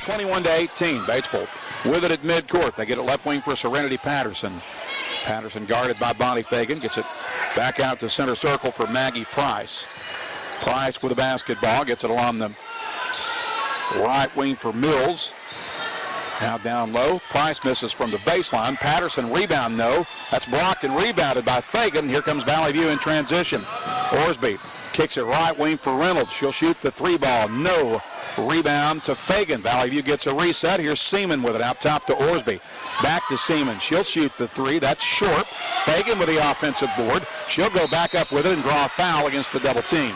21-18. Batesville with it at midcourt. They get it left wing for Serenity Patterson. Patterson guarded by Bonnie Fagan. Gets it back out to center circle for Maggie Price. Price with the basketball. Gets it along the right wing for Mills. Now down low. Price misses from the baseline. Patterson rebound, no. That's blocked and rebounded by Fagan. Here comes Valley View in transition. Orsby kicks it right wing for Reynolds. She'll shoot the three ball. No. Rebound to Fagan. Valley View gets a reset. Here's Seaman with it out top to Orsby. Back to Seaman. She'll shoot the three. That's short. Fagan with the offensive board. She'll go back up with it and draw a foul against the double team.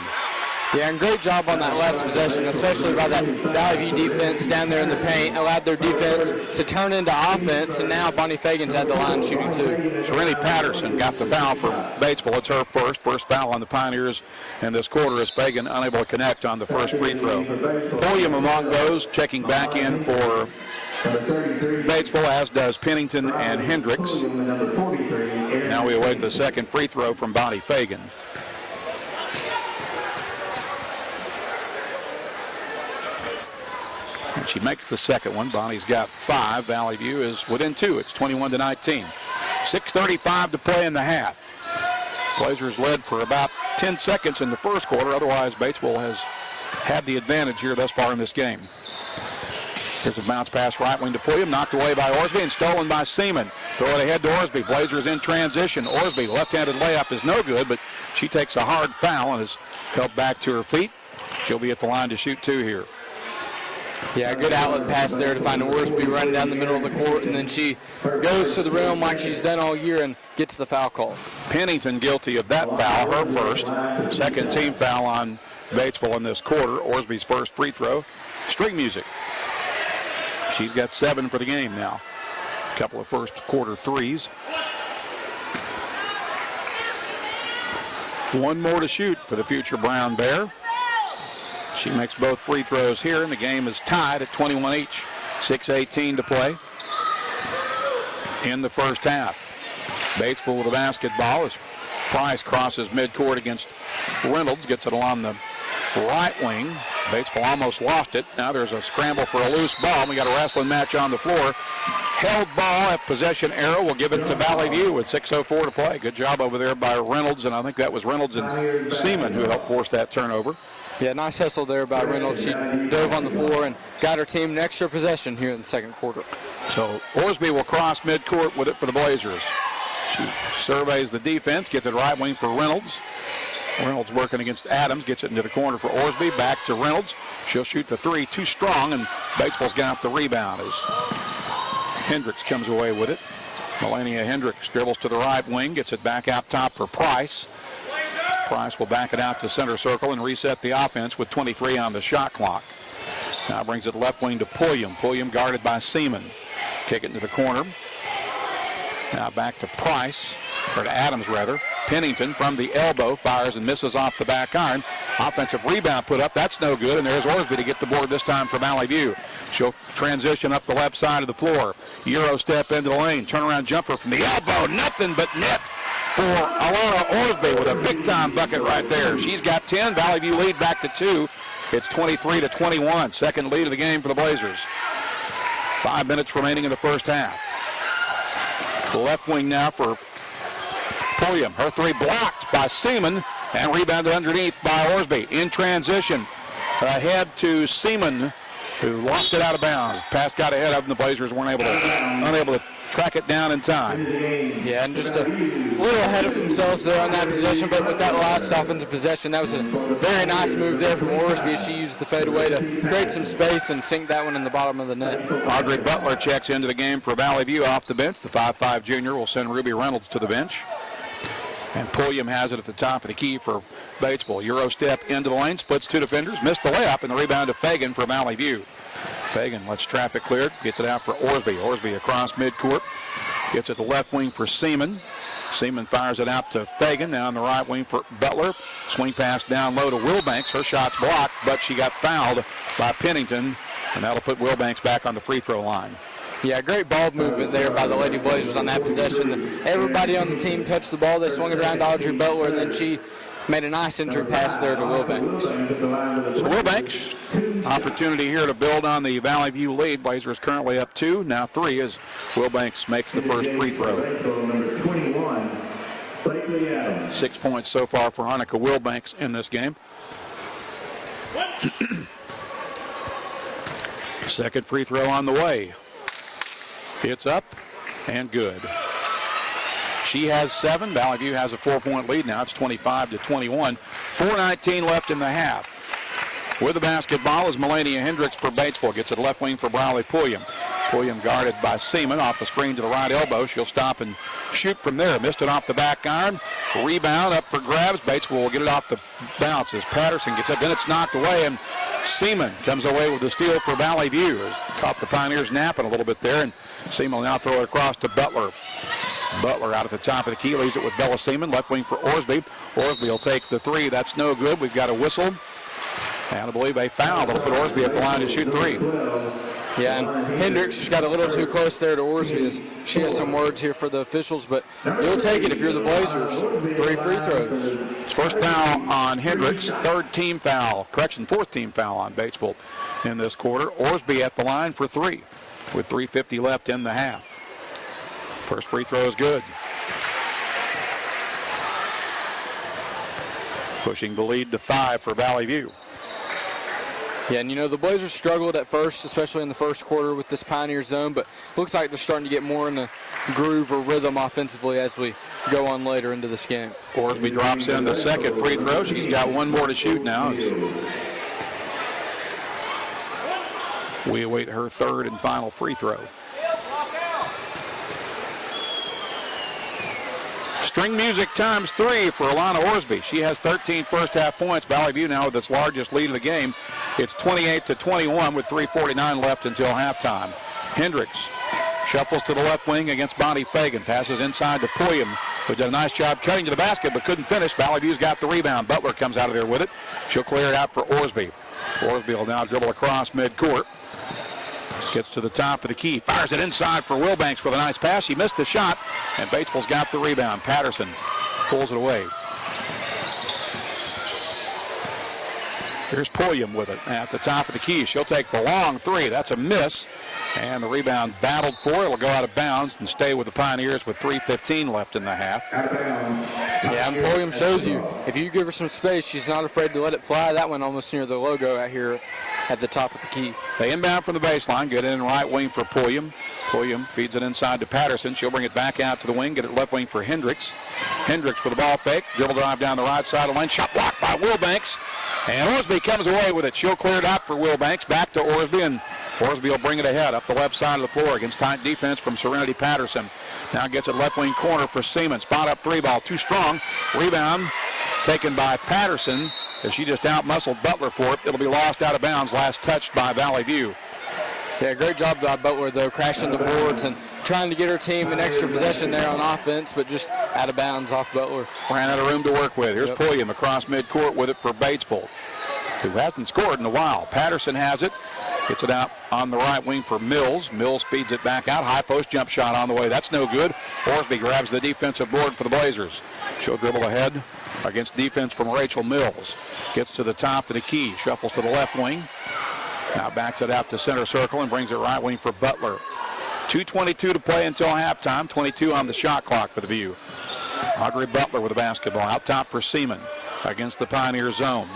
Yeah, and great job on that last possession, especially by that Valley View defense down there in the paint. Allowed their defense to turn into offense, and now Bonnie Fagan's at the line shooting too. Serenity Patterson got the foul for Batesville. It's her first foul on the Pioneers in this quarter as Fagan unable to connect on the first free throw. Pulliam among those, checking back in for Batesville, as does Pennington and Hendricks. Now we await the second free throw from Bonnie Fagan. And she makes the second one. Bonnie's got 5. Valley View is within 2. It's 21-19. 6:35 to play in the half. Blazers led for about 10 seconds in the first quarter. Otherwise, Batesville has had the advantage here thus far in this game. Here's a bounce pass right wing to Pulliam. Knocked away by Orsby and stolen by Seaman. Throw it ahead to Orsby. Blazers in transition. Orsby, left-handed layup is no good, but she takes a hard foul and is held back to her feet. She'll be at the line to shoot 2 here. Yeah, good outlet pass there to find Orsby running down the middle of the court, and then she goes to the rim like she's done all year and gets the foul call. Pennington guilty of that foul, her first. Second team foul on Batesville in this quarter. Orsby's first free throw. String music. She's got 7 for the game now. A couple of first quarter threes. 1 more to shoot for the future Brown Bear. She makes both free throws here, and the game is tied at 21 each. 6:18 to play in the first half. Batesville with the basketball as Price crosses midcourt against Reynolds. Gets it along the right wing. Batesville almost lost it. Now there's a scramble for a loose ball. We got a wrestling match on the floor. Held ball at possession arrow. We'll give it to Valley View with 6:04 to play. Good job over there by Reynolds, and I think that was Reynolds and Seaman who helped force that turnover. Yeah, nice hustle there by Reynolds. She dove on the floor and got her team an extra possession here in the second quarter. So Orsby will cross midcourt with it for the Blazers. She surveys the defense, gets it right wing for Reynolds. Reynolds working against Adams, gets it into the corner for Orsby. Back to Reynolds. She'll shoot the three, too strong, and Batesville's got the rebound as Hendricks comes away with it. Melania Hendricks dribbles to the right wing, gets it back out top for Price. Price will back it out to center circle and reset the offense with 23 on the shot clock. Now brings it left wing to Pulliam. Pulliam guarded by Seaman. Kick it into the corner. Now back to Price, or to Adams rather. Pennington from the elbow fires and misses off the back iron. Offensive rebound put up. That's no good. And there's Orsby to get the board this time for Valley View. She'll transition up the left side of the floor. Euro step into the lane. Turnaround jumper from the elbow. Nothing but net for Alana Orsby with a big-time bucket right there. She's got 10. Valley View lead back to 2. It's 23-21. Second lead of the game for the Blazers. 5 minutes remaining in the first half. The left wing now for Pulliam. Her three blocked by Seaman and rebounded underneath by Orsby. In transition, ahead to Seaman, who lost it out of bounds. Pass got ahead of them. The Blazers weren't unable to track it down in time. Yeah, and just a little ahead of themselves there on that possession, but with that last offensive possession, that was a very nice move there from Orsby. She used the fadeaway to create some space and sink that one in the bottom of the net. Audrey Butler checks into the game for Valley View off the bench. The 5'5 junior will send Ruby Reynolds to the bench. And Pulliam has it at the top of the key for Batesville. Euro step into the lane, splits 2 defenders, missed the layup, and the rebound to Fagan for Valley View. Fagan lets traffic cleared, gets it out for Orsby. Orsby across midcourt, gets it to left wing for Seaman. Seaman fires it out to Fagan, now on the right wing for Butler. Swing pass down low to Wilbanks. Her shot's blocked, but she got fouled by Pennington, and that'll put Wilbanks back on the free throw line. Yeah, great ball movement there by the Lady Blazers on that possession. Everybody on the team touched the ball. They swung it around to Audrey Butler, and then she made a nice entry pass there to Wilbanks. So Wilbanks, opportunity here to build on the Valley View lead. Blazers currently up 2, now 3 as Wilbanks makes the first free throw. 6 points so far for Hanukkah Wilbanks in this game. Second free throw on the way. It's up and good. She has 7. Valley View has a 4-point lead now. It's 25-21. 4:19 left in the half. With the basketball is Melania Hendricks for Batesville. Gets it left wing for Briley Pulliam. Pulliam guarded by Seaman off the screen to the right elbow. She'll stop and shoot from there. Missed it off the back iron. Rebound up for grabs. Batesville will get it off the bounce as Patterson gets it. Then it's knocked away, and Seaman comes away with the steal for Valley View. Caught the Pioneers napping a little bit there, and Seaman will now throw it across to Butler. Butler out at the top of the key, leaves it with Bella Seaman, left wing for Orsby. Orsby will take the 3. That's no good. We've got a whistle. And I believe a foul that'll put Orsby at the line to shoot 3. Yeah, and Hendricks just got a little too close there to Orsby as she has some words here for the officials, but you'll take it if you're the Blazers. 3 free throws. It's first foul on Hendricks, fourth team foul on Batesville in this quarter. Orsby at the line for 3 with 3:50 left in the half. First free throw is good. Pushing the lead to 5 for Valley View. Yeah, and the Blazers struggled at first, especially in the first quarter with this Pioneer zone, but looks like they're starting to get more in the groove or rhythm offensively as we go on later into this game. Orsby drops in the second free throw. She's got 1 more to shoot now. We await her third and final free throw. String music times 3 for Alana Orsby. She has 13 first half points. Valley View now with its largest lead of the game. It's 28-21 with 3:49 left until halftime. Hendricks shuffles to the left wing against Bonnie Fagan. Passes inside to Pulliam, who did a nice job cutting to the basket but couldn't finish. Valley View's got the rebound. Butler comes out of there with it. She'll clear it out for Orsby. Orsby will now dribble across midcourt. Gets to the top of the key. Fires it inside for Wilbanks with a nice pass. He missed the shot, and Batesville's got the rebound. Patterson pulls it away. Here's Pulliam with it at the top of the key. She'll take the long 3. That's a miss. And the rebound battled for. It'll go out of bounds and stay with the Pioneers with 3:15 left in the half. Yeah, and Pulliam shows you, if you give her some space, she's not afraid to let it fly. That one almost near the logo out here at the top of the key. They inbound from the baseline. Get in right wing for Pulliam. Pulliam feeds it inside to Patterson. She'll bring it back out to the wing. Get it left wing for Hendricks. Hendricks with the ball fake. Dribble drive down the right side of the lane. Shot blocked by Wilbanks. And Orsby comes away with it. She'll clear it out for Wilbanks. Back to Orsby, and Orsby will bring it ahead up the left side of the floor against tight defense from Serenity Patterson. Now gets it left wing corner for Seaman. Spot up 3 ball. Too strong. Rebound taken by Patterson as she just out-muscled Butler for it. It'll be lost out of bounds. Last touched by Valley View. Yeah, great job by Butler, though, crashing the boards and trying to get her team an extra possession there on offense, but just out of bounds off Butler. Ran out of room to work with. Here's Pulliam across midcourt with it for Batesville, who hasn't scored in a while. Patterson has it. Gets it out on the right wing for Mills. Mills feeds it back out. High post jump shot on the way. That's no good. Orsby grabs the defensive board for the Blazers. She'll dribble ahead against defense from Rachel Mills. Gets to the top of the key. Shuffles to the left wing. Now backs it out to center circle and brings it right wing for Butler. 2:22 to play until halftime. 22 on the shot clock for the View. Audrey Butler with the basketball. Out top for Seaman against the Pioneer zone.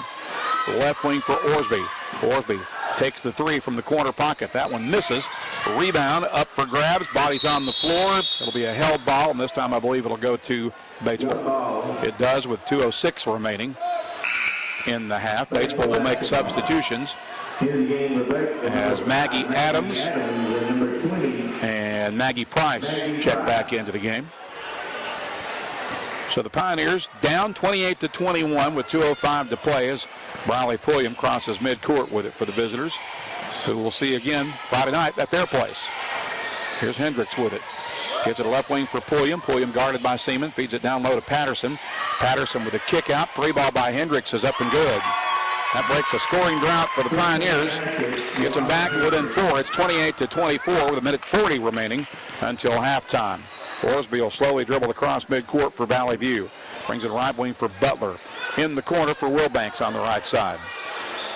Left wing for Orsby. Orsby takes the 3 from the corner pocket. That one misses. Rebound up for grabs. Body's on the floor. It'll be a held ball, and this time I believe it'll go to Batesville. It does with 2:06 remaining in the half. Batesville will make substitutions as Maggie Adams and Maggie Price check back into the game. So the Pioneers down 28-21 with 2:05 to play as Briley Pulliam crosses midcourt with it for the visitors, who we'll see again Friday night at their place. Here's Hendricks with it. Gives it a left wing for Pulliam. Pulliam guarded by Seaman. Feeds it down low to Patterson. Patterson with a kick out. 3 ball by Hendricks is up and good. That breaks a scoring drought for the Pioneers. Gets them back within 4. It's 28-24 with 1:40 remaining until halftime. Orsby will slowly dribble across midcourt for Valley View. Brings it right wing for Butler. in the corner for Wilbanks on the right side.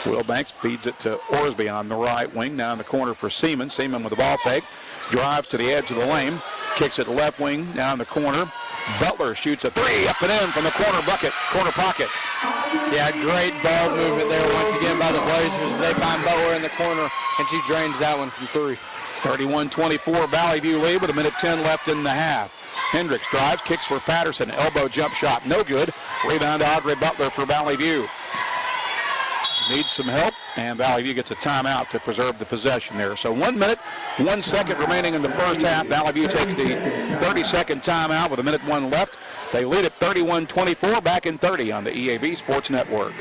Wilbanks feeds it to Orsby on the right wing. Now in the corner for Seaman. Seaman with the ball fake. Drives to the edge of the lane. Kicks it left wing down the corner. Butler shoots a three up and in from the corner pocket. Yeah, great ball movement there once again by the Blazers. They find Butler in the corner, and she drains that one from three. 31-24 Valley View lead with 1:10 left in the half. Hendricks drives, kicks for Patterson. Elbow jump shot, no good. Rebound to Audrey Butler for Valley View. Needs some help, and Valley View gets a timeout to preserve the possession there. So 1 minute, 1 second remaining in the first half. Valley View takes the 30-second timeout with 1:01 left. They lead at 31-24, back in 30 on the EAB Sports Network.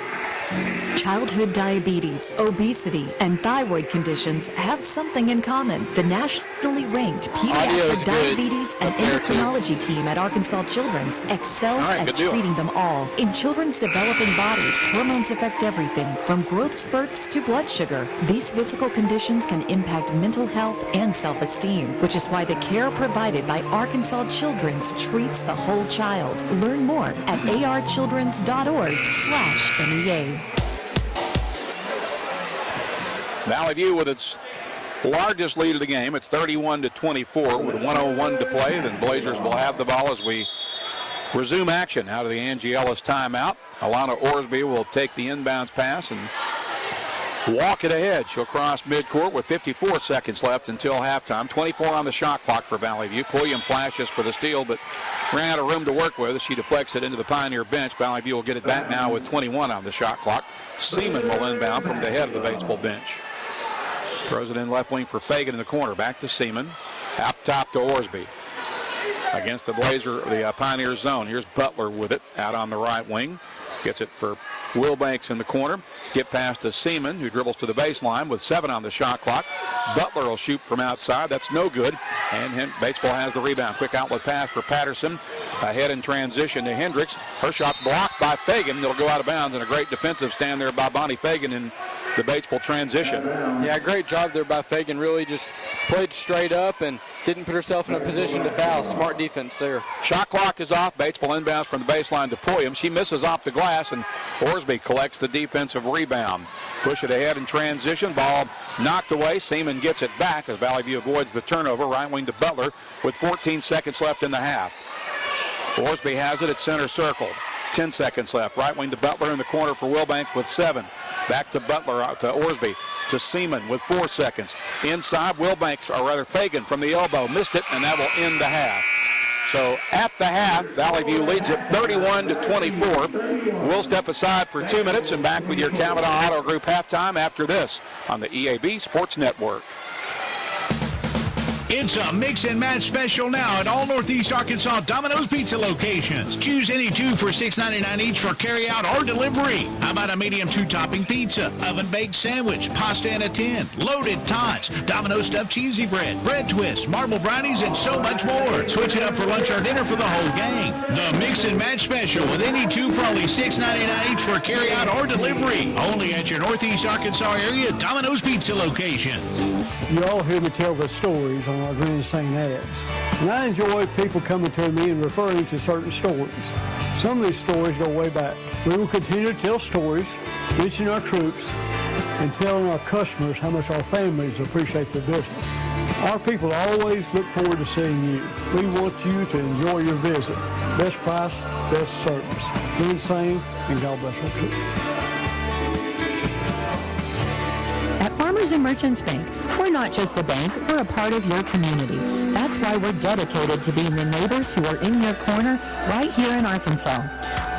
Childhood diabetes, obesity, and thyroid conditions have something in common. The nationally ranked pediatric diabetes and endocrinology team at Arkansas Children's excels at treating them all. In children's developing bodies, hormones affect everything from growth spurts to blood sugar. These physical conditions can impact mental health and self-esteem, which is why the care provided by Arkansas Children's treats the whole child. Learn more at archildrens.org/NEA. Valley View with its largest lead of the game. It's 31-24 with 1:01 to play. Then Blazers will have the ball as we resume action out of the Angie Ellis timeout. Alana Orsby will take the inbounds pass and walk it ahead. She'll cross midcourt with 54 seconds left until halftime. 24 on the shot clock for Valley View. Pulliam flashes for the steal, but ran out of room to work with. She deflects it into the Pioneer bench. Valley View will get it back now with 21 on the shot clock. Seaman will inbound from the head of the Batesville bench. Throws it in left wing for Fagan in the corner. Back to Seaman. Out top to Orsby. Against the Pioneer zone. Here's Butler with it out on the right wing. Gets it for Wilbanks in the corner. Skip pass to Seaman, who dribbles to the baseline with 7 on the shot clock. Butler will shoot from outside. That's no good. And Batesville has the rebound. Quick outlet pass for Patterson. Ahead in transition to Hendricks. Her shot's blocked by Fagan. It'll go out of bounds, and a great defensive stand there by Bonnie Fagan in the Batesville transition. Yeah, great job there by Fagan. Really just played straight up and didn't put herself in a position to foul. Smart defense there. Shot clock is off. Batesville inbounds from the baseline to Pulliam. She misses off the glass, and Orsby collects the defensive rebound. Push it ahead in transition. Ball knocked away. Seaman gets it back as Valley View avoids the turnover. Right wing to Butler with 14 seconds left in the half. Orsby has it at center circle. 10 seconds left. Right wing to Butler in the corner for Wilbanks with 7. Back to Butler, out to Orsby, to Seaman with 4 seconds. Inside, Wilbanks, or rather Fagan from the elbow, missed it, and that will end the half. So at the half, Valley View leads it 31-24. We'll step aside for 2 minutes and back with your Cavanaugh Auto Group halftime after this on the EAB Sports Network. It's a mix and match special now at all Northeast Arkansas Domino's Pizza locations. Choose any 2 for $6.99 each for carry out or delivery. How about a medium 2-topping pizza, oven baked sandwich, pasta in a tin, loaded tots, Domino's stuffed cheesy bread, bread twists, marble brownies, and so much more. Switch it up for lunch or dinner for the whole gang. The mix and match special with any 2 for only $6.99 each for carry out or delivery. Only at your Northeast Arkansas area Domino's Pizza locations. You all hear me tell the stories on our Grand St. ads. And I enjoy people coming to me and referring to certain stories. Some of these stories go way back. We will continue to tell stories, mention our troops, and telling our customers how much our families appreciate their business. Our people always look forward to seeing you. We want you to enjoy your visit. Best price, best service. Grand St. and God bless our troops. Farmers and Merchants Bank, we're not just a bank, we're a part of your community. That's why we're dedicated to being the neighbors who are in your corner right here in Arkansas.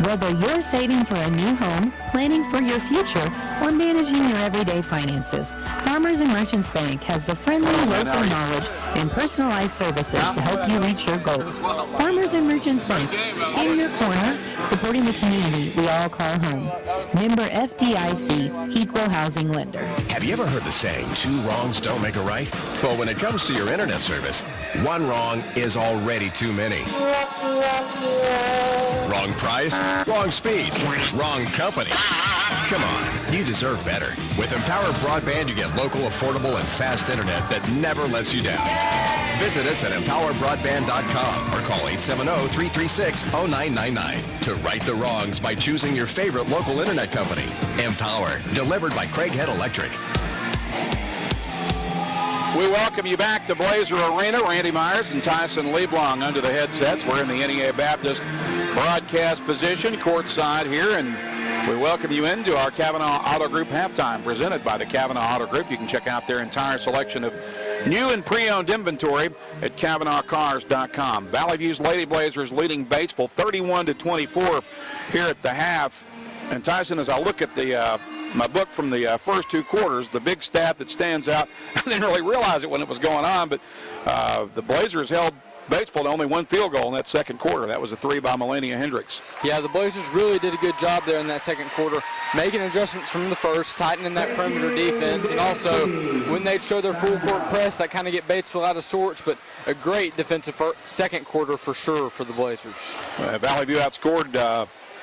Whether you're saving for a new home, planning for your future, or managing your everyday finances, Farmers and Merchants Bank has the friendly local knowledge and personalized services to help you reach your goals. Farmers and Merchants Bank, in your corner, supporting the community we all call home. Member FDIC, Equal Housing Lender. Have you ever heard the saying, 2 wrongs don't make a right? Well, when it comes to your internet service, 1 wrong is already too many. Wrong price, wrong speeds, wrong company. Come on, you deserve better. With Empower Broadband, you get local, affordable, and fast internet that never lets you down. Visit us at empowerbroadband.com or call 870-336-0999 to right the wrongs by choosing your favorite local internet company. Empower, delivered by Craighead Electric. We welcome you back to Blazer Arena. Randy Myers and Tyson LeBlanc under the headsets. We're in the NEA Baptist broadcast position, courtside here, and we welcome you into our Kavanaugh Auto Group halftime presented by the Kavanaugh Auto Group. You can check out their entire selection of new and pre-owned inventory at KavanaughCars.com. Valley View's Lady Blazers leading Batesville 31-24 here at the half. And Tyson, as I look at the my book from the first two quarters, the big stat that stands out, I didn't really realize it when it was going on, but the Blazers held Batesville to only one field goal in that second quarter. That was a 3 by Melania Hendricks. Yeah, the Blazers really did a good job there in that second quarter, making adjustments from the first, tightening that perimeter defense, and also when they'd show their full court press, that kind of get Batesville out of sorts, but a great defensive second quarter for sure for the Blazers. Valley View outscored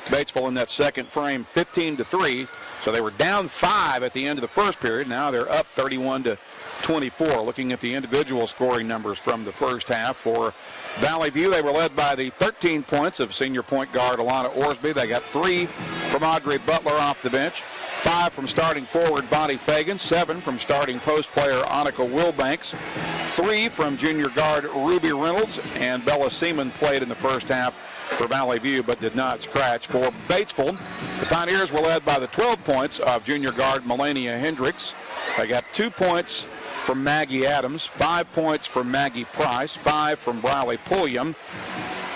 Batesville in that second frame 15-3, so they were down 5 at the end of the first period. Now they're up 31-24. Looking at the individual scoring numbers from the first half for Valley View, they were led by the 13 points of senior point guard Alana Orsby. They got 3 from Audrey Butler off the bench, 5 from starting forward Bonnie Fagan, 7 from starting post player Annika Wilbanks, 3 from junior guard Ruby Reynolds, and Bella Seaman played in the first half for Valley View but did not scratch for Batesville. The Pioneers were led by the 12 points of junior guard Melania Hendricks. They got 2 points from Maggie Adams, 5 points from Maggie Price, 5 from Briley Pulliam.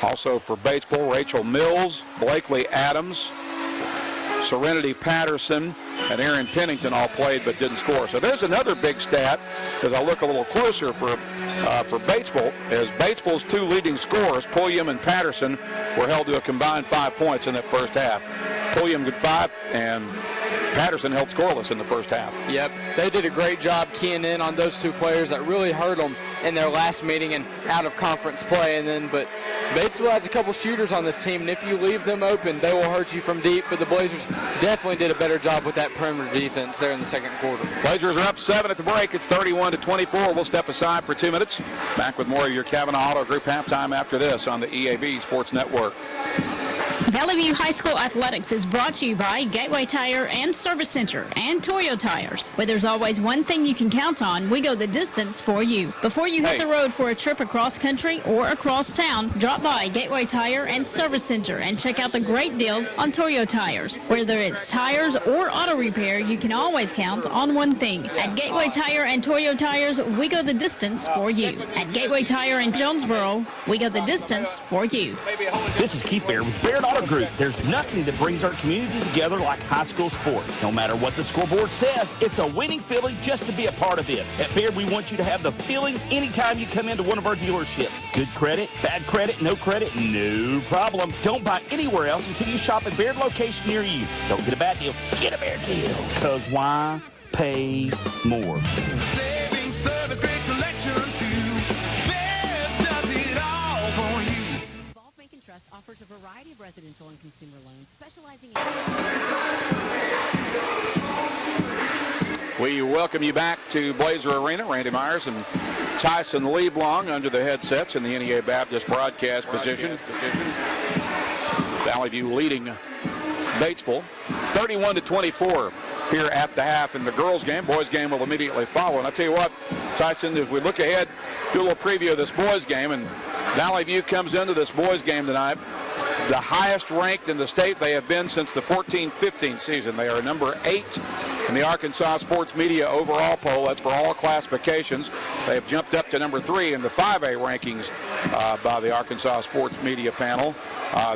Also for Batesville, Rachel Mills, Blakely Adams, Serenity Patterson, and Aaron Pennington all played but didn't score. So there's another big stat as I look a little closer for Batesville, as Batesville's 2 leading scorers, Pulliam and Patterson, were held to a combined 5 points in that first half. Pulliam got 5 and Patterson held scoreless in the first half. Yep, they did a great job keying in on those 2 players that really hurt them in their last meeting and out of conference play. But Batesville has a couple shooters on this team, and if you leave them open, they will hurt you from deep. But the Blazers definitely did a better job with that perimeter defense there in the second quarter. Blazers are up 7 at the break. It's 31-24. We'll step aside for 2 minutes. Back with more of your Kavanaugh Auto Group halftime after this on the EAB Sports Network. Valley View High School Athletics is brought to you by Gateway Tire and Service Center and Toyo Tires. Where there's always one thing you can count on, we go the distance for you. Before you hit the road for a trip across country or across town, drop by Gateway Tire and Service Center and check out the great deals on Toyo Tires. Whether it's tires or auto repair, you can always count on one thing. At Gateway Tire and Toyo Tires, we go the distance for you. At Gateway Tire in Jonesboro, we go the distance for you. This is Keith Baird with Baird Auto Group. There's nothing that brings our community together like high school sports. No matter what the scoreboard says, it's a winning feeling just to be a part of it. At Baird, we want you to have the feeling anytime you come into one of our dealerships. Good credit, bad credit, no no problem. Don't buy anywhere else until you shop at Baird location near you. Don't get a bad deal, get a Baird deal. Because why pay more? Saving service, great selection too. Baird does it all for you. Bank & Trust offers a variety of residential and consumer loans specializing in... We welcome you back to Blazer Arena. Randy Myers and Tyson LeBlanc under the headsets in the NEA Baptist broadcast position. Valley View leading Batesville 31-24 here at the half in the girls game. Boys game will immediately follow. And I tell you what, Tyson, as we look ahead, do a little preview of this boys game, and Valley View comes into this boys game tonight the highest ranked in the state they have been since the 14-15 season. They are number 8 in the Arkansas Sports Media overall poll. That's for all classifications. They have jumped up to number 3 in the 5A rankings by the Arkansas Sports Media panel.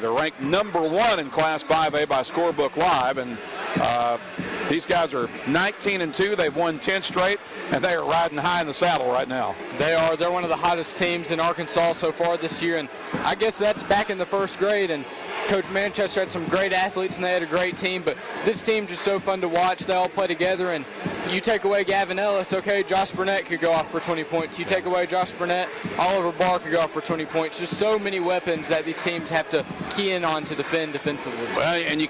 They're ranked number 1 in Class 5A by Scorebook Live, and these guys are 19-2. They've won 10 straight, and they are riding high in the saddle right now. They are. They're one of the hottest teams in Arkansas so far this year, and I guess that's back in the first grade. And Coach Manchester had some great athletes, and they had a great team, but this team's just so fun to watch. They all play together, and you take away Gavin Ellis, okay, Josh Burnett could go off for 20 points. You take away Josh Burnett, Oliver Barr could go off for 20 points. Just so many weapons that these teams have to key in on to defend defensively. Well, and you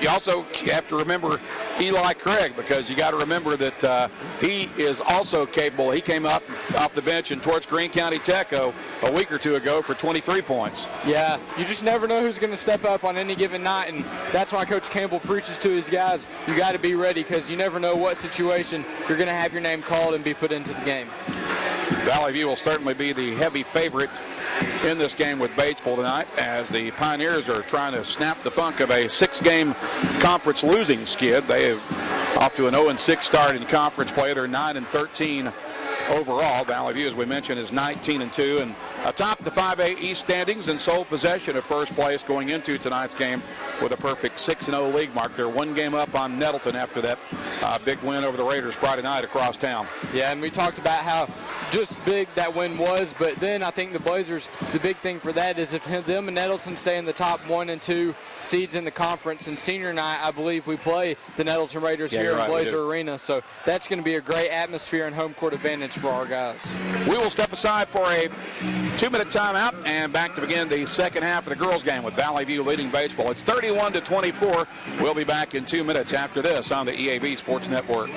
also have to remember Eli Craig, because you got to remember that he is also capable. He came up off the bench and towards Greene County Tech a week or two ago for 23 points. Yeah, you just never know who's going to step up on any given night, and that's why Coach Campbell preaches to his guys, you got to be ready, because you never know what situation you're going to have your name called and be put into the game. Valley View will certainly be the heavy favorite in this game with Batesville tonight, as the Pioneers are trying to snap the funk of a 6-game conference losing skid. They have off to an 0-6 start in conference play. They're 9-13 overall. Valley View, as we mentioned, is 19-2 and atop the 5A East standings in sole possession of first place going into tonight's game with a perfect 6-0 league mark. They're 1 game up on Nettleton after that big win over the Raiders Friday night across town. Yeah, and we talked about how just big that win was, but then I think the Blazers, the big thing for that is if them and Nettleton stay in the top 1 and 2 seeds in the conference, and senior night, I believe we play the Nettleton Raiders here in Blazer Arena, so that's going to be a great atmosphere and home court advantage for our guys. We will step aside for a 2-minute timeout and back to begin the second half of the girls game with Valley View leading Batesville. It's 31-24. We'll be back in 2 minutes after this on the EAB Sports Network.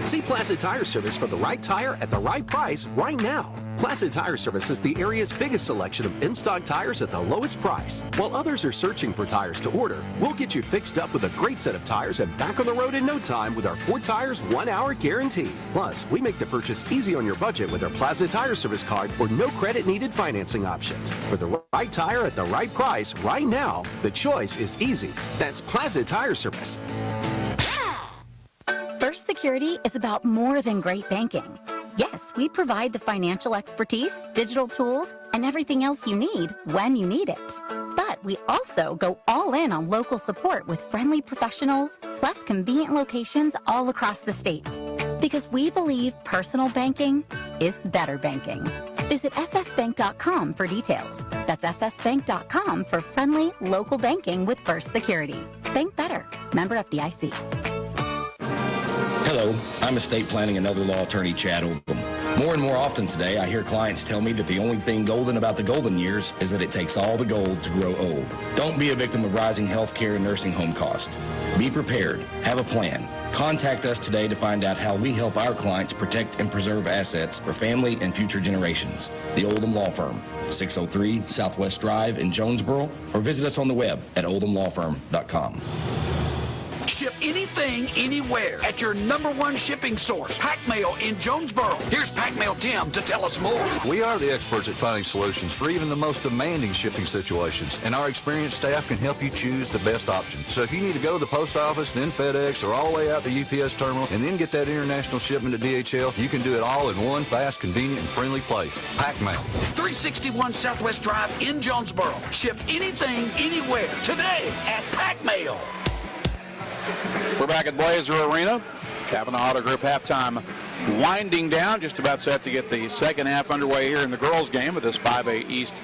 See Placid Tire Service for the right tire at the right price right now. Placid Tire Service is the area's biggest selection of in-stock tires at the lowest price. While others are searching for tires to order, we'll get you fixed up with a great set of tires and back on the road in no time with our 4 tires, 1 hour guarantee. Plus, we make the purchase easy on your budget with our Placid Tire Service card or no credit needed financing options. For the right tire at the right price right now, the choice is easy. That's Placid Tire Service. First Security is about more than great banking. Yes, we provide the financial expertise, digital tools, and everything else you need when you need it. But we also go all in on local support with friendly professionals, plus convenient locations all across the state. Because we believe personal banking is better banking. Visit fsbank.com for details. That's fsbank.com for friendly local banking with First Security. Bank better. Member FDIC. Hello, I'm estate planning and other law attorney Chad Oldham. More and more often today, I hear clients tell me that the only thing golden about the golden years is that it takes all the gold to grow old. Don't be a victim of rising health care and nursing home costs. Be prepared. Have a plan. Contact us today to find out how we help our clients protect and preserve assets for family and future generations. The Oldham Law Firm, 603 Southwest Drive in Jonesboro, or visit us on the web at oldhamlawfirm.com. Ship anything, anywhere at your #1 shipping source, Pack Mail in Jonesboro. Here's Pack Mail Tim to tell us more. We are the experts at finding solutions for even the most demanding shipping situations, and our experienced staff can help you choose the best option. So if you need to go to the post office, then FedEx, or all the way out to UPS terminal, and then get that international shipment to DHL, you can do it all in one fast, convenient, and friendly place. Pack Mail. 361 Southwest Drive in Jonesboro. Ship anything, anywhere, today at Pack Mail. We're back at Blazer Arena. Kavanaugh Auto Group halftime winding down, just about set to get the second half underway here in the girls' game of this 5A East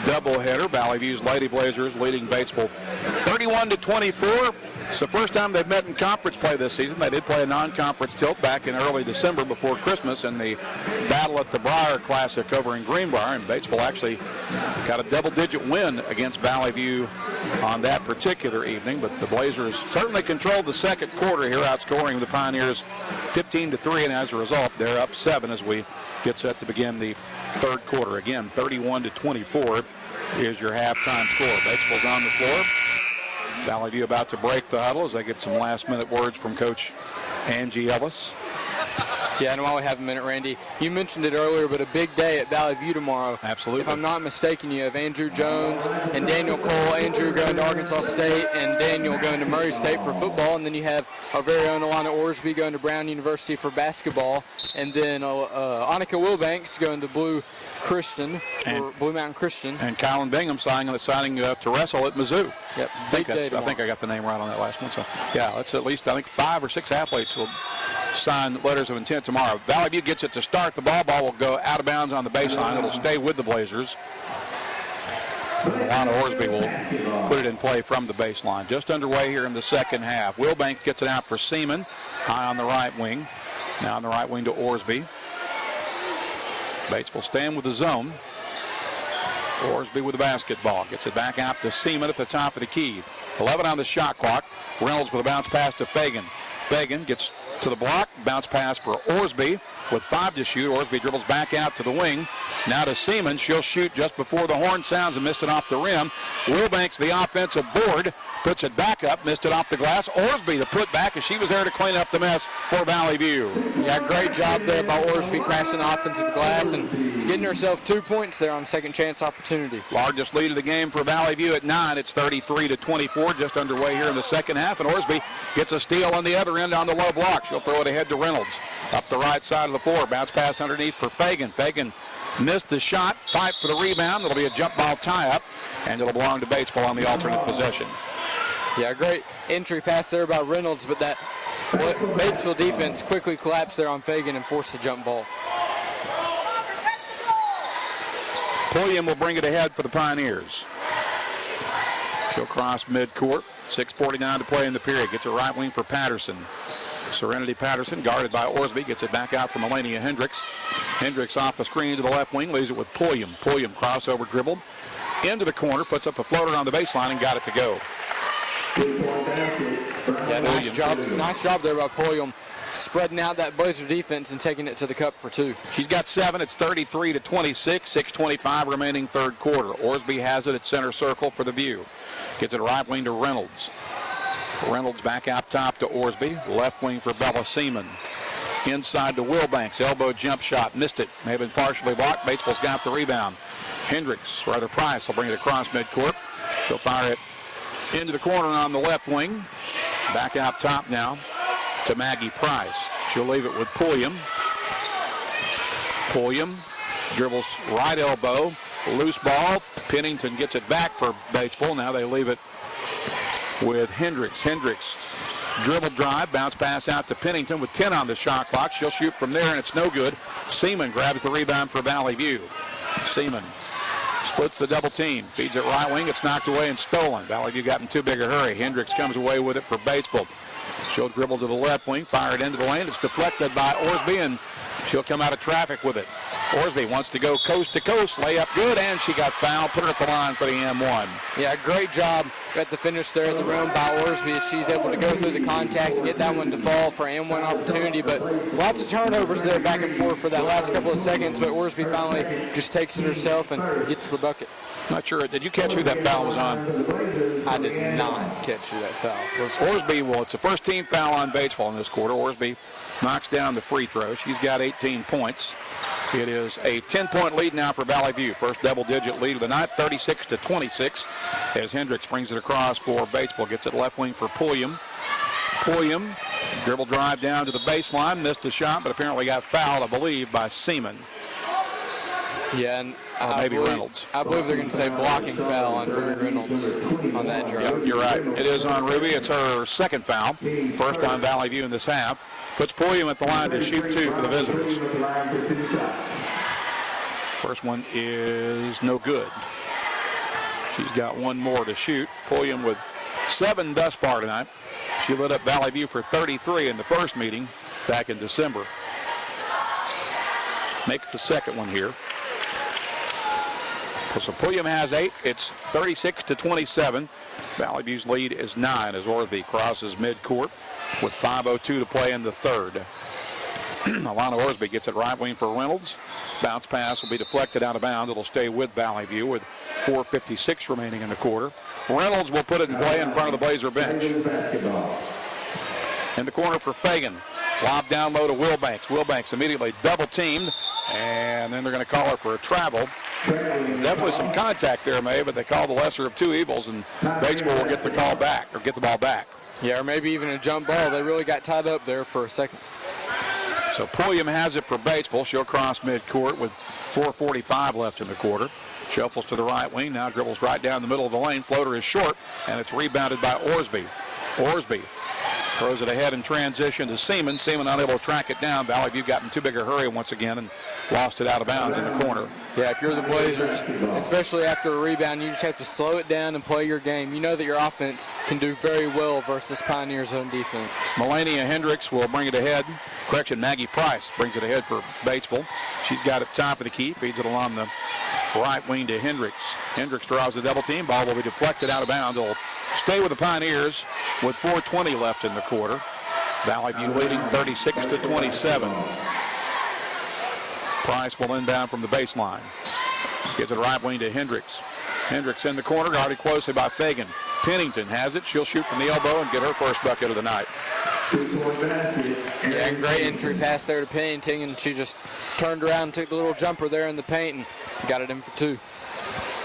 doubleheader. Valley View's Lady Blazers leading Batesville 31-24. It's the first time they've met in conference play this season. They did play a non-conference tilt back in early December before Christmas in the battle at the Briar Classic over in Greenbrier, and Batesville actually got a double-digit win against Valley View on that particular evening. But the Blazers certainly controlled the second quarter here, outscoring the Pioneers 15-3, and as a result, they're up 7 as we get set to begin the third quarter. Again, 31-24 is your halftime score. Batesville's on the floor. Valley View about to break the huddle as I get some last-minute words from Coach Angie Ellis. Yeah, and while we have a minute, Randy, you mentioned it earlier, but a big day at Valley View tomorrow. Absolutely. If I'm not mistaken, you have Andrew Jones and Daniel Cole. Andrew going to Arkansas State and Daniel going to Murray State for football. And then you have our very own Alana Orsby going to Brown University for basketball. And then Annika Wilbanks going to Blue Mountain Christian. And Kylan Bingham signing to wrestle at Mizzou. Yep. I think I got the name right on that last one. So, yeah, that's at least, I think, 5 or 6 athletes will sign letters of intent tomorrow. Valley View gets it to start. The ball will go out of bounds on the baseline. It'll stay with the Blazers. Alana Orsby will put it in play from the baseline. Just underway here in the second half. Wilbanks gets it out for Seaman, high on the right wing. Now on the right wing to Orsby. Batesville staying with the zone. Orsby with the basketball. Gets it back out to Seaman at the top of the key. 11 on the shot clock. Reynolds with a bounce pass to Fagan. Fagan gets to the block. Bounce pass for Orsby with 5 to shoot. Orsby dribbles back out to the wing. Now to Seaman. She'll shoot just before the horn sounds and missed it off the rim. Wilbanks, the offensive board, puts it back up, missed it off the glass. Orsby, the putback, as she was there to clean up the mess for Valley View. Yeah, great job there by Orsby, crashing the offensive glass and getting herself 2 points there on second chance opportunity. Largest lead of the game for Valley View at 9. It's 33-24, just underway here in the second half. And Orsby gets a steal on the other end on the low block. She'll throw it ahead to Reynolds. Up the right side of the floor. Bounce pass underneath for Fagan. Fagan missed the shot. Fight for the rebound. It'll be a jump ball tie-up. And it'll belong to Batesville on the alternate possession. Yeah, great entry pass there by Reynolds, but that Batesville defense quickly collapsed there on Fagan and forced the jump ball. Pulliam will bring it ahead for the Pioneers. She'll cross midcourt. 6:49 to play in the period. Gets a right wing for Patterson. Serenity Patterson, guarded by Orsby, gets it back out from Melania Hendricks. Hendricks off the screen to the left wing, leaves it with Pulliam. Pulliam crossover dribble into the corner, puts up a floater on the baseline and got it to go. Yeah, nice job there by Pulliam, spreading out that Blazer defense and taking it to the cup for 2. She's got 7. It's 33-26. 6:25 remaining third quarter. Orsby has it at center circle for the View. Gets it right wing to Reynolds. Reynolds back out top to Orsby. Left wing for Bella Seaman. Inside to Wilbanks. Elbow jump shot. Missed it. May have been partially blocked. Batesville's got the rebound. Price will bring it across midcourt. She'll fire it into the corner on the left wing. Back out top now to Maggie Price. She'll leave it with Pulliam. Pulliam dribbles right elbow. Loose ball. Pennington gets it back for Batesville. Now they leave it with Hendricks. Hendricks dribble drive, bounce pass out to Pennington with 10 on the shot clock. She'll shoot from there, and it's no good. Seaman grabs the rebound for Valley View. Seaman splits the double team, feeds it right wing. It's knocked away and stolen. Valley View got in too big a hurry. Hendricks comes away with it for Batesville. She'll dribble to the left wing, fire it into the lane. It's deflected by Orsby, and she'll come out of traffic with it. Orsby wants to go coast to coast, layup good, and she got fouled. Put her at the line for the M1. Yeah, great job at the finish there at the rim by Orsby as she's able to go through the contact and get that one to fall for an M1 opportunity. But lots of turnovers there back and forth for that last couple of seconds, but Orsby finally just takes it herself and gets the bucket. Not sure. Did you catch who that foul was on? I did not catch who that foul was. Orsby, well, it's the first team foul on Batesville in this quarter. Orsby knocks down the free throw. She's got 18 points. It is a 10-point lead now for Valley View. First double-digit lead of the night, 36-26, as Hendricks brings it across for Batesville. Gets it left wing for Pulliam. Pulliam, dribble drive down to the baseline, missed the shot, but apparently got fouled, I believe, by Seaman. Yeah, and maybe Reynolds. I believe they're going to say blocking foul on Ruby Reynolds on that drive. Yep, you're right. It is on Ruby. It's her second foul. First on Valley View in this half. Puts Pulliam at the line to shoot 2 for the visitors. First one is no good. She's got one more to shoot. Pulliam with 7 thus far tonight. She lit up Valley View for 33 in the first meeting back in December. Makes the second one here. So Pulliam has 8. It's 36-27. Valley View's lead is 9 as Orsby crosses midcourt with 5:02 to play in the third. Alana Orsby gets it right wing for Reynolds. Bounce pass will be deflected out of bounds. It'll stay with Valley View with 4:56 remaining in the quarter. Reynolds will put it in play in front of the Blazer bench. In the corner for Fagan. Lob down low to Wilbanks. Wilbanks immediately double teamed, and then they're going to call her for a travel. Definitely some contact there, May, but they call the lesser of 2 evils, and Batesville will get the call back, or get the ball back. Yeah, or maybe even a jump ball. They really got tied up there for a second. So Pulliam has it for Batesville. She'll cross midcourt with 4:45 left in the quarter. Shuffles to the right wing, now dribbles right down the middle of the lane. Floater is short, and it's rebounded by Orsby. Orsby throws it ahead in transition to Seaman. Seaman unable to track it down. Valley View got in too big a hurry once again and lost it out of bounds in the corner. Yeah, if you're the Blazers, especially after a rebound, you just have to slow it down and play your game. You know that your offense can do very well versus Pioneer zone defense. Melania Hendricks will bring it ahead. Maggie Price brings it ahead for Batesville. She's got it top of the key, feeds it along the Right wing to Hendricks. Hendricks draws the double team. Ball will be deflected out of bounds. It'll stay with the Pioneers with 4:20 left in the quarter. Valley View leading 36-27. Price will inbound from the baseline. Gives it right wing to Hendricks. Hendricks in the corner, guarded closely by Fagan. Pennington has it. She'll shoot from the elbow and get her first bucket of the night. Yeah, great entry pass there to Pennington, and she just turned around and took the little jumper there in the paint and got it in for 2.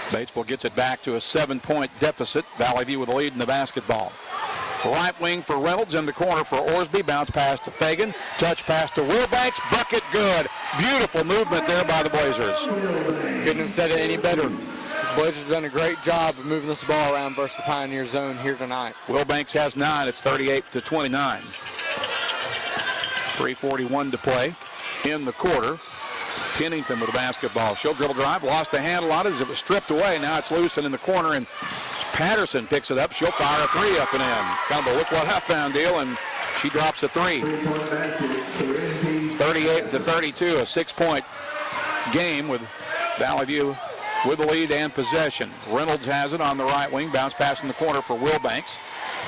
Batesville gets it back to a 7-point deficit. Valley View with a lead in the basketball. Right wing for Reynolds, in the corner for Orsby. Bounce pass to Fagan. Touch pass to Wilbanks. Bucket good. Beautiful movement there by the Blazers. Couldn't have said it any better. The Blazers have done a great job of moving this ball around versus the Pioneer zone here tonight. Wilbanks has 9. It's 38-29. 3:41 to play in the quarter. Pennington with the basketball. She'll dribble drive. Lost the handle on it as it was stripped away. Now it's loose and in the corner, and Patterson picks it up. She'll fire a 3 up and in. Kind of a look what I found deal, and she drops a 3. 38-32, a 6-point game with Valley View with the lead and possession. Reynolds has it on the right wing. Bounce pass in the corner for Wilbanks.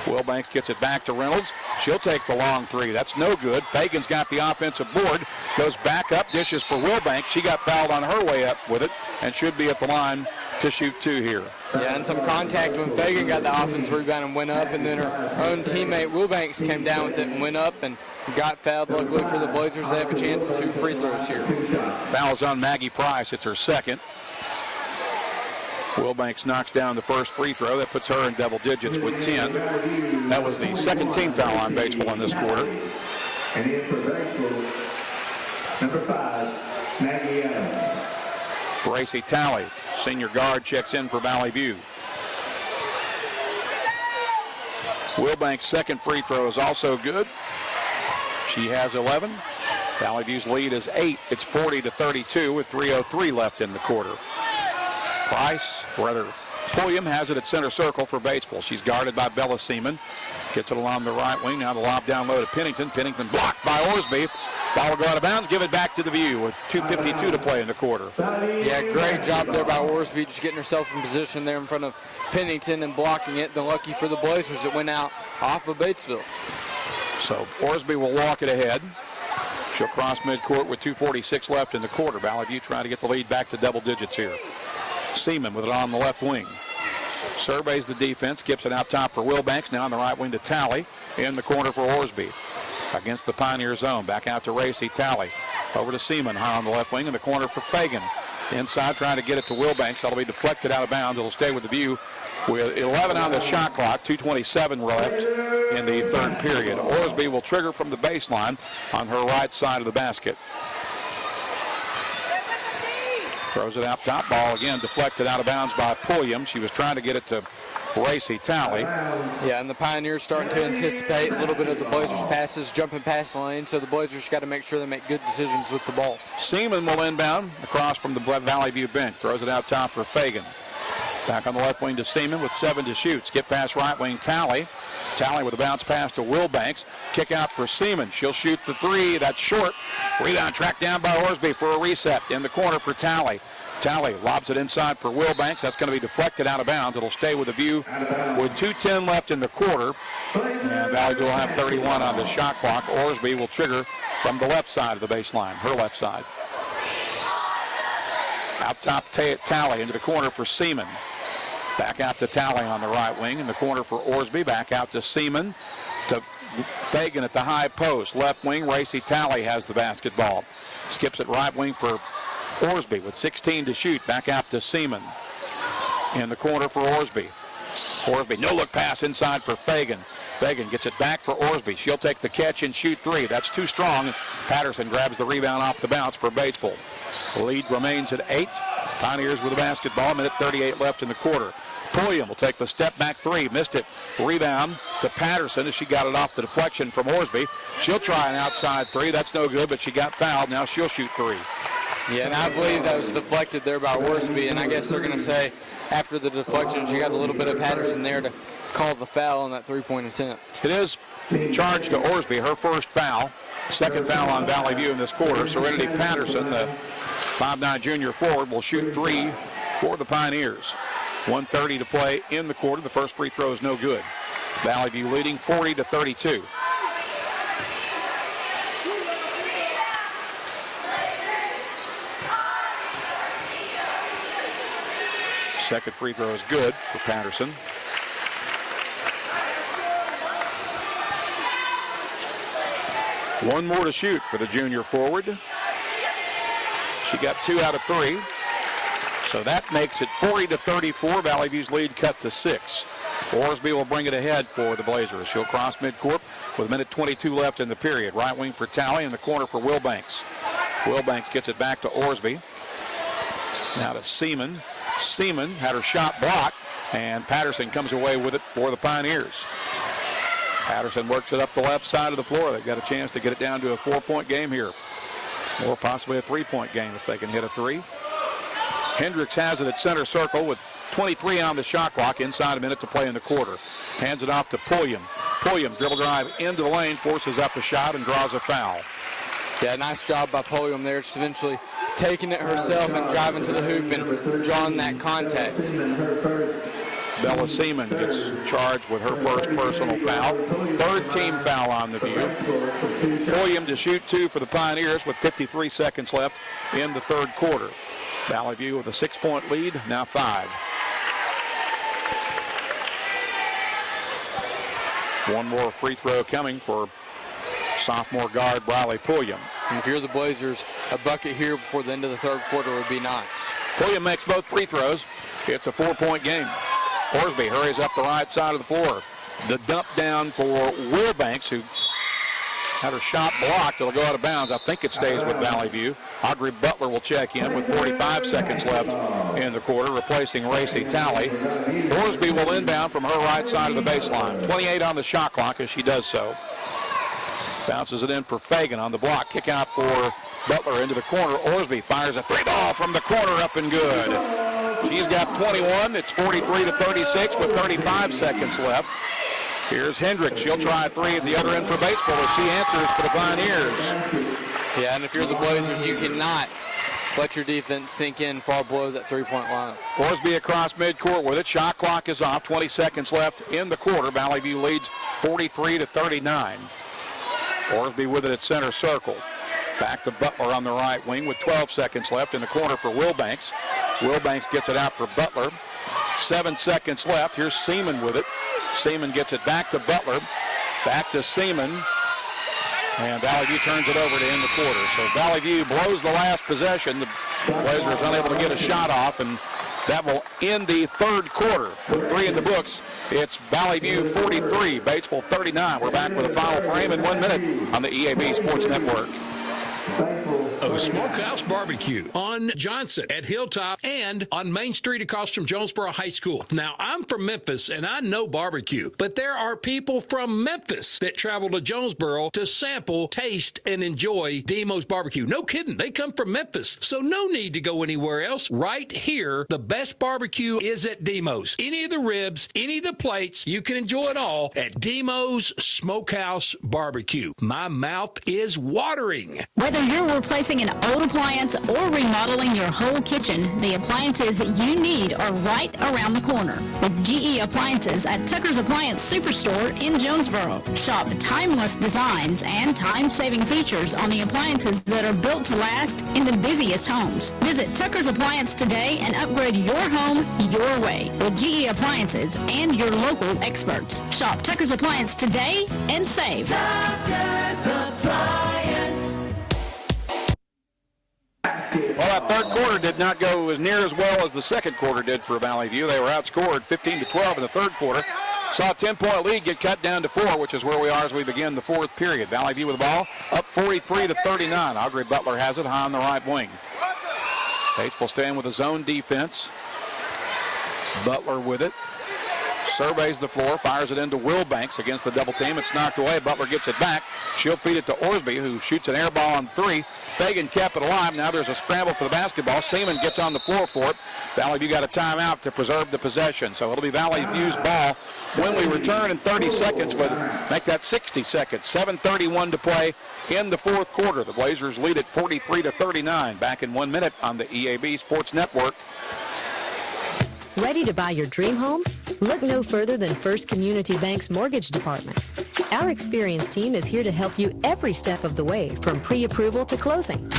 Wilbanks gets it back to Reynolds. She'll take the long 3. That's no good. Fagan's got the offensive board. Goes back up, dishes for Wilbanks. She got fouled on her way up with it and should be at the line to shoot 2 here. Yeah, and some contact when Fagan got the offensive rebound and went up, and then her own teammate Wilbanks came down with it and went up and got fouled. Luckily for the Blazers, they have a chance of 2 free throws here. Fouls on Maggie Price. It's her second. Wilbanks knocks down the first free throw. That puts her in double digits with 10. That was the second team foul on Batesville in this quarter. And in for Batesville, number 5, Maggie Adams. Gracie Talley, senior guard, checks in for Valley View. Wilbanks' second free throw is also good. She has 11. Valley View's lead is 8. It's 40-32 with 3:03 left in the quarter. Pulliam has it at center circle for Batesville. She's guarded by Bella Seaman. Gets it along the right wing. Now the lob down low to Pennington. Pennington blocked by Orsby. Ball will go out of bounds. Give it back to the View with 2:52 to play in the quarter. Yeah, great job there by Orsby, just getting herself in position there in front of Pennington and blocking it. Then lucky for the Blazers, it went out off of Batesville. So Orsby will walk it ahead. She'll cross midcourt with 2:46 left in the quarter. Valley View trying to get the lead back to double digits here. Seaman with it on the left wing. Surveys the defense, gives it out top for Wilbanks. Now on the right wing to Talley. In the corner for Orsby. Against the Pioneer zone. Back out to Racy Talley. Over to Seaman, high on the left wing. In the corner for Fagan. Inside trying to get it to Wilbanks. That'll be deflected out of bounds. It'll stay with the View with 11 on the shot clock. 2:27 left in the third period. Orsby will trigger from the baseline on her right side of the basket. Throws it out top. Ball again deflected out of bounds by Pulliam. She was trying to get it to Racy Talley. Yeah, and the Pioneers starting to anticipate a little bit of the Blazers' passes, jumping past the lane, so the Blazers got to make sure they make good decisions with the ball. Seaman will inbound across from the Valley View bench. Throws it out top for Fagan. Back on the left wing to Seaman with 7 to shoot. Skip pass right wing Talley. Talley with a bounce pass to Wilbanks. Kick out for Seaman. She'll shoot the 3. That's short. Rebound tracked down by Orsby for a reset. In the corner for Talley. Talley lobs it inside for Wilbanks. That's going to be deflected out of bounds. It'll stay with the View with 2:10 left in the quarter. And Valley will have 31 on the shot clock. Orsby will trigger from the left side of the baseline, her left side. Out top Talley into the corner for Seaman. Back out to Talley on the right wing. In the corner for Orsby. Back out to Seaman. To Fagan at the high post. Left wing, Racy Talley has the basketball. Skips it right wing for Orsby with 16 to shoot. Back out to Seaman. In the corner for Orsby. Orsby, no look pass inside for Fagan. Fagan gets it back for Orsby. She'll take the catch and shoot 3. That's too strong. Patterson grabs the rebound off the bounce for Batesville. The lead remains at 8. Pioneers with the basketball. Minute 38 left in the quarter. Pulliam will take the step back 3. Missed it. Rebound to Patterson as she got it off the deflection from Orsby. She'll try an outside 3. That's no good, but she got fouled. Now she'll shoot 3. Yeah, and I believe that was deflected there by Orsby, and I guess they're going to say after the deflection she got a little bit of Patterson there to call the foul on that three-point attempt. It is charged to Orsby, her first foul. Second foul on Valley View in this quarter. Serenity Patterson, the 5'9" junior forward, will shoot 3 for the Pioneers. 1:30 to play in the quarter. The first free throw is no good. Valley View leading 40-32. Second free throw is good for Patterson. One more to shoot for the junior forward. She got 2 out of 3. So that makes it 40-34. Valley View's lead cut to 6. Orsby will bring it ahead for the Blazers. She'll cross midcourt with 1:22 left in the period. Right wing for Talley, in the corner for Wilbanks. Wilbanks gets it back to Orsby. Now to Seaman. Seaman had her shot blocked, and Patterson comes away with it for the Pioneers. Patterson works it up the left side of the floor. They've got a chance to get it down to a 4-point game here, or possibly a 3-point game if they can hit a 3. Hendricks has it at center circle with 23 on the shot clock, inside a minute to play in the quarter. Hands it off to Pulliam. Pulliam, dribble drive into the lane, forces up a shot and draws a foul. Yeah, nice job by Pulliam there, just eventually taking it herself and driving to the hoop and drawing that contact. Bella Seaman gets charged with her first personal foul. Third team foul on the View. Pulliam to shoot 2 for the Pioneers with 53 seconds left in the third quarter. Valley View with a 6-point lead, now 5. One more free throw coming for sophomore guard Briley Pulliam. And if you're the Blazers, a bucket here before the end of the third quarter would be nice. Pulliam makes both free throws. It's a 4-point game. Orsby hurries up the right side of the floor. The dump down for Wilbanks, who had her shot blocked. It'll go out of bounds. I think it stays with Valley View. Audrey Butler will check in with 45 seconds left in the quarter, replacing Racy Talley. Orsby will inbound from her right side of the baseline. 28 on the shot clock as she does so. Bounces it in for Fagan on the block. Kick out for Butler into the corner. Orsby fires a 3-ball from the corner, up and good. She's got 21. It's 43-36 with 35 seconds left. Here's Hendricks. She'll try a 3 at the other end for Batesville as she answers for the Pioneers. Yeah, and if you're the Blazers, you cannot let your defense sink in far below that 3-point line. Orsby across midcourt with it. Shot clock is off. 20 seconds left in the quarter. Valley View leads 43-39. Orsby with it at center circle. Back to Butler on the right wing with 12 seconds left in the corner for Wilbanks. Wilbanks gets it out for Butler. 7 seconds left. Here's Seaman with it. Seaman gets it back to Butler. Back to Seaman. And Valley View turns it over to end the quarter. So Valley View blows the last possession. The Blazers unable to get a shot off, and that will end the third quarter. With 3 in the books, it's Valley View 43, Batesville 39. We're back with a final frame in 1 minute on the EAB Sports Network. Smokehouse Barbecue on Johnson at Hilltop and on Main Street across from Jonesboro High School. Now, I'm from Memphis and I know barbecue, but there are people from Memphis that travel to Jonesboro to sample, taste, and enjoy Demo's Barbecue. No kidding. They come from Memphis, so no need to go anywhere else. Right here, the best barbecue is at Demo's. Any of the ribs, any of the plates, you can enjoy it all at Demo's Smokehouse Barbecue. My mouth is watering. Whether you're replacing an old appliance or remodeling your whole kitchen, the appliances you need are right around the corner with GE Appliances at Tucker's Appliance Superstore in Jonesboro. Shop timeless designs and time-saving features on the appliances that are built to last in the busiest homes. Visit Tucker's Appliance today and upgrade your home your way with GE Appliances and your local experts. Shop Tucker's Appliance today and save. Tucker's Appliance. Well, that third quarter did not go as near as well as the second quarter did for Valley View. They were outscored 15-12 in the third quarter. Saw a 10-point lead get cut down to 4, which is where we are as we begin the fourth period. Valley View with the ball up 43-39. Audrey Butler has it high on the right wing. Batesville staying with a zone defense. Butler with it. Surveys the floor, fires it into Wilbanks against the double team. It's knocked away. Butler gets it back. She'll feed it to Orsby, who shoots an air ball on 3. Fagan kept it alive. Now there's a scramble for the basketball. Seaman gets on the floor for it. Valley View got a timeout to preserve the possession. So it'll be Valley View's ball when we return in 30 seconds. With make that 60 seconds. 7:31 to play in the fourth quarter. The Blazers lead at 43-39. Back in 1 minute on the EAB Sports Network. Ready to buy your dream home? Look no further than First Community Bank's Mortgage Department. Our experienced team is here to help you every step of the way, from pre-approval to closing.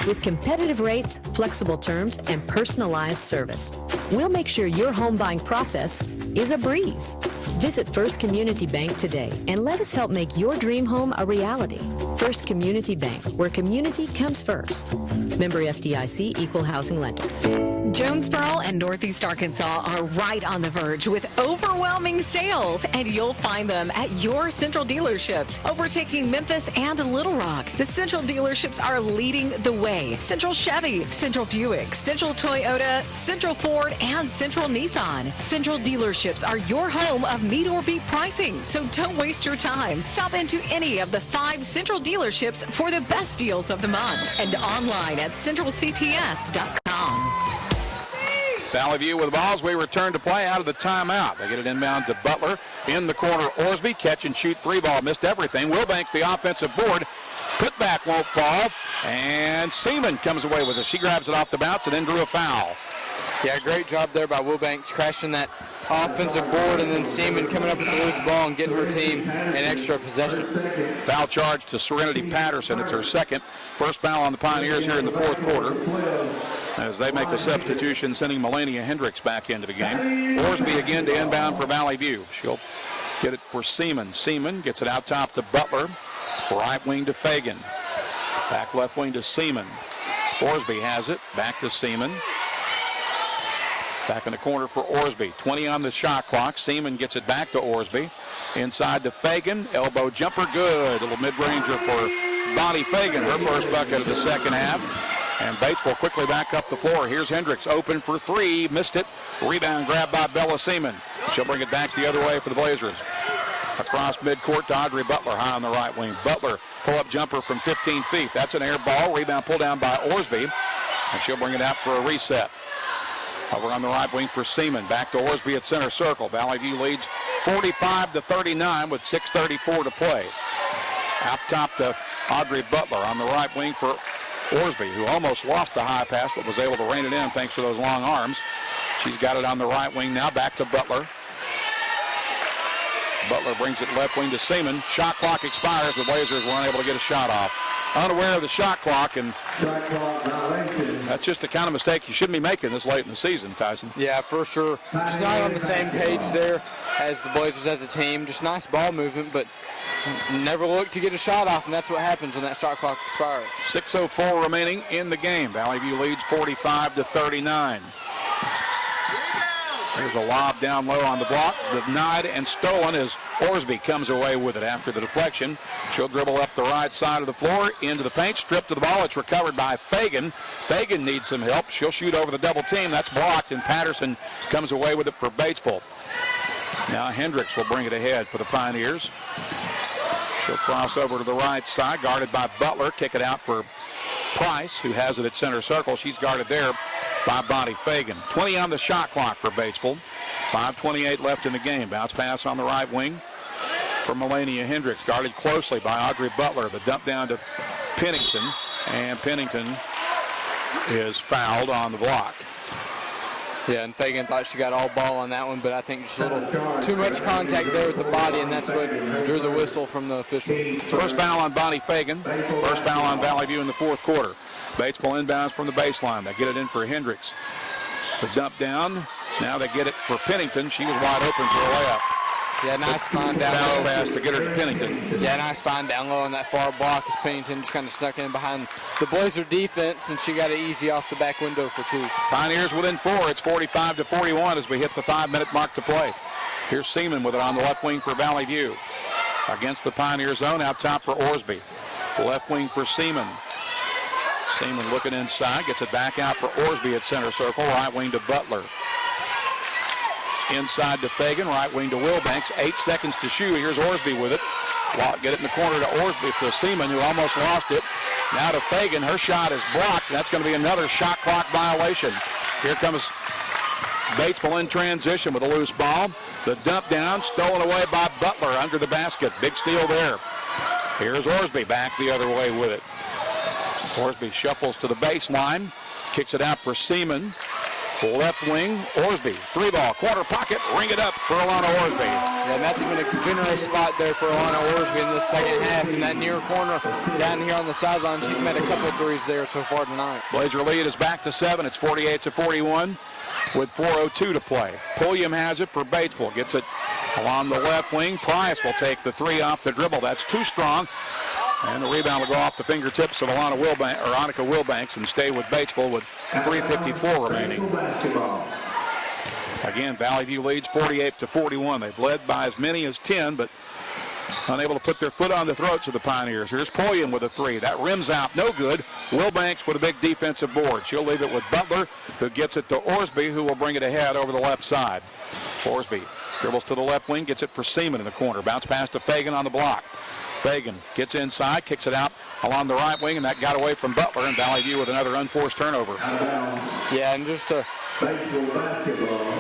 With competitive rates, flexible terms, and personalized service, we'll make sure your home buying process is a breeze. Visit First Community Bank today and let us help make your dream home a reality. First Community Bank, where community comes first. Member FDIC, Equal Housing Lender. Jonesboro and Northeast Arkansas are right on the verge with overwhelming sales, and you'll find them at your Central dealerships, overtaking Memphis and Little Rock. The Central dealerships are leading the way. Central Chevy, Central Buick, Central Toyota, Central Ford, and Central Nissan. Central dealerships are your home of meet or beat pricing, so don't waste your time. Stop into any of the 5 Central dealerships for the best deals of the month, and online at centralcts.com. Valley View with the balls. We return to play out of the timeout. They get it inbound to Butler. In the corner, Orsby. Catch and shoot 3 ball. Missed everything. Wilbanks the offensive board. Put back won't fall. And Seaman comes away with it. She grabs it off the bounce and then drew a foul. Yeah, great job there by Wilbanks, crashing that offensive board, and then Seaman coming up with the loose ball and getting her team an extra possession. Foul charge to Serenity Patterson. It's her second. First foul on the Pioneers here in the fourth quarter, as they make a substitution, sending Melania Hendricks back into the game. Orsby again to inbound for Valley View. She'll get it for Seaman. Seaman gets it out top to Butler. Right wing to Fagan. Back left wing to Seaman. Orsby has it. Back to Seaman. Back in the corner for Orsby. 20 on the shot clock. Seaman gets it back to Orsby. Inside to Fagan. Elbow jumper good. Little mid-ranger for Bonnie Fagan. Her first bucket of the second half. And Batesville quickly back up the floor. Here's Hendricks open for 3. Missed it. Rebound grabbed by Bella Seaman. She'll bring it back the other way for the Blazers. Across midcourt to Audrey Butler, high on the right wing. Butler, pull-up jumper from 15 feet. That's an air ball. Rebound pulled down by Orsby. And she'll bring it out for a reset. Over on the right wing for Seaman. Back to Orsby at center circle. Valley View leads 45-39 with 6:34 to play. Out top to Audrey Butler on the right wing for Orsby, who almost lost the high pass but was able to rein it in thanks to those long arms. She's got it on the right wing now. Back to Butler. Butler brings it left wing to Seaman. Shot clock expires. The Blazers were unable to get a shot off. Unaware of the shot clock, and that's just the kind of mistake you shouldn't be making this late in the season, Tyson. Yeah, for sure. Just not on the same page there as the Blazers as a team. Just nice ball movement, but never look to get a shot off, and that's what happens when that shot clock expires. 6:04 remaining in the game. Valley View leads 45-39. There's a lob down low on the block. Denied and stolen as Orsby comes away with it after the deflection. She'll dribble up the right side of the floor into the paint. Stripped to the ball. It's recovered by Fagan. Fagan needs some help. She'll shoot over the double team. That's blocked, and Patterson comes away with it for Batesville. Now Hendricks will bring it ahead for the Pioneers. She'll cross over to the right side, guarded by Butler. Kick it out for Price, who has it at center circle. She's guarded there by Bonnie Fagan. 20 on the shot clock for Batesville. 5:28 left in the game. Bounce pass on the right wing for Melania Hendricks, guarded closely by Audrey Butler. The dump down to Pennington, and Pennington is fouled on the block. Yeah, and Fagan thought she got all ball on that one, but I think just a little too much contact there with the body, and that's what drew the whistle from the official. First foul on Bonnie Fagan. First foul on Valley View in the fourth quarter. Batesville inbounds from the baseline. They get it in for Hendricks. The dump down. Now they get it for Pennington. She was wide open for a layup. Yeah, nice find down low. Pass to get her to Pennington. Yeah, nice find down low on that far block as Pennington just kind of snuck in behind the Blazer defense, and she got it easy off the back window for 2. Pioneers within 4. It's 45-41 as we hit the 5-minute mark to play. Here's Seaman with it on the left wing for Valley View. Against the Pioneer zone, out top for Orsby. Left wing for Seaman. Seaman looking inside, gets it back out for Orsby at center circle. Right wing to Butler. Inside to Fagan, right wing to Wilbanks. 8 seconds to shoot. Here's Orsby with it. Get it in the corner to Orsby for Seaman, who almost lost it. Now to Fagan. Her shot is blocked. That's going to be another shot clock violation. Here comes Batesville in transition with a loose ball. The dump down, stolen away by Butler under the basket. Big steal there. Here's Orsby back the other way with it. Orsby shuffles to the baseline. Kicks it out for Seaman. Left wing, Orsby. 3-ball, corner pocket, ring it up for Alana Orsby. Yeah, and that's been a generous spot there for Alana Orsby in the second half. In that near corner down here on the sideline, she's made a couple threes there so far tonight. Blazer lead is back to 7. It's 48-41 with 4:02 to play. Pulliam has it for Batesville. Gets it along the left wing. Price will take the 3 off the dribble. That's too strong. And the rebound will go off the fingertips of Annika Wilbanks and stay with Batesville with 3:54 remaining. Again, Valley View leads 48-41. They've led by as many as 10, but unable to put their foot on the throats of the Pioneers. Here's Pulliam with a 3. That rims out, no good. Wilbanks with a big defensive board. She'll leave it with Butler, who gets it to Orsby, who will bring it ahead over the left side. Orsby dribbles to the left wing, gets it for Seaman in the corner. Bounce pass to Fagan on the block. Fagan gets inside, kicks it out along the right wing, and that got away from Butler, and Valley View with another unforced turnover. Yeah, and just a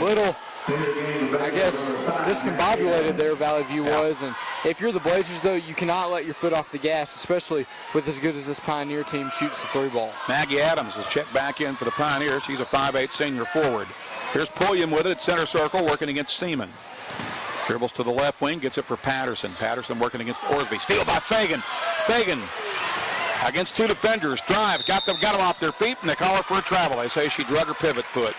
little, I guess, discombobulated there Valley View was. And if you're the Blazers, though, you cannot let your foot off the gas, especially with as good as this Pioneer team shoots the 3-ball. Maggie Adams is checked back in for the Pioneers. She's a 5'8" senior forward. Here's Pulliam with it at center circle, working against Seaman. Dribbles to the left wing, gets it for Patterson. Patterson working against Orsby. Steal by Fagan. Fagan against 2 defenders. Drive, got them off their feet, and they call her for a travel. They say she drug her pivot foot.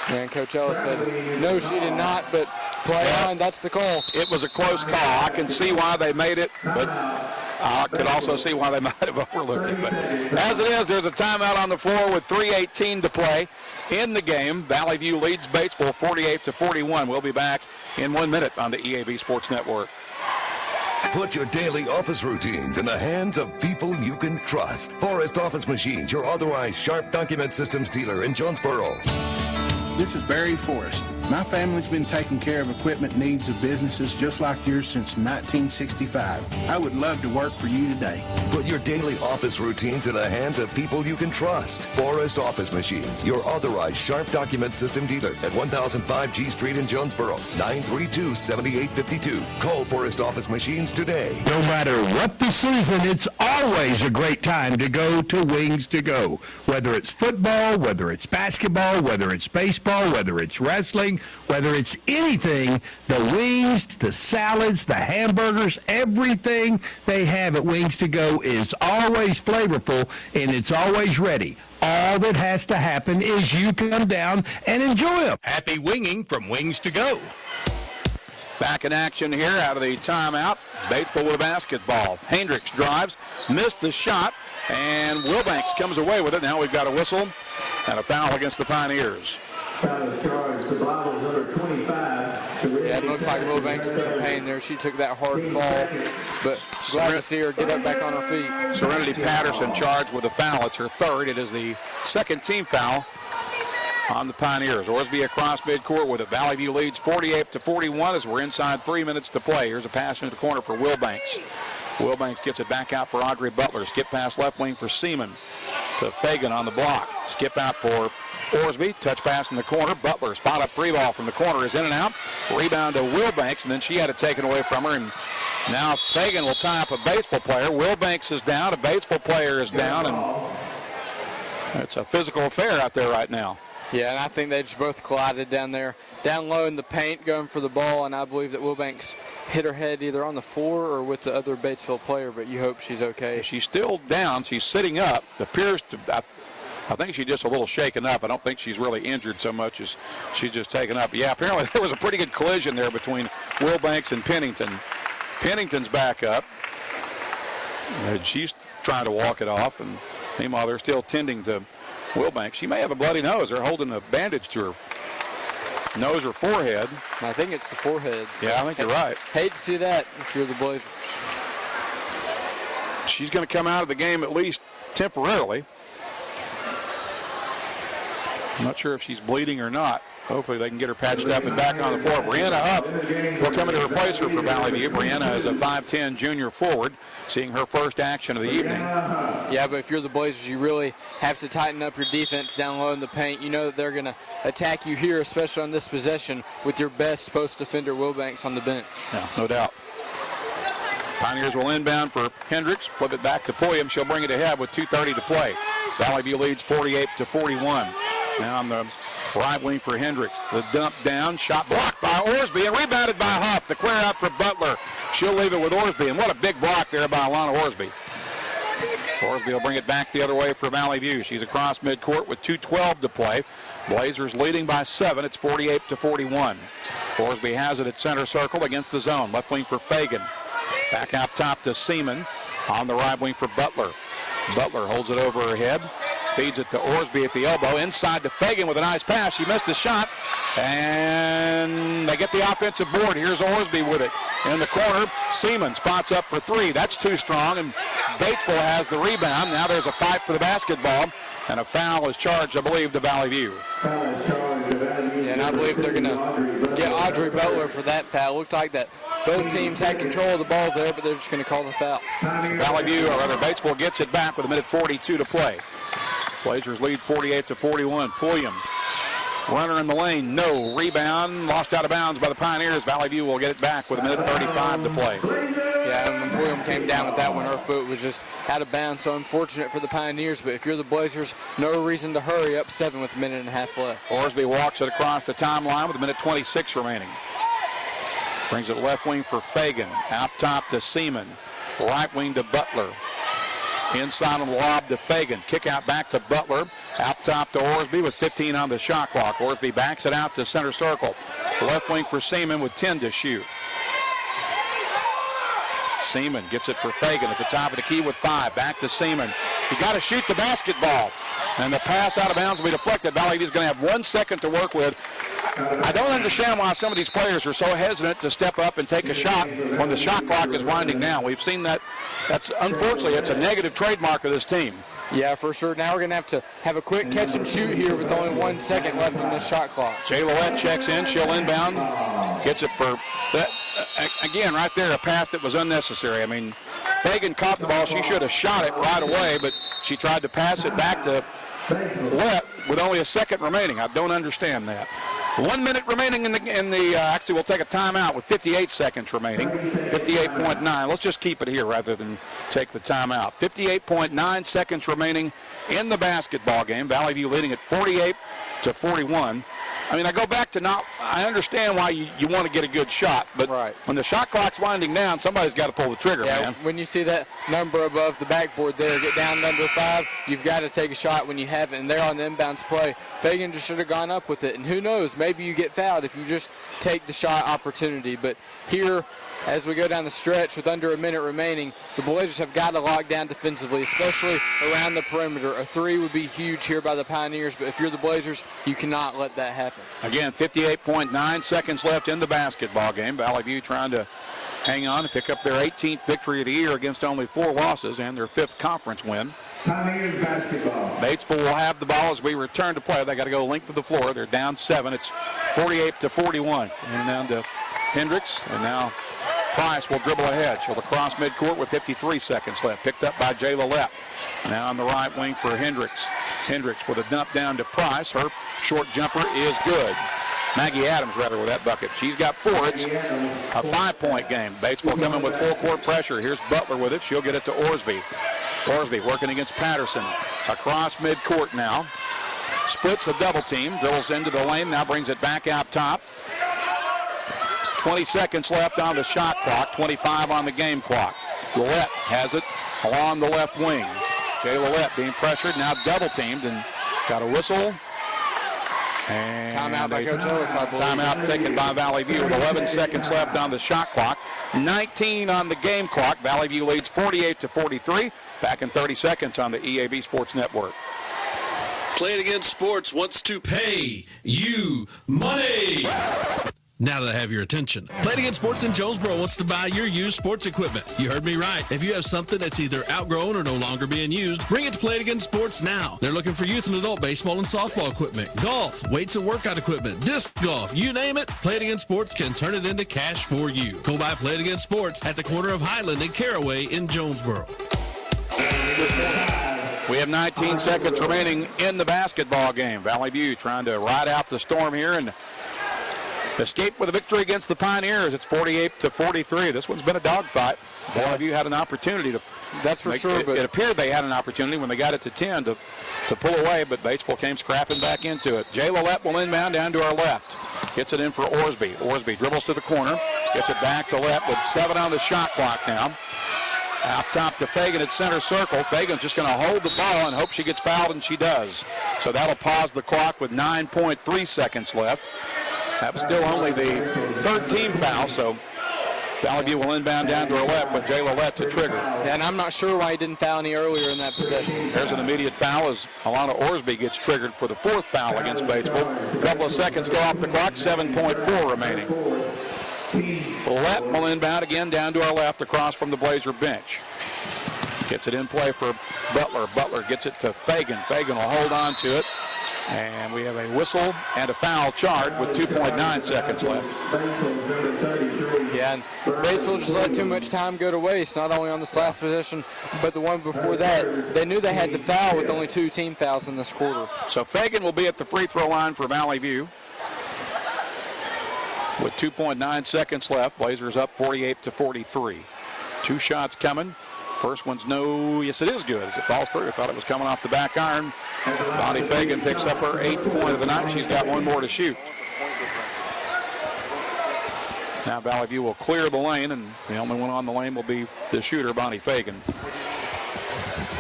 And Coach Ellis said, no, she did not, but play on, that's the call. It was a close call. I can see why they made it, but I could also see why they might have overlooked it. But as it is, there's a timeout on the floor with 3:18 to play in the game. Valley View leads Batesville 48-41. We'll be back in 1 minute on the EAB Sports Network. Put your daily office routines in the hands of people you can trust. Forrest Office Machines, your authorized Sharp Document Systems dealer in Jonesboro. This is Barry Forrest. My family's been taking care of equipment needs of businesses just like yours since 1965. I would love to work for you today. Put your daily office routines in the hands of people you can trust. Forrest Office Machines, your authorized Sharp Document System dealer at 1005 G Street in Jonesboro, 932-7852. Call Forrest Office Machines today. No matter what the season, it's always a great time to go to Wings to Go. Whether it's football, whether it's basketball, whether it's baseball, whether it's wrestling, whether it's anything, the wings, the salads, the hamburgers, everything they have at Wings to Go is always flavorful and it's always ready. All that has to happen is you come down and enjoy them. Happy winging from Wings to Go. Back in action here out of the timeout. Batesville with a basketball. Hendricks drives, missed the shot, and Wilbanks comes away with it. Now we've got a whistle and a foul against the Pioneers. Yeah, it looks like Wilbanks in some pain there. She took that hard fall, but glad to see her get up back on her feet. Serenity Patterson charged with a foul. It's her third. It is the second team foul on the Pioneers. Orsby across midcourt with it. Valley View leads 48-41 as we're inside 3 minutes to play. Here's a pass into the corner for Wilbanks. Wilbanks gets it back out for Audrey Butler. Skip pass left wing for Seaman to Fagan on the block. Skip out for Orsby, touch pass in the corner. Butler, spot up 3-ball from the corner, is in and out. Rebound to Wilbanks, and then she had it taken away from her. And now Fagan will tie up a Batesville player. Wilbanks is down, a Batesville player is down, and it's a physical affair out there right now. Yeah, and I think they just both collided down there, down low in the paint, going for the ball, and I believe that Wilbanks hit her head either on the floor or with the other Batesville player, but you hope she's okay. She's still down. She's sitting up. Appears to... I think she's just a little shaken up. I don't think she's really injured so much as she's just taken up. Yeah, apparently there was a pretty good collision there between Wilbanks and Pennington. Pennington's back up. And she's trying to walk it off, and meanwhile they're still tending to Wilbanks. She may have a bloody nose. They're holding a bandage to her nose or forehead. I think it's the forehead. So yeah, I think you're right. Hate to see that if you're the Blazers. She's going to come out of the game at least temporarily. I'm not sure if she's bleeding or not. Hopefully they can get her patched up and back on the floor. Brianna Huff will come in to replace her for Valley View. Brianna is a 5'10 junior forward, seeing her first action of the evening. Yeah, but if you're the Blazers, you really have to tighten up your defense down low in the paint. You know that they're going to attack you here, especially on this possession, with your best post defender, Wilbanks, on the bench. Yeah, no doubt. Pioneers will inbound for Hendricks, flip it back to Pulliam. She'll bring it ahead with 2:30 to play. Valley View leads 48-41. Now on the Right wing for Hendricks. The dump down, shot blocked by Orsby and rebounded by Huff. The clear out for Butler. She'll leave it with Orsby, and what a big block there by Alana Orsby. Orsby will bring it back the other way for Valley View. She's across midcourt with 2:12 to play. Blazers leading by 7. It's 48-41. Orsby has it at center circle against the zone. Left wing for Fagan. Back out top to Seaman. On the right wing for Butler. Butler holds it over her head. Feeds it to Orsby at the elbow. Inside to Fagan with a nice pass. She missed the shot. And they get the offensive board. Here's Orsby with it. In the corner, Seaman spots up for 3. That's too strong, and Batesville has the rebound. Now there's a fight for the basketball, and a foul is charged, I believe, to Valley View. Yeah, and I believe they're going to get Audrey Butler for that foul. Looked like that both teams had control of the ball there, but they're just going to call the foul. Valley View, or rather Batesville, gets it back with 1:42 to play. Blazers lead 48-41. Pulliam, runner in the lane, no. Rebound, lost out of bounds by the Pioneers. Valley View will get it back with 1:35 to play. Yeah, and when Pulliam came down with that one, her foot was just out of bounds, so unfortunate for the Pioneers, but if you're the Blazers, no reason to hurry up 7 with a minute and a half left. Orsby walks it across the timeline with 1:26 remaining. Brings it left wing for Fagan. Out top to Seaman. Right wing to Butler. Inside on the lob to Fagan. Kick out back to Butler. Out top to Orsby with 15 on the shot clock. Orsby backs it out to center circle. Left wing for Seaman with 10 to shoot. Seaman gets it for Fagan at the top of the key with 5. Back to Seaman. You got to shoot the basketball. And the pass out of bounds will be deflected. Valley View is going to have 1 second to work with. I don't understand why some of these players are so hesitant to step up and take a shot when the shot clock is winding down. We've seen that. That's unfortunately, it's a negative trademark of this team. Yeah, for sure. Now we're going to have a quick catch and shoot here with only 1 second left in this shot clock. Jay Lillette checks in. She'll inbound. Gets it for that. Again, right there, a pass that was unnecessary. I mean, Fagan caught the ball. She should have shot it right away, but she tried to pass it back to Lillette with only a second remaining. I don't understand that. 1 minute remaining in the actually we'll take a timeout with 58 seconds remaining. 58.9. Let's just keep it here rather than take the timeout. 58.9 seconds remaining in the basketball game. Valley View leading at 48-41. I mean, I go back to I understand why you want to get a good shot, but when the shot clock's winding down, somebody's got to pull the trigger, man. When you see that number above the backboard there, get down number 5, you've got to take a shot when you have it, and they're on the inbounds play. Fagan just should have gone up with it, and who knows, maybe you get fouled if you just take the shot opportunity. But here, as we go down the stretch with under a minute remaining, the Blazers have got to lock down defensively, especially around the perimeter. A 3 would be huge here by the Pioneers, but if you're the Blazers, you cannot let that happen. Again, 58.9 seconds left in the basketball game. Valley View trying to hang on and pick up their 18th victory of the year against only 4 losses and their 5th conference win. Batesville will have the ball as we return to play. They got to go length of the floor. They're down 7. It's 48-41. And down to Hendricks, and now Price will dribble ahead. She'll across midcourt with 53 seconds left. Picked up by Jay Lillette. Now on the right wing for Hendricks. Hendricks with a dump down to Price. Her short jumper is good. Maggie Adams rather with that bucket. She's got 4. It's a 5-point game. Batesville coming with full court pressure. Here's Butler with it. She'll get it to Orsby. Orsby working against Patterson. Across midcourt now. Splits a double team. Dribbles into the lane. Now brings it back out top. 20 seconds left on the shot clock, 25 on the game clock. Lillette has it along the left wing. Jay Lillette being pressured, now double teamed, and got a whistle. And timeout by Coach Ellis, I believe. Timeout taken by Valley View with 11 seconds left on the shot clock. 19 on the game clock. Valley View leads 48-43. Back in 30 seconds on the EAB Sports Network. Play It Again Sports wants to pay you money. Now that I have your attention, Play It Again Sports in Jonesboro wants to buy your used sports equipment. You heard me right. If you have something that's either outgrown or no longer being used, bring it to Play It Again Sports now. They're looking for youth and adult baseball and softball equipment, golf, weights and workout equipment, disc golf, you name it, Play It Again Sports can turn it into cash for you. Go by Play It Again Sports at the corner of Highland and Caraway in Jonesboro. We have 19 seconds remaining in the basketball game. Valley View trying to ride out the storm here and escape with a victory against the Pioneers. It's 48-43. This one's been a dogfight. Valley View had an opportunity to That's for sure. It appeared they had an opportunity when they got it to 10 to pull away, but Batesville came scrapping back into it. Jay Lillette will inbound down to our left. Gets it in for Orsby. Orsby dribbles to the corner. Gets it back to Lett with 7 on the shot clock now. Out top to Fagan at center circle. Fagan's just going to hold the ball and hope she gets fouled, and she does. So that'll pause the clock with 9.3 seconds left. That was still only the third team foul, so Valley View will inbound down to her left with Jay Lillette to trigger. And I'm not sure why he didn't foul any earlier in that possession. There's an immediate foul as Alana Orsby gets triggered for the 4th foul against Batesville. A couple of seconds go off the clock, 7.4 remaining. Lillette will inbound again down to our left across from the Blazer bench. Gets it in play for Butler. Butler gets it to Fagan. Fagan will hold on to it. And we have a whistle and a foul charged with 2.9 seconds left. Yeah, and Batesville just let too much time go to waste, not only on this last possession, but the one before that. They knew they had to foul with only 2 team fouls in this quarter. So Fagan will be at the free throw line for Valley View. With 2.9 seconds left, Blazers up 48-43. 2 shots coming. First one's no, yes it is good as it falls through. I thought it was coming off the back iron. Bonnie Fagan picks up her 8th point of the night. She's got 1 more to shoot. Now Valley View will clear the lane, and the only one on the lane will be the shooter, Bonnie Fagan.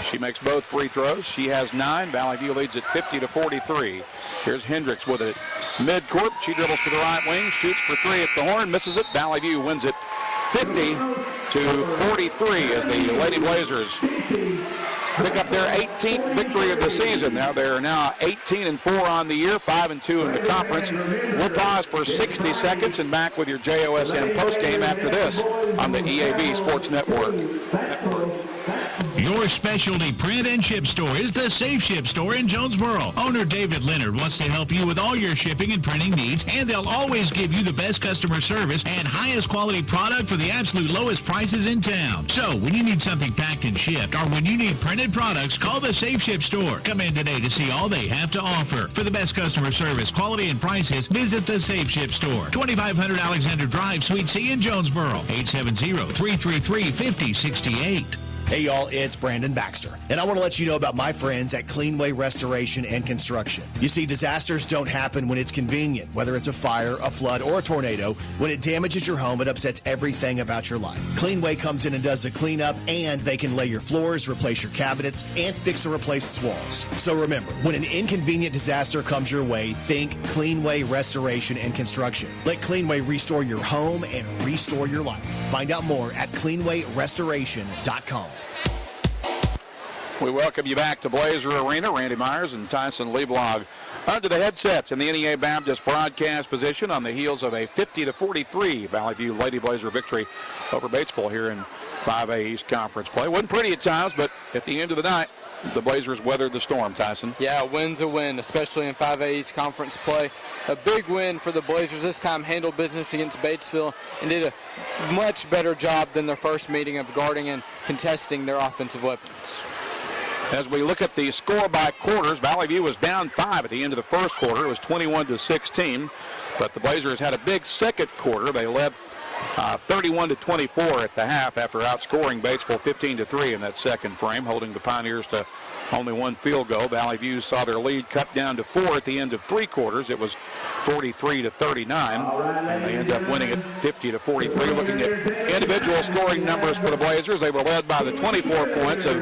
She makes both free throws. She has 9. Valley View leads at 50-43. Here's Hendricks with it midcourt. She dribbles to the right wing, shoots for 3 at the horn, misses it. Valley View wins it 50-43 as the Lady Blazers pick up their 18th victory of the season. Now they're 18-4 on the year, 5-2 in the conference. We'll pause for 60 seconds and back with your JOSN postgame after this on the EAB Sports Network. Your specialty print and ship store is the Safe Ship Store in Jonesboro. Owner David Leonard wants to help you with all your shipping and printing needs, and they'll always give you the best customer service and highest quality product for the absolute lowest prices in town. So when you need something packed and shipped, or when you need printed products, call the Safe Ship Store. Come in today to see all they have to offer. For the best customer service, quality, and prices, visit the Safe Ship Store, 2500 Alexander Drive, Suite C in Jonesboro, 870-333-5068. Hey y'all, it's Brandon Baxter, and I want to let you know about my friends at Cleanway Restoration and Construction. You see, disasters don't happen when it's convenient, whether it's a fire, a flood, or a tornado. When it damages your home, it upsets everything about your life. Cleanway comes in and does the cleanup, and they can lay your floors, replace your cabinets, and fix or replace walls. So remember, when an inconvenient disaster comes your way, think Cleanway Restoration and Construction. Let Cleanway restore your home and restore your life. Find out more at cleanwayrestoration.com. We welcome you back to Blazer Arena. Randy Myers and Tyson Leiblag under the headsets in the NEA Baptist broadcast position on the heels of a 50-43 Valley View Lady Blazer victory over Batesville here in 5A East Conference play. Wasn't pretty at times, but at the end of the night, the Blazers weathered the storm, Tyson. Yeah, a win's a win, especially in 5A East Conference play. A big win for the Blazers. This time handled business against Batesville and did a much better job than their first meeting of guarding and contesting their offensive weapons. As we look at the score by quarters, Valley View was down 5 at the end of the first quarter. It was 21-16, but the Blazers had a big second quarter. They led 31-24 at the half after outscoring Batesville 15-3 in that second frame, holding the Pioneers to only 1 field goal. Valley View saw their lead cut down to 4 at the end of 3 quarters. It was 43-39, and they end up winning it 50-43. Looking at individual scoring numbers for the Blazers, they were led by the 24 points of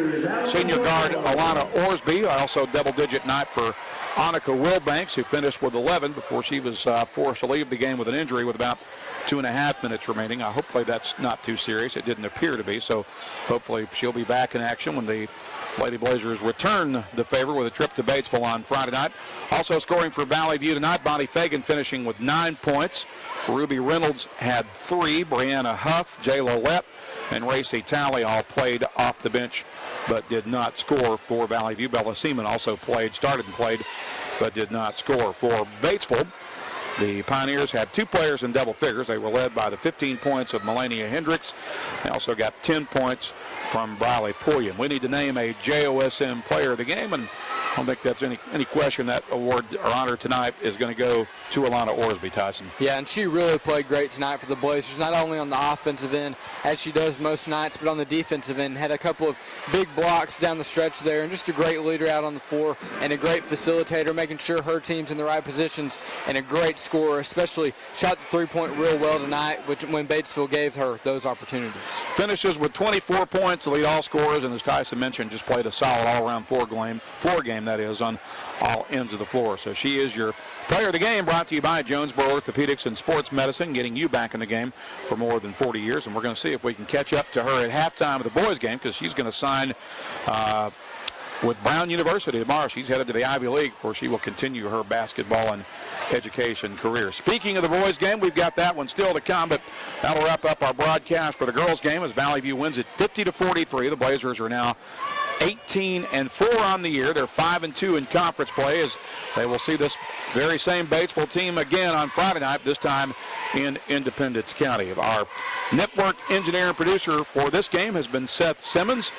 senior guard Alana Orsby. Also double-digit night for Annika Wilbanks, who finished with 11 before she was forced to leave the game with an injury with about 2.5 minutes remaining. Hopefully that's not too serious. It didn't appear to be, so hopefully she'll be back in action when the Lady Blazers return the favor with a trip to Batesville on Friday night. Also scoring for Valley View tonight, Bonnie Fagan finishing with 9 points. Ruby Reynolds had 3. Brianna Huff, Jay Lillette, and Racy Talley all played off the bench but did not score for Valley View. Bella Seaman also started and played, but did not score for Batesville. The Pioneers had 2 players in double figures. They were led by the 15 points of Melania Hendricks. They also got 10 points from Briley Pulliam. We need to name a JOSM player of the game, and I don't think that's any question that award or honor tonight is going to go to Alana Orsby, Tyson. Yeah, and she really played great tonight for the Blazers, not only on the offensive end, as she does most nights, but on the defensive end. Had a couple of big blocks down the stretch there, and just a great leader out on the floor, and a great facilitator, making sure her team's in the right positions, and a great scorer, especially shot the three-point real well tonight when Batesville gave her those opportunities. Finishes with 24 points to lead all scorers, and as Tyson mentioned, just played a solid all-around floor game, that is, on all ends of the floor. So she is your player of the game, brought to you by Jonesboro Orthopedics and Sports Medicine, getting you back in the game for more than 40 years. And we're going to see if we can catch up to her at halftime of the boys' game, because she's going to sign with Brown University tomorrow. She's headed to the Ivy League, where she will continue her basketball and education career. Speaking of the boys' game, we've got that one still to come, but that'll wrap up our broadcast for the girls' game as Valley View wins it 50-43. The Blazers are now 18-4 on the year. They're 5-2 in conference play, as they will see this very same Batesville team again on Friday night, this time in Independence County. Our network engineer and producer for this game has been Seth Simmons.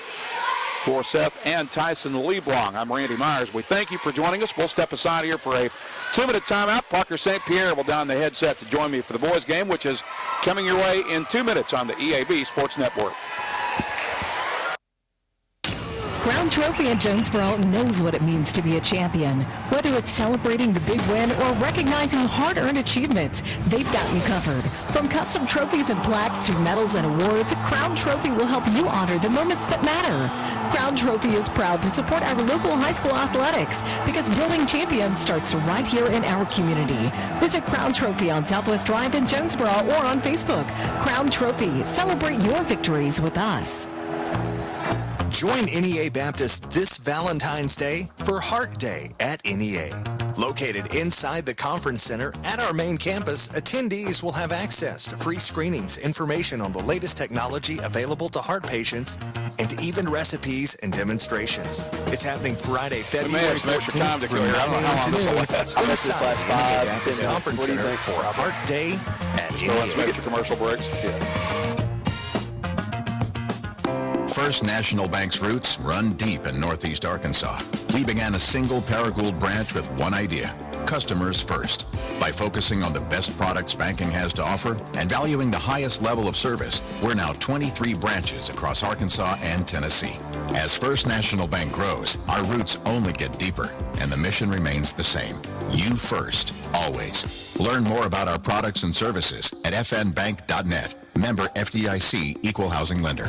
For Seth and Tyson LeBlanc, I'm Randy Myers. We thank you for joining us. We'll step aside here for a 2-minute timeout. Parker St. Pierre will don the headset to join me for the boys' game, which is coming your way in 2 minutes on the EAB Sports Network. Crown Trophy in Jonesboro knows what it means to be a champion. Whether it's celebrating the big win or recognizing hard-earned achievements, they've got you covered. From custom trophies and plaques to medals and awards, Crown Trophy will help you honor the moments that matter. Crown Trophy is proud to support our local high school athletics because building champions starts right here in our community. Visit Crown Trophy on Southwest Drive in Jonesboro or on Facebook. Crown Trophy, celebrate your victories with us. Join NEA Baptist this Valentine's Day for Heart Day at NEA. Located inside the conference center at our main campus, attendees will have access to free screenings, information on the latest technology available to heart patients, and even recipes and demonstrations. It's happening Friday, February 14th from 9 a.m. to noon inside NEA Baptist Conference Center for Heart Day at NEA. Let's make your commercial breaks. First National Bank's roots run deep in Northeast Arkansas. We began a single Paragould branch with one idea: customers first. By focusing on the best products banking has to offer and valuing the highest level of service, we're now 23 branches across Arkansas and Tennessee. As First National Bank grows, our roots only get deeper, and the mission remains the same. You first, always. Learn more about our products and services at fnbank.net. Member FDIC, Equal Housing Lender.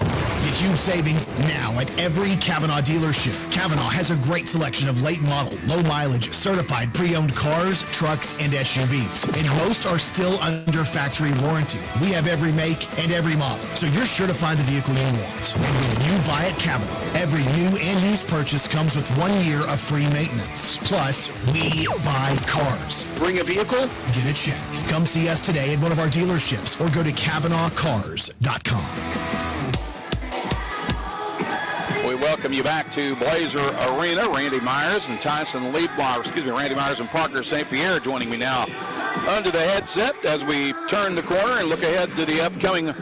Get huge savings now at every Kavanaugh dealership. Kavanaugh has a great selection of late model, low mileage, certified pre-owned cars, trucks, and SUVs. And most are still under factory warranty. We have every make and every model, so you're sure to find the vehicle you want. And when you buy at Kavanaugh, every new and used purchase comes with 1 year of free maintenance. Plus, we buy cars. Bring a vehicle? Get a check. Come see us today at one of our dealerships or go to KavanaughCars.com. We welcome you back to Blazer Arena. Randy Myers and Randy Myers and Parker St. Pierre joining me now under the headset as we turn the corner and look ahead to the upcoming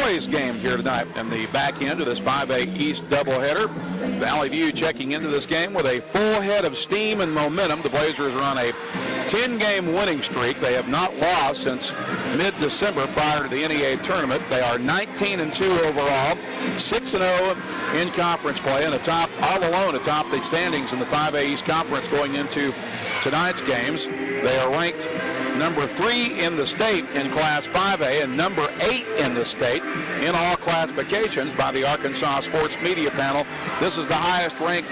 boys game here tonight and the back end of this 5A East doubleheader. Valley View checking into this game with a full head of steam and momentum. The Blazers are on a 10-game winning streak. They have not lost since mid-December prior to the NEA tournament. They are 19-2 overall, 6-0 in conference play, and all alone atop the standings in the 5A East Conference going into tonight's games. They are ranked number 3 in the state in Class 5A and number 8 in the state in all classifications by the Arkansas Sports Media Panel. This is the highest ranked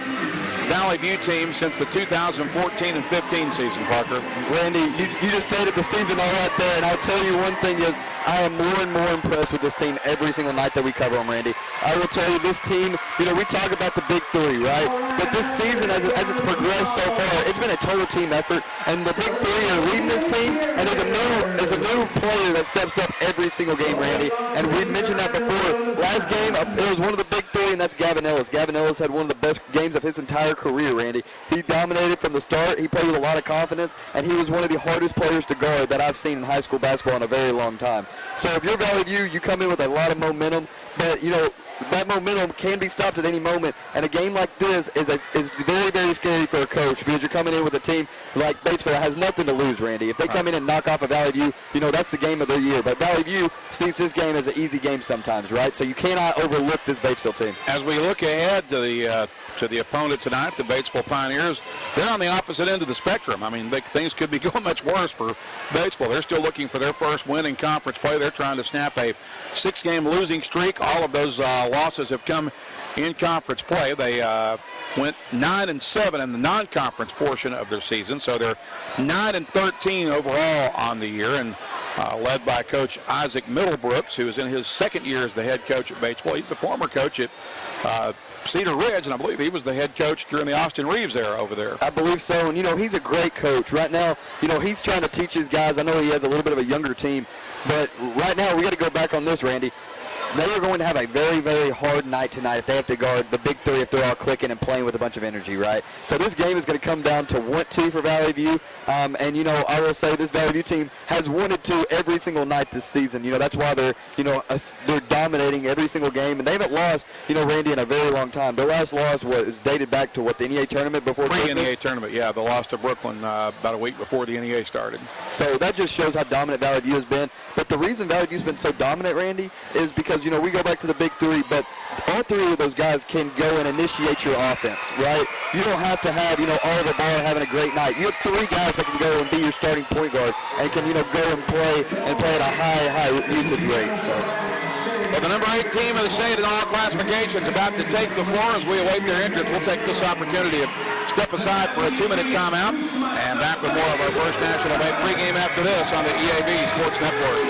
Valley View team since the 2014 and 15 season, Parker. Randy, you just stated the season all right there, and I'll tell you one thing is I am more and more impressed with this team every single night that we cover them, Randy. I will tell you, this team, we talk about the big three, right? But this season, as it's progressed so far, it's been a total team effort, and the big three are leading this team, and there's a new player that steps up every single game, Randy, and we mentioned that before. Last game, it was one of the big three, and that's Gavin Ellis. Gavin Ellis had one of the best games of his entire career, Randy. He dominated from the start. He played with a lot of confidence, and he was one of the hardest players to guard that I've seen in high school basketball in a very long time. So if you're Valley View, you come in with a lot of momentum, but, that momentum can be stopped at any moment. And a game like this is very, very scary for a coach because you're coming in with a team like Batesville that has nothing to lose, Randy. If they come in and knock off a Valley View, that's the game of their year. But Valley View sees this game as an easy game sometimes, right? So you cannot overlook this Batesville team. As we look ahead to the opponent tonight, the Batesville Pioneers, they're on the opposite end of the spectrum. I mean, things could be going much worse for Batesville. They're still looking for their first win in conference play. They're trying to snap a 6-game losing streak. All of those losses have come in conference play. They went 9-7 in the non-conference portion of their season, so they're 9-13 overall on the year, and led by Coach Isaac Middlebrooks, who is in his second year as the head coach at Batesville. He's the former coach at Cedar Ridge, and I believe he was the head coach during the Austin Reeves era over there. I believe so, and he's a great coach. Right now, he's trying to teach his guys. I know he has a little bit of a younger team, but right now we got to go back on this, Randy. They are going to have a very, very hard night tonight if they have to guard the big three if they're all clicking and playing with a bunch of energy, right? So this game is going to come down to 1-2 for Valley View. And, I will say this Valley View team has wanted to every single night this season. That's why they're dominating every single game. And they haven't lost, Randy, in a very long time. Their last loss was dated back to, the NEA tournament before Christmas? Pre-NEA tournament, yeah. They lost to Brooklyn about a week before the NEA started. So that just shows how dominant Valley View has been. But the reason Valley View's been so dominant, Randy, is because, we go back to the big three, but all three of those guys can go and initiate your offense, right? You don't have to have, Oliver Barr having a great night. You have three guys that can go and be your starting point guard and can, go and play at a high usage rate. So. Well, the number 8 team of the state in all classifications about to take the floor as we await their entrance. We'll take this opportunity to step aside for a 2-minute timeout and back with more of our First National Bank pregame after this on the EAB Sports Network.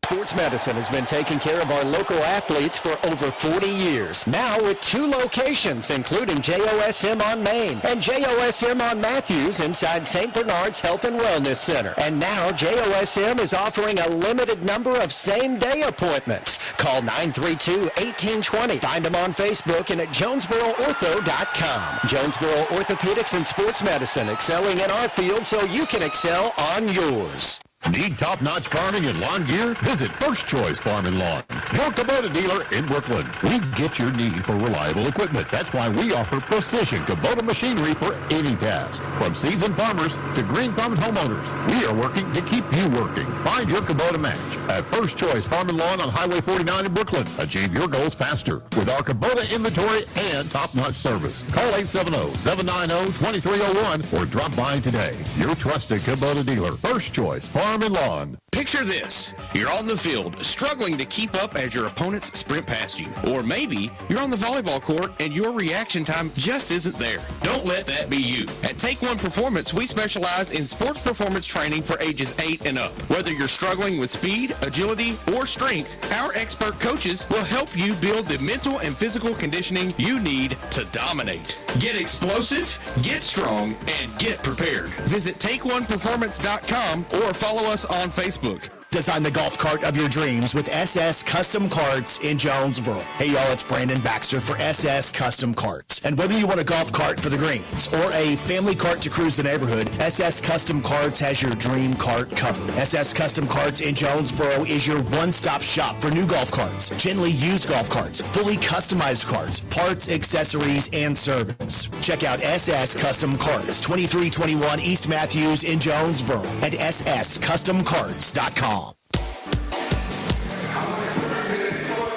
Sports Medicine has been taking care of our local athletes for over 40 years. Now with 2 locations, including JOSM on Main and JOSM on Matthews inside St. Bernard's Health and Wellness Center. And now JOSM is offering a limited number of same-day appointments. Call 932-1820. Find them on Facebook and at JonesboroOrtho.com. Jonesboro Orthopedics and Sports Medicine, excelling in our field so you can excel on yours. Need top-notch farming and lawn gear? Visit First Choice Farm and Lawn, your Kubota dealer in Brooklyn. We get your need for reliable equipment. That's why we offer precision Kubota machinery for any task. From seasoned farmers to green-thumbed homeowners, we are working to keep you working. Find your Kubota match at First Choice Farm and Lawn on Highway 49 in Brooklyn. Achieve your goals faster with our Kubota inventory and top-notch service. Call 870-790-2301 or drop by today. Your trusted Kubota dealer, First Choice Farm and Lawn. Picture this. You're on the field, struggling to keep up as your opponents sprint past you. Or maybe you're on the volleyball court and your reaction time just isn't there. Don't let that be you. At Take One Performance, we specialize in sports performance training for ages 8 and up. Whether you're struggling with speed, agility, or strength, our expert coaches will help you build the mental and physical conditioning you need to dominate. Get explosive, get strong, and get prepared. Visit TakeOnePerformance.com or follow us on Facebook. Design the golf cart of your dreams with SS Custom Carts in Jonesboro. Hey y'all, it's Brandon Baxter for SS Custom Carts. And whether you want a golf cart for the greens or a family cart to cruise the neighborhood, SS Custom Carts has your dream cart covered. SS Custom Carts in Jonesboro is your one-stop shop for new golf carts, gently used golf carts, fully customized carts, parts, accessories, and service. Check out SS Custom Carts, 2321 East Matthews in Jonesboro at sscustomcarts.com.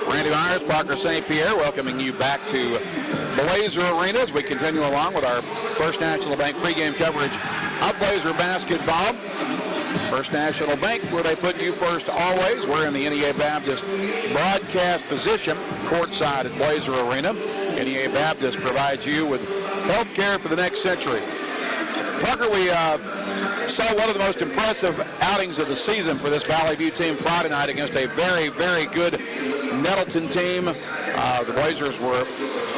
Randy Myers, Parker St. Pierre, welcoming you back to Blazer Arena as we continue along with our First National Bank pregame coverage of Blazer basketball. First National Bank, where they put you first always. We're in the NEA Baptist broadcast position, courtside at Blazer Arena. NEA Baptist provides you with health care for the next century. Parker, we saw one of the most impressive outings of the season for this Valley View team Friday night against a very, very good Nettleton team. The Blazers were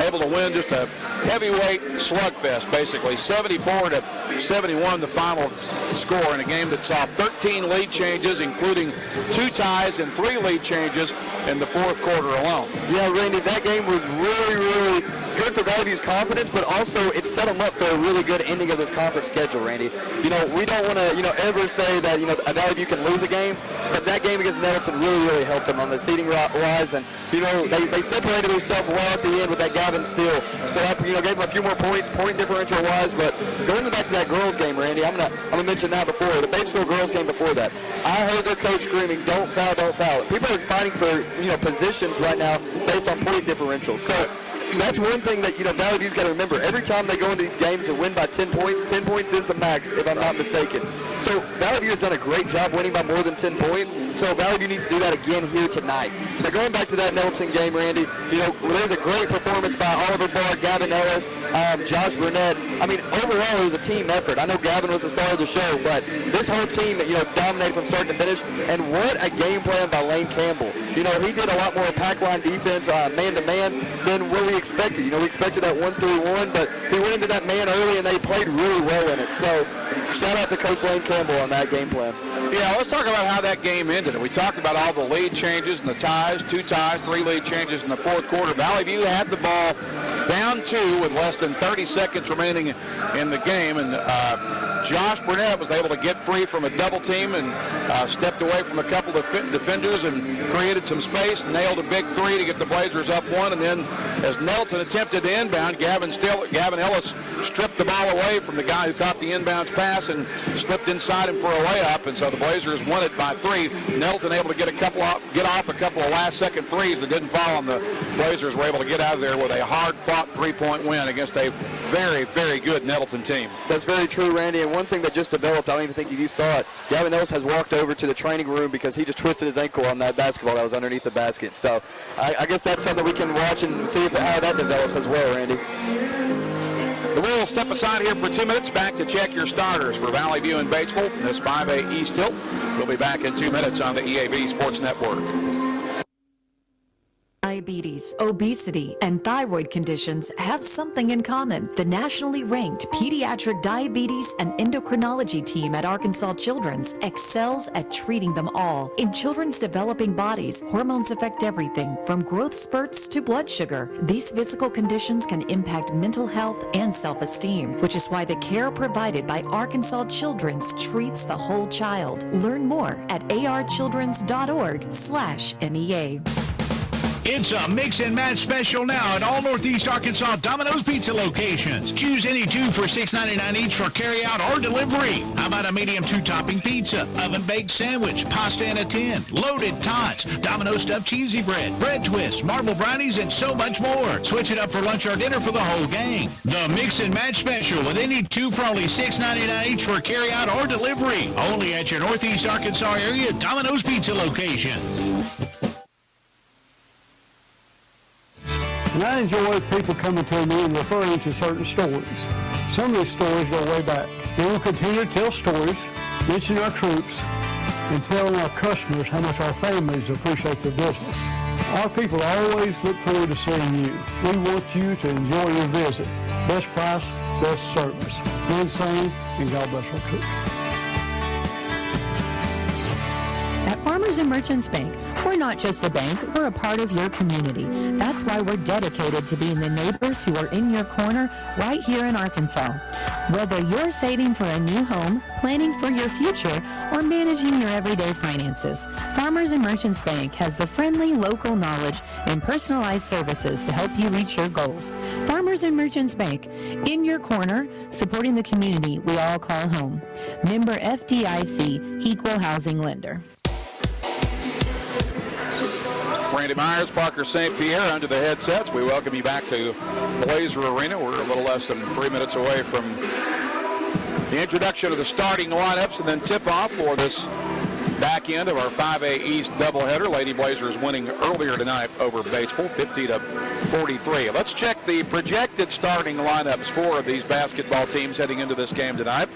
able to win just a heavyweight slugfest, basically 74-71 the final score in a game that saw 13 lead changes, including 2 ties and 3 lead changes in the fourth quarter alone. Yeah, Randy, that game was really, really good for Valley View's confidence, but also it set them up for a really good ending of this conference schedule, Randy. We don't want to, ever say that, a Valley View can lose a game, but that game against Nettleton really helped them on the seating wise, and they separated themselves well at the end with that Gavin Steele. So that gave them a few more point differential wise. But going back to that girls game, Randy, I'm gonna mention that before the Batesville girls game before that. I heard their coach screaming, "Don't foul, don't foul." People are fighting for positions right now based on point differential. So that's one thing that Valley View's got to remember. Every time they go into these games and win by 10 points, 10 points is the max, if I'm not mistaken. So Valley View has done a great job winning by more than 10 points. So Valley View needs to do that again here tonight. But going back to that Nettleton game, Randy, there's a great performance by Oliver Barr, Gavin Ellis, Josh Burnett. I mean, overall it was a team effort. I know Gavin was the star of the show, but this whole team dominated from start to finish. And what a game plan by Lane Campbell. He did a lot more pack line defense, man-to-man, than what we expected. We expected that 1-3-1, but he went into that man early and they played really well in it. So shout out to Coach Lane Campbell on that game plan. Yeah, let's talk about how that game ended. We talked about all the lead changes and the ties, 2 ties, 3 lead changes in the fourth quarter. Valley View had the ball down 2 with less than 30 seconds remaining in the game, and Josh Burnett was able to get free from a double team and stepped away from a couple of defenders and created some space, nailed a big 3 to get the Blazers up 1, and then as Nettleton attempted to inbound, Gavin Ellis stripped the ball away from the guy who caught the inbounds pass and slipped inside him for a layup, and so the Blazers won it by 3. Nettleton able to get off a couple of last-second threes that didn't fall, and the Blazers were able to get out of there with a hard-fought 3-point win against a very, very good Nettleton team. That's very true, Randy, and one thing that just developed, I don't even think you saw it, Gavin Ellis has walked over to the training room because he just twisted his ankle on that basketball that was underneath the basket. So I guess that's something we can watch and see how that develops as well, Randy. We'll step aside here for 2 minutes, back to check your starters for Valley View and Batesville. This 5A East Tilt. We'll be back in 2 minutes on the EAB Sports Network. Diabetes, obesity, and thyroid conditions have something in common. The nationally ranked Pediatric Diabetes and Endocrinology team at Arkansas Children's excels at treating them all. In children's developing bodies, hormones affect everything from growth spurts to blood sugar. These physical conditions can impact mental health and self-esteem, which is why the care provided by Arkansas Children's treats the whole child. Learn more at archildrens.org/NEA. It's a mix and match special now at all Northeast Arkansas Domino's Pizza locations. Choose any 2 for $6.99 each for carry-out or delivery. How about a medium 2-topping pizza, oven-baked sandwich, pasta in a tin, loaded tots, Domino's stuffed cheesy bread, bread twists, marble brownies, and so much more. Switch it up for lunch or dinner for the whole gang. The mix and match special with any 2 for only $6.99 each for carry-out or delivery. Only at your Northeast Arkansas area Domino's Pizza locations. And I enjoy people coming to me and referring to certain stories. Some of these stories go way back. And we'll continue to tell stories, mention our troops, and telling our customers how much our families appreciate their business. Our people always look forward to seeing you. We want you to enjoy your visit. Best price, best service. One saying, and God bless our troops. At Farmers and Merchants Bank, we're not just a bank, we're a part of your community. That's why we're dedicated to being the neighbors who are in your corner right here in Arkansas. Whether you're saving for a new home, planning for your future, or managing your everyday finances, Farmers and Merchants Bank has the friendly local knowledge and personalized services to help you reach your goals. Farmers and Merchants Bank, in your corner, supporting the community we all call home. Member FDIC, Equal Housing Lender. Randy Myers, Parker St. Pierre under the headsets. We welcome you back to Blazer Arena. We're a little less than 3 minutes away from the introduction of the starting lineups and then tip-off for this back end of our 5A East doubleheader. Lady Blazers winning earlier tonight over Batesville, 50-43. Let's check the projected starting lineups for these basketball teams heading into this game tonight.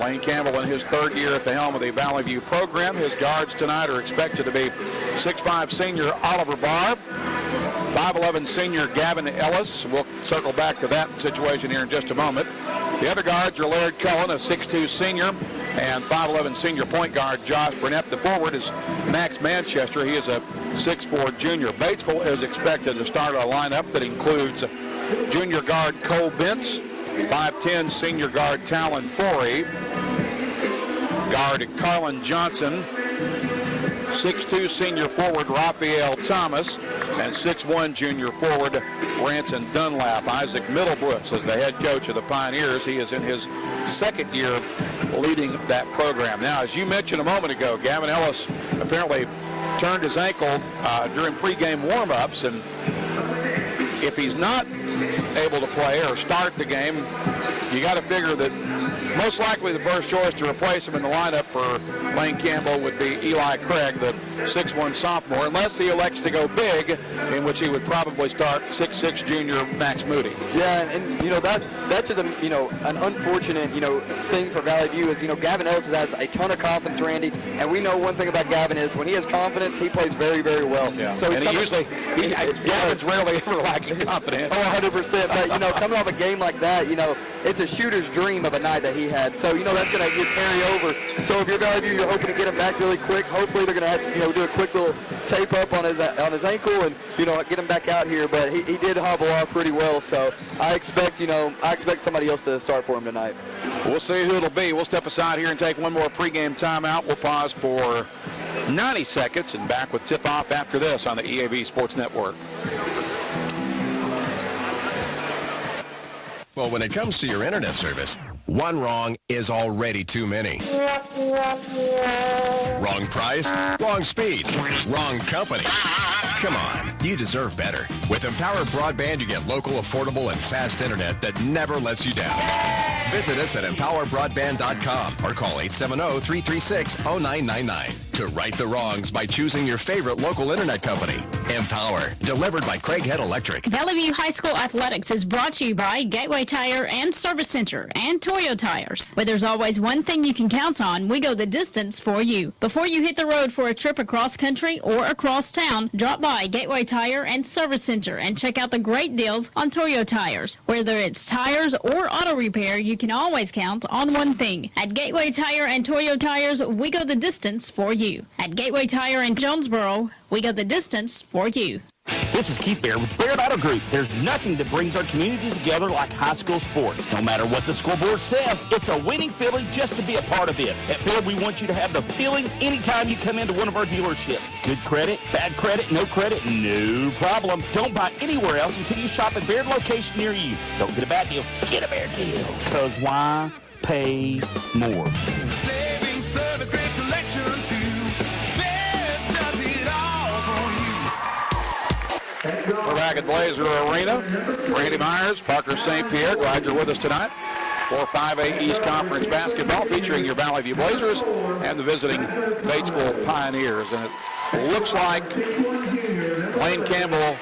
Lane Campbell in his 3rd year at the helm of the Valley View program. His guards tonight are expected to be 6'5" senior Oliver Barr, 5'11" senior Gavin Ellis. We'll circle back to that situation here in just a moment. The other guards are Laird Cullen, a 6'2" senior, and 5'11" senior point guard Josh Burnett. The forward is Max Manchester. He is a 6'4" junior. Batesville is expected to start a lineup that includes junior guard Cole Bentz, 5'10" senior guard Talon Forey, guard Carlin Johnson, 6'2 senior forward Raphael Thomas, and 6'1 junior forward Ranson Dunlap. Isaac Middlebrooks is the head coach of the Pioneers. He is in his second year leading that program. Now, as you mentioned a moment ago, Gavin Ellis apparently turned his ankle during pregame warm-ups, and if he's not able to play or start the game, you got to figure that most likely the first choice to replace him in the lineup for Lane Campbell would be Eli Craig, the 6'1 sophomore, unless he elects to go big, in which he would probably start 6'6 junior Max Moody. Yeah, and that's just an unfortunate thing for Valley View is Gavin Ellis has a ton of confidence, Randy, and we know one thing about Gavin is when he has confidence, he plays very, very well. Yeah. So and Gavin's rarely ever lacking confidence. Oh, 100%. But coming off a game like that, it's a shooter's dream of a night that he had. So that's going to carry over. So if you're Valley View, you're hoping to get him back really quick. Hopefully they're going to do a quick little tape up on his ankle and get him back out here. But he did hobble off pretty well. So I expect somebody else to start for him tonight. We'll see who it'll be. We'll step aside here and take one more pregame timeout. We'll pause for 90 seconds and back with tip-off after this on the EAB Sports Network. Well, when it comes to your internet service, one wrong is already too many. Wrong price, wrong speeds, wrong company. Come on, you deserve better. With Empower Broadband, you get local, affordable, and fast internet that never lets you down. Visit us at empowerbroadband.com or call 870-336-0999 to right the wrongs by choosing your favorite local internet company. Empower, delivered by Craighead Electric. Valley View High School Athletics is brought to you by Gateway Tire and Service Center and Toyo Tires. Where there's always one thing you can count on, we go the distance for you. Before you hit the road for a trip across country or across town, drop by Gateway Tire and Service Center and check out the great deals on Toyo Tires. Whether it's tires or auto repair, you can always count on one thing. At Gateway Tire and Toyo Tires, we go the distance for you. At Gateway Tire in Jonesboro, we go the distance for you. This is Keith Baird with Baird Auto Group. There's nothing that brings our communities together like high school sports. No matter what the scoreboard says, it's a winning feeling just to be a part of it. At Baird, we want you to have the feeling anytime you come into one of our dealerships. Good credit, bad credit, no problem. Don't buy anywhere else until you shop at Baird location near you. Don't get a bad deal, get a Baird deal. Because why pay more? Saving service, great selection too. Baird does it all for you. We're back at Blazer Arena. Randy Myers, Parker St. Pierre, glad you're with us tonight for 5A East Conference basketball featuring your Valley View Blazers and the visiting Batesville Pioneers. And it looks like Lane Campbell,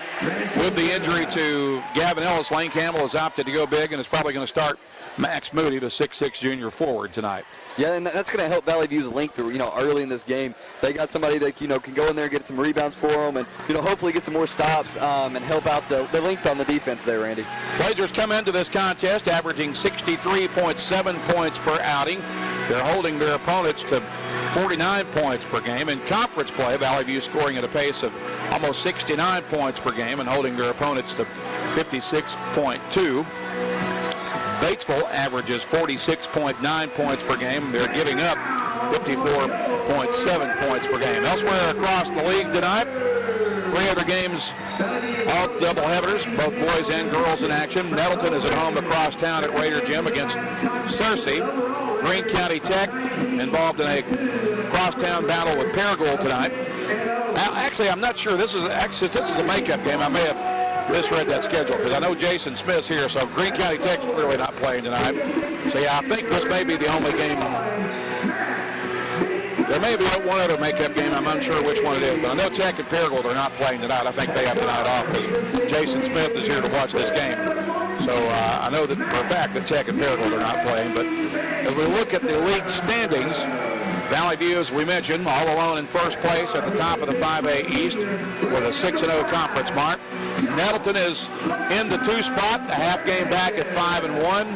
with the injury to Gavin Ellis, Lane Campbell has opted to go big and is probably going to start Max Moody, the 6'6 junior forward tonight. Yeah, and that's going to help Valley View's length, early in this game. They got somebody that, can go in there and get some rebounds for them and, hopefully get some more stops and help out the length on the defense there, Randy. Blazers come into this contest averaging 63.7 points per outing. They're holding their opponents to 49 points per game. In conference play, Valley View scoring at a pace of almost 69 points per game and holding their opponents to 56.2. Batesville averages 46.9 points per game. They're giving up 54.7 points per game. Elsewhere across the league tonight, 3 other games, all doubleheaders, both boys and girls in action. Nettleton is at home across town at Raider Gym against Searcy. Greene County Tech involved in a crosstown battle with Paragould tonight. Now, actually, I'm not sure. This is a makeup game. I may have misread that schedule because I know Jason Smith's here, so Greene County Tech is clearly not playing tonight. So yeah, I think this may be the only game. There may be one other makeup game. I'm unsure which one it is, but I know Tech and Paragould are not playing tonight. I think they have tonight off because Jason Smith is here to watch this game. So I know that for a fact that Tech and Paragould are not playing. But as we look at the league standings, Valley View, as we mentioned, all alone in first place at the top of the 5A East with a 6-0 conference mark. Nettleton is in the 2 spot, a half game back at 5-1.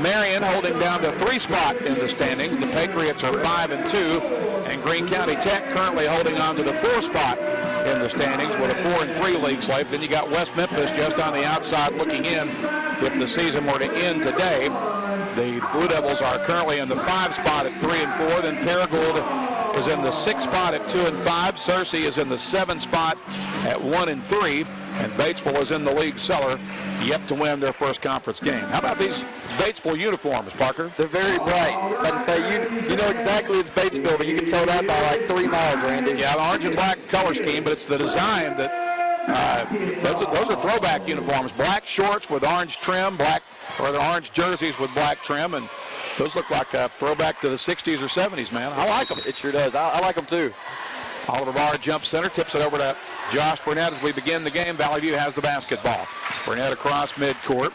Marion holding down the 3 spot in the standings. The Patriots are 5-2, and Greene County Tech currently holding on to the 4 spot in the standings with a 4-3 league slate. Then you got West Memphis just on the outside looking in if the season were to end today. The Blue Devils are currently in the 5 spot at 3-4. Then Paragould is in the 6th spot at 2-5. Searcy is in the 7th spot at 1-3. And Batesville is in the league cellar, yet to win their first conference game. How about these Batesville uniforms, Parker? They're very bright. About to say, you know exactly it's Batesville, but you can tell that by like 3 miles, Randy. Yeah, the orange and black color scheme, but it's the design that those are throwback uniforms. Black shorts with orange trim, orange jerseys with black trim, and those look like a throwback to the 60s or 70s, man. I like them. It sure does. I like them too. Oliver Barr jumps center, tips it over to Josh Burnett as we begin the game. Valley View has the basketball. Burnett across midcourt.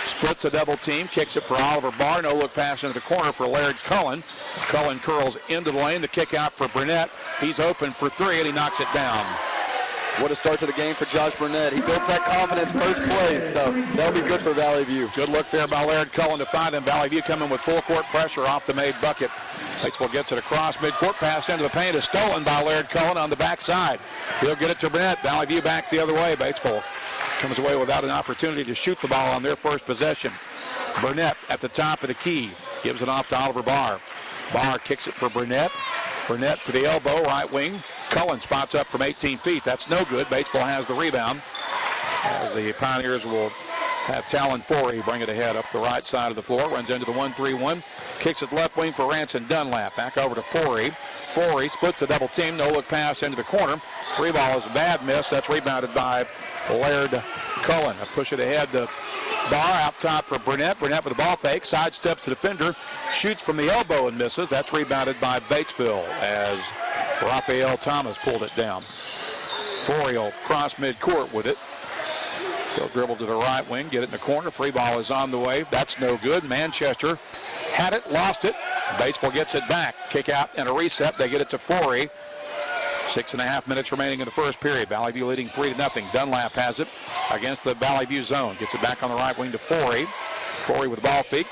Splits a double team, kicks it for Oliver Barr. No look pass into the corner for Laird Cullen. Cullen curls into the lane. The kick out for Burnett. He's open for 3 and he knocks it down. What a start to the game for Josh Burnett. He built that confidence first play, so that'll be good for Valley View. Good look there by Laird Cullen to find him. Valley View coming with full court pressure off the made bucket. Batesville gets it across midcourt. Pass into the paint is stolen by Laird Cullen on the backside. He'll get it to Burnett. Valley View back the other way. Batesville comes away without an opportunity to shoot the ball on their first possession. Burnett at the top of the key. Gives it off to Oliver Barr. Barr kicks it for Burnett. Burnett to the elbow, right wing. Cullen spots up from 18 feet. That's no good. Batesville has the rebound. As the Pioneers will have Talon Forey bring it ahead up the right side of the floor. Runs into the 1-3-1. Kicks it left wing for Ranson Dunlap. Back over to Forey. Forey splits the double team. No look pass into the corner. Free ball is a bad miss. That's rebounded by Laird Cullen. A push it ahead to Barr out top for Burnett. Burnett with a ball fake. Sidesteps the defender. Shoots from the elbow and misses. That's rebounded by Batesville as Raphael Thomas pulled it down. Forey will cross midcourt with it. He'll dribble to the right wing, get it in the corner. Free ball is on the way. That's no good. Manchester had it, lost it. Batesville gets it back. Kick out and a reset. They get it to Forey. 6.5 minutes remaining in the first period. Valley View leading 3-0. Dunlap has it against the Valley View zone. Gets it back on the right wing to Forey. Forey with the ball fake.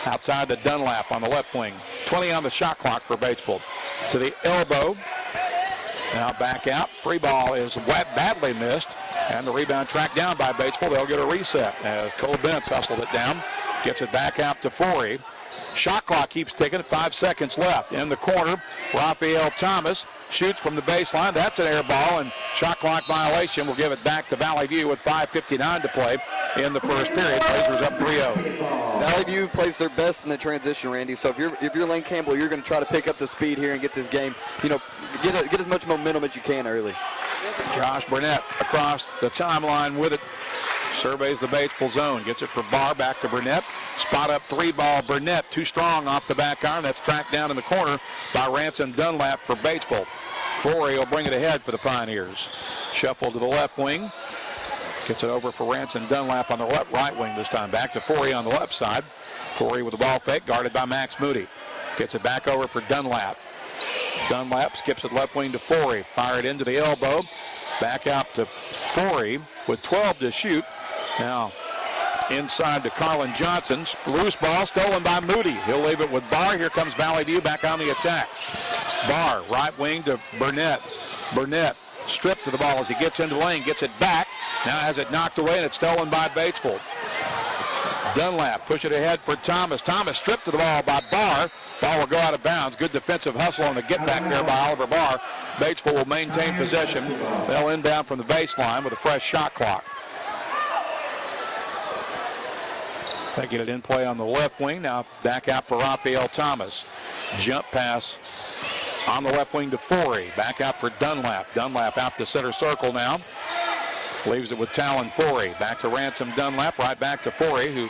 Outside to Dunlap on the left wing. 20 on the shot clock for Batesville. To the elbow. Now back out. Free ball is badly missed. And the rebound tracked down by Batesville. They'll get a reset as Cole Bentz hustled it down. Gets it back out to Forey. Shot clock keeps ticking. 5 seconds left. In the corner, Raphael Thomas shoots from the baseline. That's an air ball, and shot clock violation will give it back to Valley View with 5:59 to play in the first period. Blazers up 3-0. Valley View plays their best in the transition, Randy. So if you're Lane Campbell, you're going to try to pick up the speed here and get this game, get as much momentum as you can early. Josh Burnett across the timeline with it. Surveys the Batesville zone. Gets it for Barr. Back to Burnett. Spot up 3-ball. Burnett too strong off the back iron. That's tracked down in the corner by Ransom Dunlap for Batesville. Forey will bring it ahead for the Pioneers. Shuffle to the left wing. Gets it over for Ransom Dunlap on the right wing this time. Back to Forey on the left side. Forey with the ball fake. Guarded by Max Moody. Gets it back over for Dunlap. Dunlap skips it left wing to Forey. Fire it into the elbow. Back out to Forey with 12 to shoot. Now inside to Carlin Johnson. Loose ball stolen by Moody. He'll leave it with Barr. Here comes Valley View back on the attack. Barr right wing to Burnett. Burnett stripped to the ball as he gets into the lane. Gets it back. Now has it knocked away and it's stolen by Batesville. Dunlap push it ahead for Thomas. Thomas stripped to the ball by Barr. Ball will go out of bounds. Good defensive hustle on the get back there by Oliver Barr. Batesville will maintain possession. They'll inbound from the baseline with a fresh shot clock. They get it in play on the left wing. Now back out for Raphael Thomas. Jump pass on the left wing to Forey. Back out for Dunlap. Dunlap out to center circle now. Leaves it with Talon Forey. Back to Ransom Dunlap. Right back to Forey, who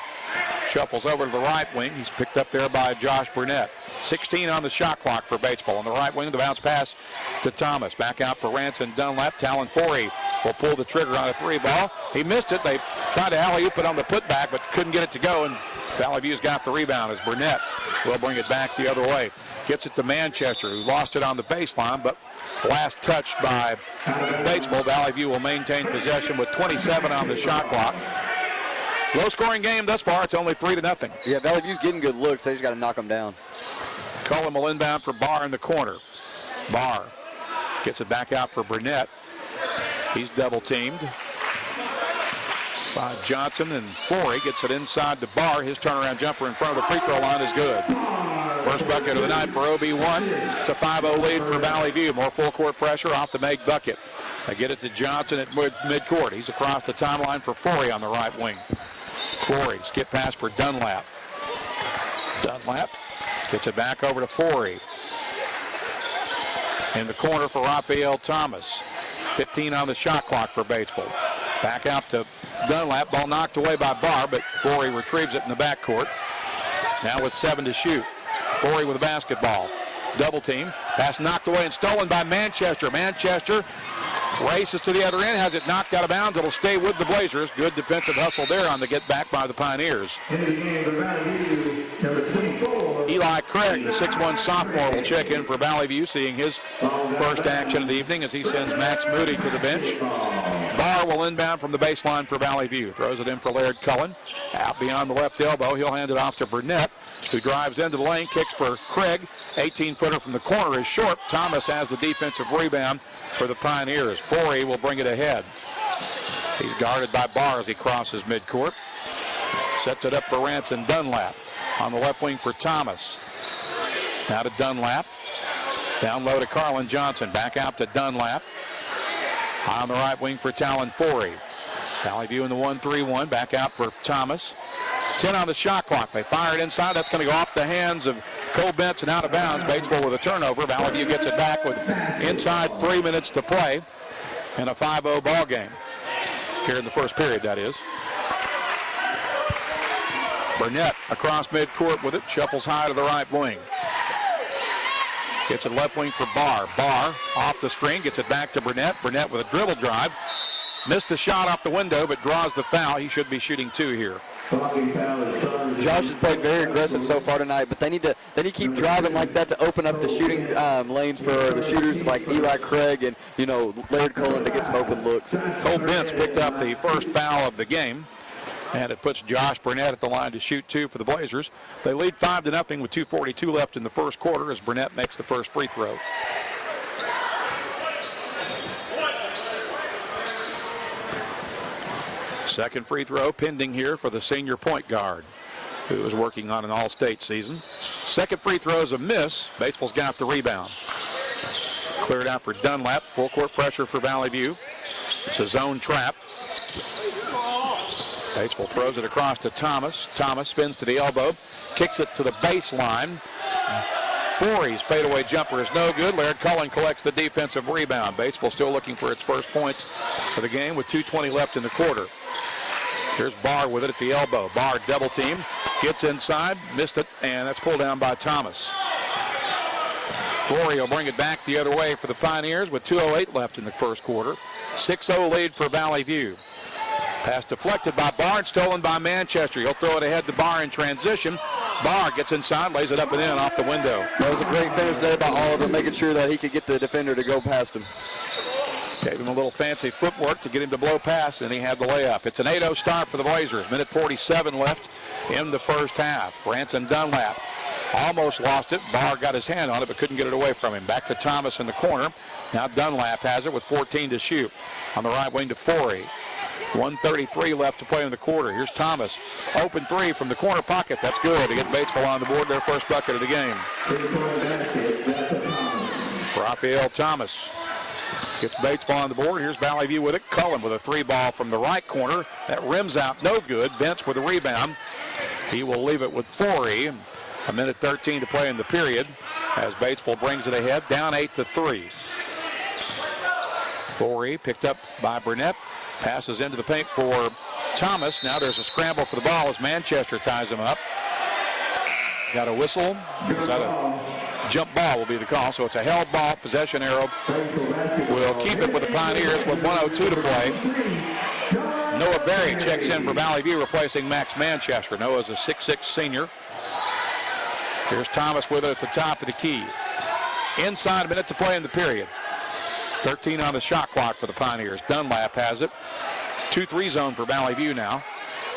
shuffles over to the right wing. He's picked up there by Josh Burnett. 16 on the shot clock for Batesville. On the right wing, the bounce pass to Thomas. Back out for Ransom Dunlap. Talon Forey will pull the trigger on a 3-ball. He missed it. They tried to alley-oop it on the putback, but couldn't get it to go, and Valley View's got the rebound as Burnett will bring it back the other way. Gets it to Manchester, who lost it on the baseline, but last touched by Batesville. Valley View will maintain possession with 27 on the shot clock. Low-scoring game thus far. It's only 3-0. Yeah, Valley View's getting good looks. They just got to knock them down. Cullen will inbound for Barr in the corner. Barr gets it back out for Burnett. He's double-teamed by Johnson, and Forey gets it inside to Barr. His turnaround jumper in front of the free throw line is good. First bucket of the night for OB1. It's a 5-0 lead for Valley View. More full court pressure off the make bucket. They get it to Johnson at midcourt. He's across the timeline for Forey on the right wing. Forey, skip pass for Dunlap. Dunlap gets it back over to Forey. In the corner for Raphael Thomas. 15 on the shot clock for Batesville. Back out to Dunlap. Ball knocked away by Barr, but Forey retrieves it in the backcourt. Now with 7 to shoot. Forey with the basketball. Double team. Pass knocked away and stolen by Manchester. Manchester races to the other end, has it knocked out of bounds. It'll stay with the Blazers. Good defensive hustle there on the get back by the Pioneers. Eli Craig, the 6'1 sophomore, will check in for Valley View, seeing his first action of the evening as he sends Max Moody to the bench. Barr will inbound from the baseline for Valley View. Throws it in for Laird Cullen. Out beyond the left elbow. He'll hand it off to Burnett, who drives into the lane, kicks for Craig. 18-footer from the corner is short. Thomas has the defensive rebound for the Pioneers. Forey will bring it ahead. He's guarded by Barr as he crosses midcourt. Sets it up for Ranson Dunlap. On the left wing for Thomas. Now to Dunlap. Down low to Carlin Johnson. Back out to Dunlap. On the right wing for Talon Forey. Valley View in the 1-3-1. Back out for Thomas. 10 on the shot clock. They fire it inside. That's going to go off the hands of Cole Benson out of bounds. Batesville with a turnover. Valley View gets it back with inside 3 minutes to play in a 5-0 ball game. Here in the first period, that is. Burnett across midcourt with it. Shuffles high to the right wing. Gets it left wing for Barr. Barr off the screen. Gets it back to Burnett. Burnett with a dribble drive. Missed the shot off the window, but draws the foul. He should be shooting 2 here. Josh has played very aggressive so far tonight, but they need to keep driving like that to open up the shooting lanes for the shooters like Eli Craig and, Laird Cullen to get some open looks. Cole Bentz picked up the first foul of the game, and it puts Josh Burnett at the line to shoot 2 for the Blazers. They lead 5-0 with 2:42 left in the first quarter as Burnett makes the first free throw. Second free throw pending here for the senior point guard, who is working on an all-state season. Second free throw is a miss. Batesville's got the rebound. Cleared out for Dunlap. Full court pressure for Valley View. It's a zone trap. Batesville throws it across to Thomas. Thomas spins to the elbow. Kicks it to the baseline. Forey's fadeaway jumper is no good. Laird Cullen collects the defensive rebound. Batesville still looking for its first points for the game with 2:20 left in the quarter. Here's Barr with it at the elbow. Barr double team. Gets inside. Missed it. And that's pulled down by Thomas. Forey will bring it back the other way for the Pioneers with 2:08 left in the first quarter. 6-0 lead for Valley View. Pass deflected by Barr and stolen by Manchester. He'll throw it ahead to Barr in transition. Barr gets inside, lays it up and in off the window. That was a great finish there by all of them, making sure that he could get the defender to go past him. Gave him a little fancy footwork to get him to blow past, and he had the layup. It's an 8-0 start for the Blazers. Minute 47 left in the first half. Ranson Dunlap almost lost it. Barr got his hand on it, but couldn't get it away from him. Back to Thomas in the corner. Now Dunlap has it with 14 to shoot. On the right wing to Forey. 1:33 left to play in the quarter. Here's Thomas. Open 3 from the corner pocket. That's good to get Batesville on the board, their first bucket of the game. Raphael Thomas gets Batesville on the board. Here's Valley View with it. Cullen with a 3-ball from the right corner. That rims out no good. Bentz with a rebound. He will leave it with Forey. A minute 13 to play in the period as Batesville brings it ahead, down 8-3. Forey picked up by Burnett. Passes into the paint for Thomas. Now there's a scramble for the ball as Manchester ties him up. Got a whistle. Is that a jump ball will be the call. So it's a held ball. Possession arrow will keep it with the Pioneers with 1:02 to play. Noah Berry checks in for Valley View, replacing Max Manchester. Noah's a 6'6 senior. Here's Thomas with it at the top of the key. Inside a minute to play in the period. 13 on the shot clock for the Pioneers. Dunlap has it. 2-3 zone for Valley View now.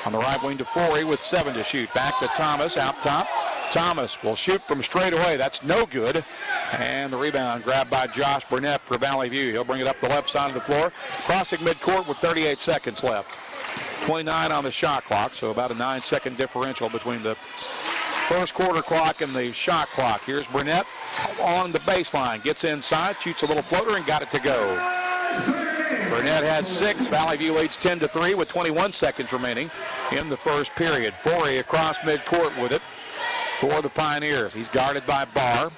On the right wing to Forey with 7 to shoot. Back to Thomas out top. Thomas will shoot from straight away. That's no good. And the rebound grabbed by Josh Burnett for Valley View. He'll bring it up the left side of the floor. Crossing midcourt with 38 seconds left. 29 on the shot clock, so about a 9-second differential between the first quarter clock and the shot clock. Here's Burnett on the baseline. Gets inside, shoots a little floater, and got it to go. Burnett has 6. Valley View leads 10-3 with 21 seconds remaining in the first period. Forey across midcourt with it for the Pioneers. He's guarded by Barr.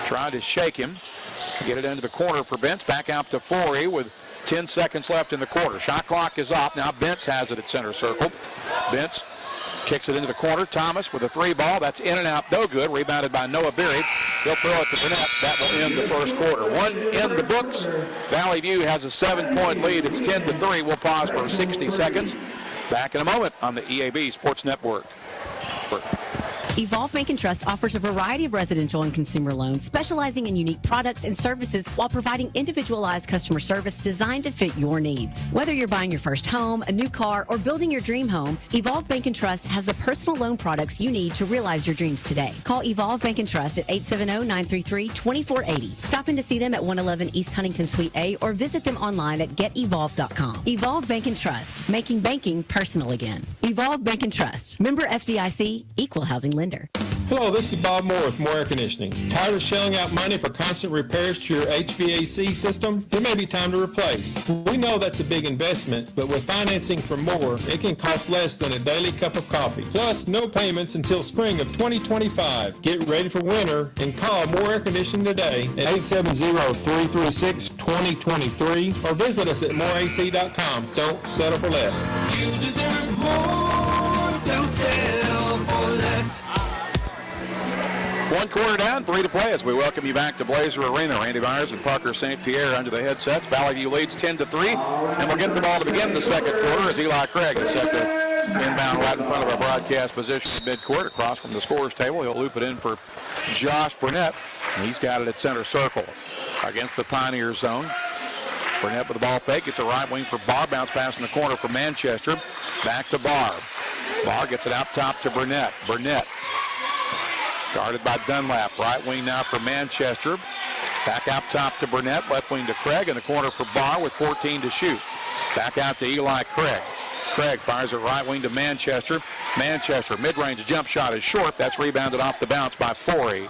Trying to shake him. Get it into the corner for Bentz. Back out to Forey with 10 seconds left in the quarter. Shot clock is off. Now Bentz has it at center circle. Bentz kicks it into the corner. Thomas with a 3 ball. That's in and out. No good. Rebounded by Noah Beery. He'll throw it to Burnett. That will end the first quarter. 1 in the books. Valley View has a 7-point lead. It's 10-3. We'll pause for 60 seconds. Back in a moment on the EAB Sports Network. Evolve Bank and Trust offers a variety of residential and consumer loans, specializing in unique products and services while providing individualized customer service designed to fit your needs. Whether you're buying your first home, a new car, or building your dream home, Evolve Bank and Trust has the personal loan products you need to realize your dreams today. Call Evolve Bank and Trust at 870-933-2480. Stop in to see them at 111 East Huntington Suite A or visit them online at getevolve.com. Evolve Bank and Trust, making banking personal again. Evolve Bank and Trust. Member FDIC, Equal Housing Lender. Hello, this is Bob Moore with Moore Air Conditioning. Tired of shelling out money for constant repairs to your HVAC system? It may be time to replace. We know that's a big investment, but with financing from Moore, it can cost less than a daily cup of coffee. Plus, no payments until spring of 2025. Get ready for winter and call Moore Air Conditioning today at 870-336-2023 or visit us at moreac.com. Don't settle for less. You deserve more. Don't settle for less. 1 quarter down, 3 to play as we welcome you back to Blazer Arena. Randy Myers and Parker St. Pierre under the headsets. Valley View leads 10-3, and we'll get the ball to begin the second quarter as Eli Craig is set to inbound right in front of our broadcast position at midcourt across from the scorer's table. He'll loop it in for Josh Burnett, and he's got it at center circle against the Pioneer zone. Burnett with the ball fake. It's a right wing for Barr. Bounce pass in the corner for Manchester. Back to Barr. Barr gets it out top to Burnett. Burnett guarded by Dunlap. Right wing now for Manchester. Back out top to Burnett. Left wing to Craig. In the corner for Barr with 14 to shoot. Back out to Eli Craig. Craig fires it right wing to Manchester. Manchester, mid-range jump shot is short. That's rebounded off the bounce by Forey.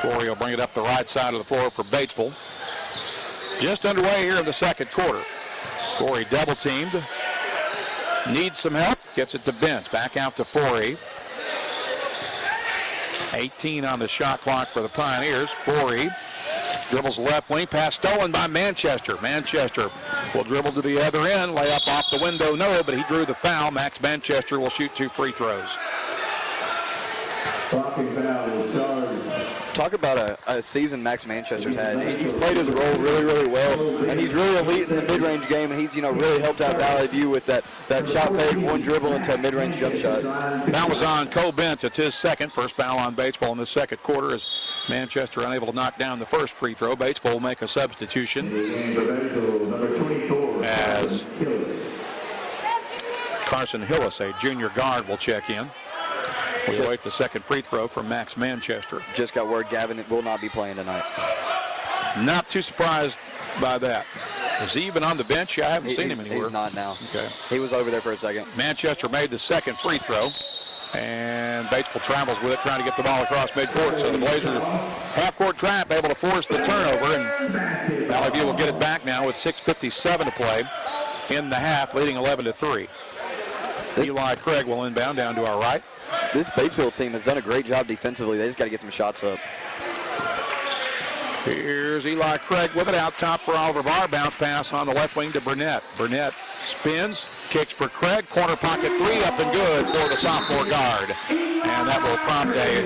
Forey will bring it up the right side of the floor for Batesville. Just underway here in the second quarter. Forey double-teamed. Needs some help. Gets it to Bentz. Back out to Forey. 18 on the shot clock for the Pioneers. Forey dribbles left wing. Pass stolen by Manchester. Manchester will dribble to the other end. Lay up off the window, no, but he drew the foul. Max Manchester will shoot 2 free throws. Talk about a season Max Manchester's had. He's played his role really, really well, and he's really elite in the mid-range game, and he's, really helped out Valley View with that shot fake, one dribble into a mid-range jump shot. Foul was on Cole Bentz. It's his second. First foul on Batesville in the second quarter as Manchester unable to knock down the first free throw. Batesville will make a substitution as Carson Hillis, a junior guard, will check in. We await the second free throw from Max Manchester. Just got word Gavin will not be playing tonight. Not too surprised by that. Is he even on the bench? I haven't seen him anywhere. He's not now. Okay. He was over there for a second. Manchester made the second free throw, and Batesville travels with it, trying to get the ball across midcourt. So the Blazers half-court trap, able to force the turnover, and Valley View will get it back now with 6:57 to play in the half, leading 11-3. Eli Craig will inbound down to our right. This Batesville team has done a great job defensively. They just got to get some shots up. Here's Eli Craig with it out top for Oliver Barr. Bounce pass on the left wing to Burnett. Burnett spins, kicks for Craig. Corner pocket three, up and good for the sophomore guard. And that will prompt a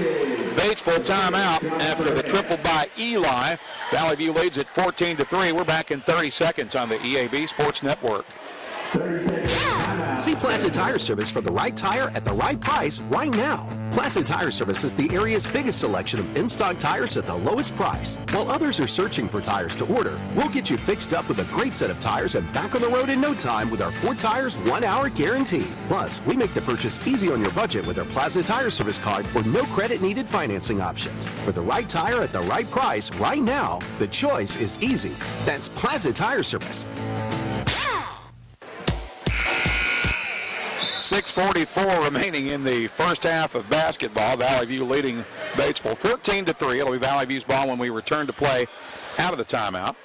Batesville timeout after the triple by Eli. Valley View leads at 14-3. We're back in 30 seconds on the EAB Sports Network. See Placid Tire Service for the right tire at the right price right now. Placid Tire Service is the area's biggest selection of in-stock tires at the lowest price. While others are searching for tires to order, we'll get you fixed up with a great set of tires and back on the road in no time with our 4 tires, 1 hour guarantee. Plus, we make the purchase easy on your budget with our Placid Tire Service card or no credit needed financing options. For the right tire at the right price right now, the choice is easy. That's Placid Tire Service. 6:44 remaining in the first half of basketball. Valley View leading Batesville 14-3. It'll be Valley View's ball when we return to play out of the timeout.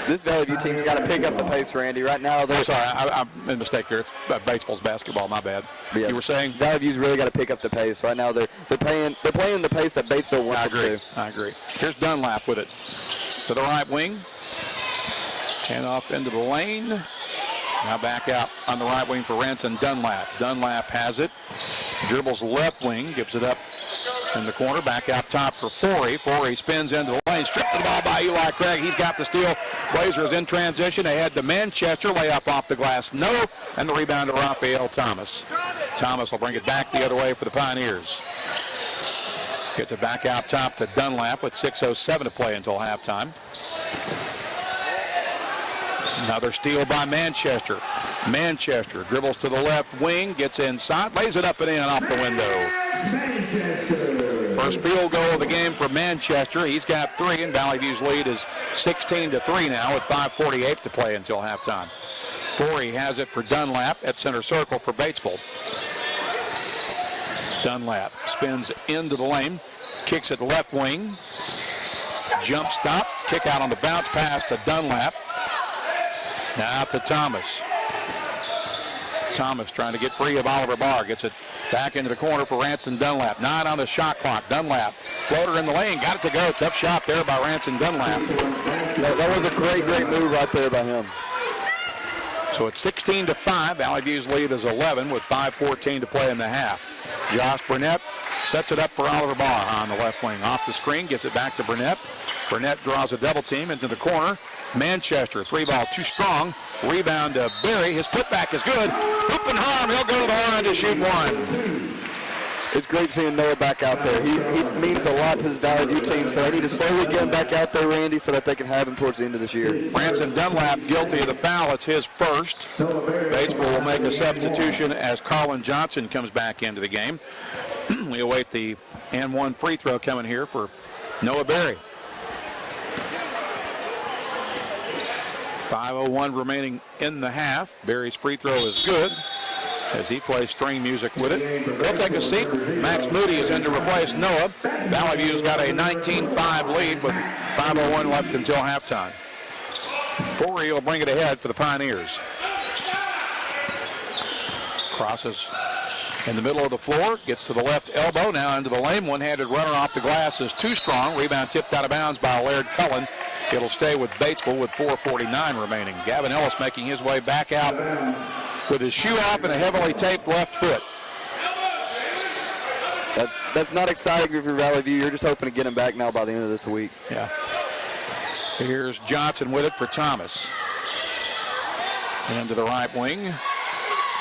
This Valley View team's got to pick up the pace, Randy. Right now, I'm sorry, I made a mistake there. It's Batesville's basketball. My bad. Yeah, you were saying Valley View's really got to pick up the pace. Right now, they're playing the pace that Batesville wants them to. I agree. Here's Dunlap with it to the right wing, and off into the lane. Now back out on the right wing for Ranson Dunlap. Dunlap has it. Dribbles left wing, gives it up in the corner. Back out top for Forey. Forey spins into the lane. Stripped the ball by Eli Craig. He's got the steal. Blazers in transition. Ahead to Manchester. Layup off the glass. No. And the rebound to Raphael Thomas. Thomas will bring it back the other way for the Pioneers. Gets it back out top to Dunlap with 6:07 to play until halftime. Another steal by Manchester. Manchester dribbles to the left wing, gets inside, lays it up and in off the window. First field goal of the game for Manchester. He's got 3, and Valley View's lead is 16-3 now with 5:48 to play until halftime. Forey has it for Dunlap at center circle for Batesville. Dunlap spins into the lane, kicks it left wing, jump stop, kick out on the bounce pass to Dunlap. Now to Thomas. Thomas trying to get free of Oliver Barr. Gets it back into the corner for Ranson Dunlap. 9 on the shot clock. Dunlap, floater in the lane. Got it to go. Tough shot there by Ranson Dunlap. That was a great move right there by him. So it's 16-5. Valley View's lead is 11 with 5:14 to play in the half. Josh Burnett sets it up for Oliver Barr on the left wing. Off the screen, gets it back to Burnett. Burnett draws a double team into the corner. Manchester, 3-ball too strong. Rebound to Berry. His putback is good. Hoop and harm. He'll go to the line to shoot one. It's great seeing Noah back out there. He means a lot to this Valley View team, so they need to slowly get him back out there, Randy, so that they can have him towards the end of this year. Ranson Dunlap guilty of the foul. It's his first. Batesville will make a substitution as Colin Johnson comes back into the game. We await the and one free throw coming here for Noah Berry. 5:01 remaining in the half. Berry's free throw is good as he plays string music with it. We'll take a seat. Max Moody is in to replace Noah. Valley View's got a 19-5 lead with 5:01 left until halftime. Forey will bring it ahead for the Pioneers. Crosses in the middle of the floor, gets to the left elbow, now into the lane. One-handed runner off the glass is too strong. Rebound tipped out of bounds by Laird Cullen. It'll stay with Batesville with 4:49 remaining. Gavin Ellis making his way back out with his shoe off and a heavily taped left foot. That's not exciting if you're Valley View. You're just hoping to get him back now by the end of this week. Yeah. Here's Johnson with it for Thomas. Into the right wing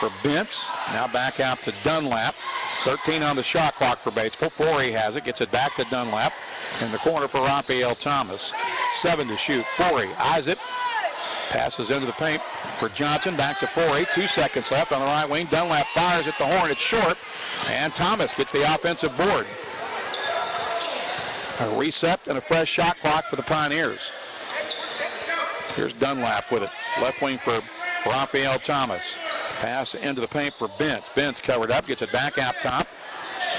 for Bentz. Now back out to Dunlap. 13 on the shot clock for Batesville. Forey has it, gets it back to Dunlap. In the corner for Raphael Thomas. 7 to shoot. Forey eyes it. Passes into the paint for Johnson. Back to Forey. 2 seconds left on the right wing. Dunlap fires at the horn. It's short. And Thomas gets the offensive board. A reset and a fresh shot clock for the Pioneers. Here's Dunlap with it. Left wing for Raphael Thomas. Pass into the paint for Bentz. Bentz covered up. Gets it back out top.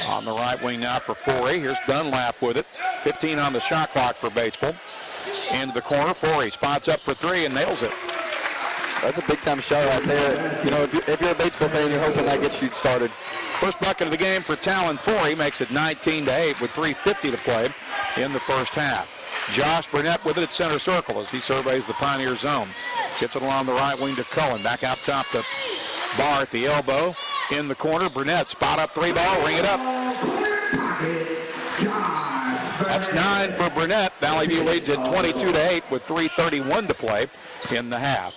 On the right wing now for Forey. Here's Dunlap with it. 15 on the shot clock for Batesville. Into the corner. Forey spots up for 3 and nails it. That's a big-time shot right there. You know, if you're a Batesville fan, you're hoping that gets you started. First bucket of the game for Talon Forey makes it 19-8 with 3:50 to play in the first half. Josh Burnett with it at center circle as he surveys the Pioneer zone. Gets it along the right wing to Cullen. Back out top to Barr at the elbow. In the corner, Burnett spot up 3-ball, ring it up. That's 9 for Burnett. Valley View leads at 22-8 with 3:31 to play in the half.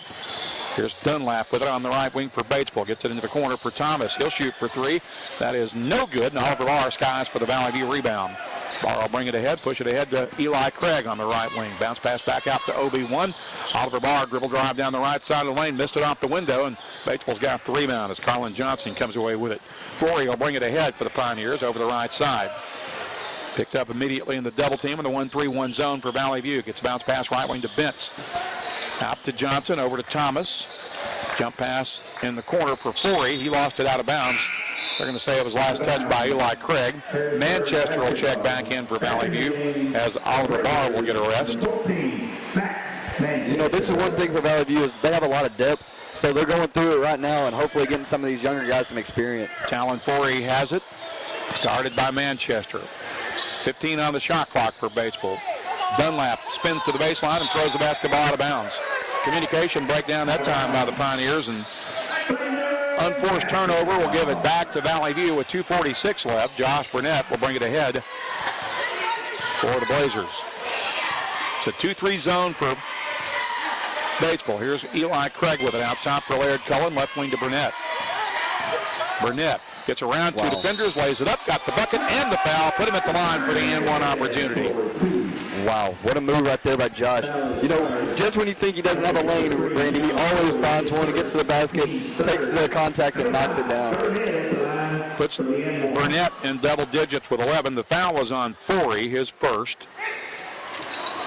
Here's Dunlap with it on the right wing for Batesville. Gets it into the corner for Thomas. He'll shoot for 3. That is no good. And Oliver Barr skies for the Valley View rebound. Barr will bring it ahead, push it ahead to Eli Craig on the right wing. Bounce pass back out to OB1. Oliver Barr dribble drive down the right side of the lane, missed it off the window, and Batesville's got the rebound as Colin Johnson comes away with it. Forey will bring it ahead for the Pioneers over the right side. Picked up immediately in the double team in the 1-3-1 zone for Valley View. Gets a bounce pass right wing to Bentz. Out to Johnson, over to Thomas. Jump pass in the corner for Forey. He lost it out of bounds. They're going to say it was last touched by Eli Craig. Manchester will check back in for Valley View as Oliver Barr will get a rest. You know, this is one thing for Valley View is they have a lot of depth, so they're going through it right now and hopefully getting some of these younger guys some experience. Talon Forey has it, guarded by Manchester. 15 on the shot clock for Batesville. Dunlap spins to the baseline and throws the basketball out of bounds. Communication breakdown that time by the Pioneers, and unforced turnover will give it back to Valley View with 2:46 left. Josh Burnett will bring it ahead for the Blazers. It's a 2-3 zone for Batesville. Here's Eli Craig with it out top for Laird Cullen, left wing to Burnett. Burnett gets around two defenders, lays it up, got the bucket and the foul, put him at the line for the N1 opportunity. Wow, what a move right there by Josh. You know, just when you think he doesn't have a lane, Randy, he always finds one, he gets to the basket, takes the contact and knocks it down. Puts Burnett in double digits with 11. The foul was on Forey, his first.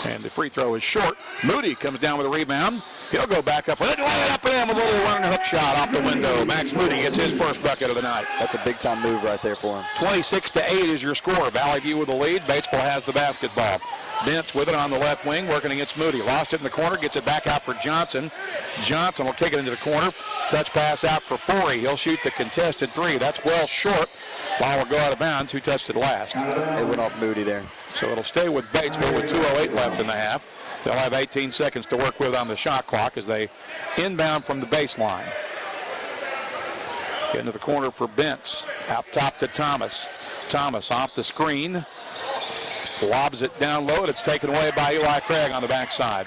And the free throw is short. Moody comes down with a rebound. He'll go back up with it, lay it up and in, a little running hook shot off the window. Max Moody gets his first bucket of the night. That's a big time move right there for him. 26-8 is your score. Valley View with the lead. Batesville has the basketball. Dents with it on the left wing, working against Moody. Lost it in the corner, gets it back out for Johnson. Johnson will kick it into the corner. Touch pass out for Forey. He'll shoot the contested three. That's well short. Ball will go out of bounds. Who touched it last? It went off Moody there. So it'll stay with Batesville with 2:08 left in the half. They'll have 18 seconds to work with on the shot clock as they inbound from the baseline. Get into the corner for Bentz. Out top to Thomas. Thomas off the screen. Lobs it down low, and it's taken away by Eli Craig on the backside.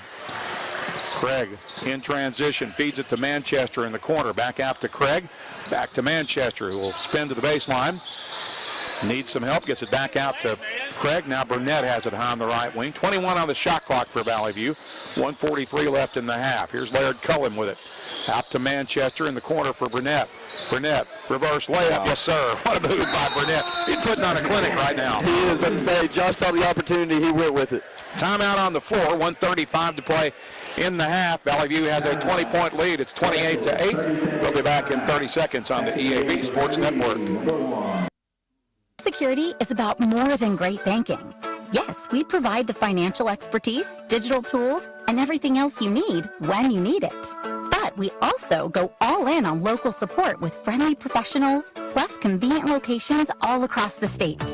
Craig in transition, feeds it to Manchester in the corner. Back out to Craig, back to Manchester, who will spin to the baseline. Needs some help, gets it back out to Craig. Now Burnett has it high on the right wing. 21 on the shot clock for Valley View. 1:43 left in the half. Here's Laird Cullen with it. Out to Manchester in the corner for Burnett. Burnett, reverse layup, yes sir. What a move by Burnett. He's putting on a clinic right now. He is, but to say, Josh saw the opportunity, he went with it. Timeout on the floor, 1:35 to play in the half. Valley View has a 20-point lead. It's 28-8. We'll be back in 30 seconds on the EAB Sports Network. Security is about more than great banking. Yes, we provide the financial expertise, digital tools, and everything else you need when you need it. But we also go all in on local support with friendly professionals, plus convenient locations all across the state.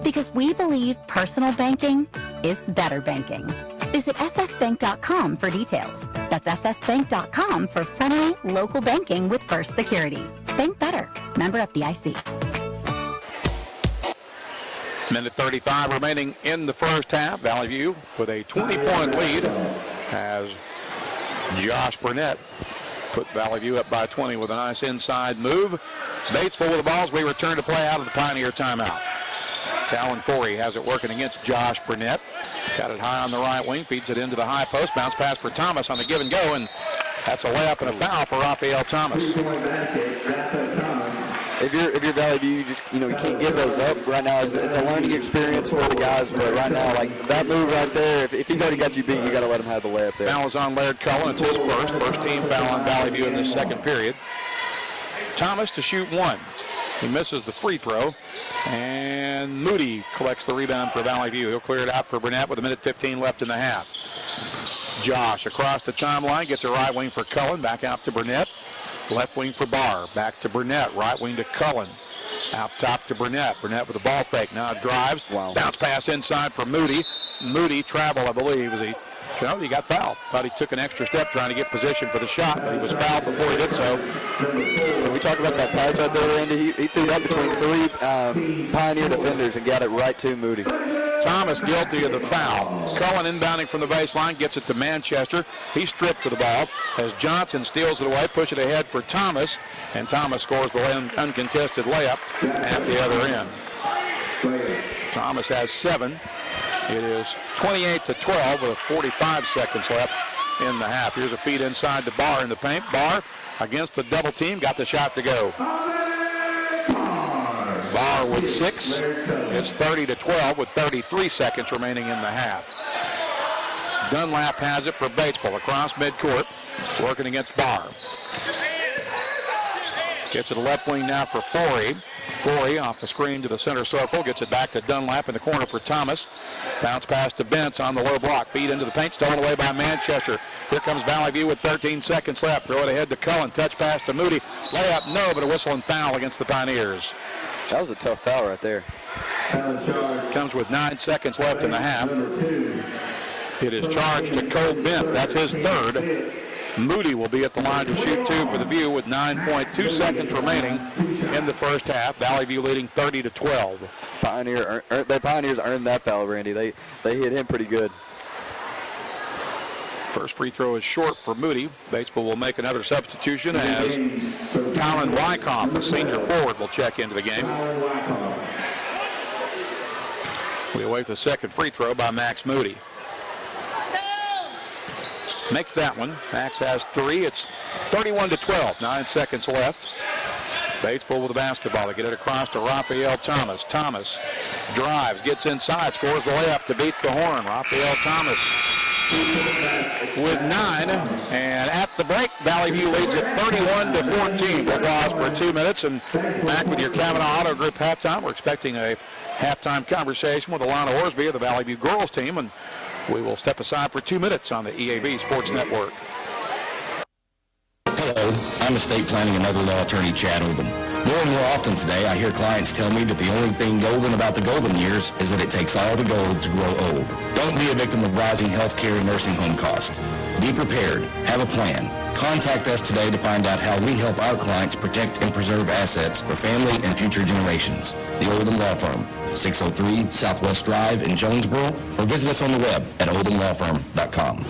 Because we believe personal banking is better banking. Visit fsbank.com for details. That's fsbank.com for friendly local banking with First Security. Bank better. Member FDIC. Minute 35 remaining in the first half. Valley View with a 20-point lead as Josh Burnett put Valley View up by 20 with a nice inside move. Batesville with the balls. We return to play out of the Pioneer timeout. Talon Forey has it working against Josh Burnett. Got it high on the right wing, feeds it into the high post. Bounce pass for Thomas on the give and go, and that's a layup and a foul for Raphael Thomas. If you're Valley View, you can't give those up right now. It's a learning experience for the guys, but right now, like that move right there, if he's already got you beat, you got to let him have the layup there. Foul is on Laird Cullen. It's his first team foul on Valley View in this second period. Thomas to shoot one. He misses the free throw, and Moody collects the rebound for Valley View. He'll clear it out for Burnett with 1:15 left in the half. Josh across the timeline, gets a right wing for Cullen, back out to Burnett. Left wing for Barr, back to Burnett, right wing to Cullen. Out top to Burnett. Burnett with the ball fake, now drives. Wow. Bounce pass inside for Moody. Moody traveled, I believe, as he got fouled. Thought he took an extra step trying to get position for the shot, but he was fouled before he did so. When we talk about that pass right there, Andy, he threw that between three Pioneer defenders and got it right to Moody. Thomas guilty of the foul. Cullen inbounding from the baseline, gets it to Manchester. He's stripped of the ball as Johnson steals it away, push it ahead for Thomas, and Thomas scores the uncontested layup at the other end. Thomas has 7. It is 28-12 with 45 seconds left in the half. Here's a feed inside to Barr in the paint. Barr against the double team, got the shot to go. Barr with 6. It's 30-12 with 33 seconds remaining in the half. Dunlap has it for Batesville across midcourt, working against Barr. Gets it to left wing now for Forey. Forey off the screen to the center circle. Gets it back to Dunlap in the corner for Thomas. Bounce pass to Bentz on the low block. Feed into the paint. Stolen away by Manchester. Here comes Valley View with 13 seconds left. Throw it ahead to Cullen. Touch pass to Moody. Layup, no, but a whistle and foul against the Pioneers. That was a tough foul right there. Comes with 9 seconds left in the half. It is charged to Cole Bentz. That's his third. Moody will be at the line to shoot two for the View with 9.2 seconds remaining in the first half. Valley View leading 30-12. The Pioneers earned that foul, Randy. They hit him pretty good. First free throw is short for Moody. Batesville will make another substitution as Colin Wyckoff, a senior forward, will check into the game. We await the second free throw by Max Moody. Makes that one. Max has three. It's 31-12. 9 seconds left. Batesville with the basketball. They get it across to Raphael Thomas. Thomas drives, gets inside, scores the layup to beat the horn. Raphael Thomas with 9. And at the break, Valley View leads it 31-14. We'll pause for 2 minutes and back with your Kavanaugh Auto Group halftime. We're expecting a halftime conversation with Alana Orsby of the Valley View girls team, and we will step aside for 2 minutes on the EAB Sports Network. Hello, I'm estate planning and other law attorney Chad Oldham. More and more often today, I hear clients tell me that the only thing golden about the golden years is that it takes all the gold to grow old. Don't be a victim of rising health care and nursing home costs. Be prepared. Have a plan. Contact us today to find out how we help our clients protect and preserve assets for family and future generations. The Oldham Law Firm, 603 Southwest Drive in Jonesboro, or visit us on the web at oldhamlawfirm.com.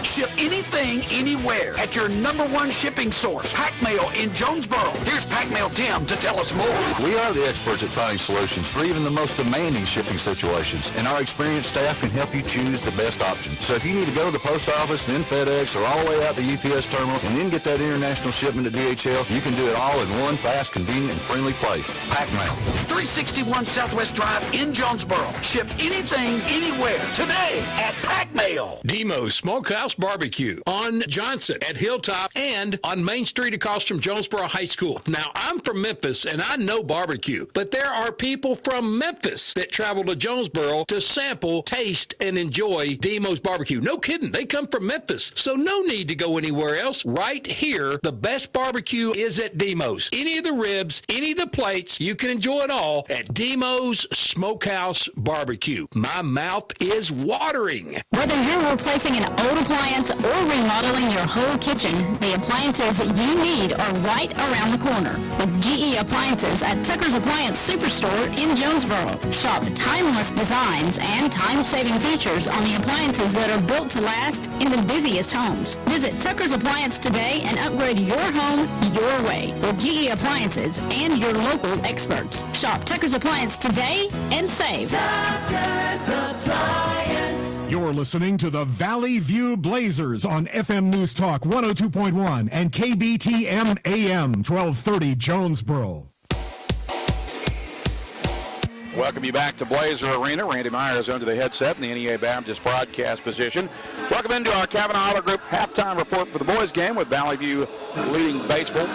Ship anything, anywhere at your #1 shipping source, Pack Mail in Jonesboro. Here's Pack Mail Tim to tell us more. We are the experts at finding solutions for even the most demanding shipping situations, and our experienced staff can help you choose the best option. So if you need to go to the post office, then FedEx, or all the way out to UPS terminal, and then get that international shipment to DHL, you can do it all in one fast, convenient, and friendly place. Pack Mail. 361 Southwest Drive in Jonesboro. Ship anything, anywhere, today at Pack Mail. Demo's Smokehouse Barbecue on Johnson at Hilltop and on Main Street across from Jonesboro High School. Now, I'm from Memphis and I know barbecue, but there are people from Memphis that travel to Jonesboro to sample, taste, and enjoy Demo's Barbecue. No kidding. They come from Memphis, so no need to go anywhere else. Right here, the best barbecue is at Demo's. Any of the ribs, any of the plates, you can enjoy it all at Demo's Smokehouse Barbecue. My mouth is watering. Whether you're replacing an old appliance or remodeling your whole kitchen, the appliances you need are right around the corner. With GE Appliances at Tucker's Appliance Superstore in Jonesboro. Shop timeless designs and time-saving features on the appliances that are built to last in the busiest homes. Visit Tucker's Appliance today and upgrade your home your way with GE Appliances and your local experts. Shop Tucker's Appliance today and save. Tucker's Appliance. You're listening to the Valley View Blazers on FM News Talk 102.1 and KBTM AM 1230 Jonesboro. Welcome you back to Blazer Arena. Randy Myers under the headset in the NEA Baptist broadcast position. Welcome into our Kavanaugh Auto Group halftime report for the boys game with Valley View leading Batesville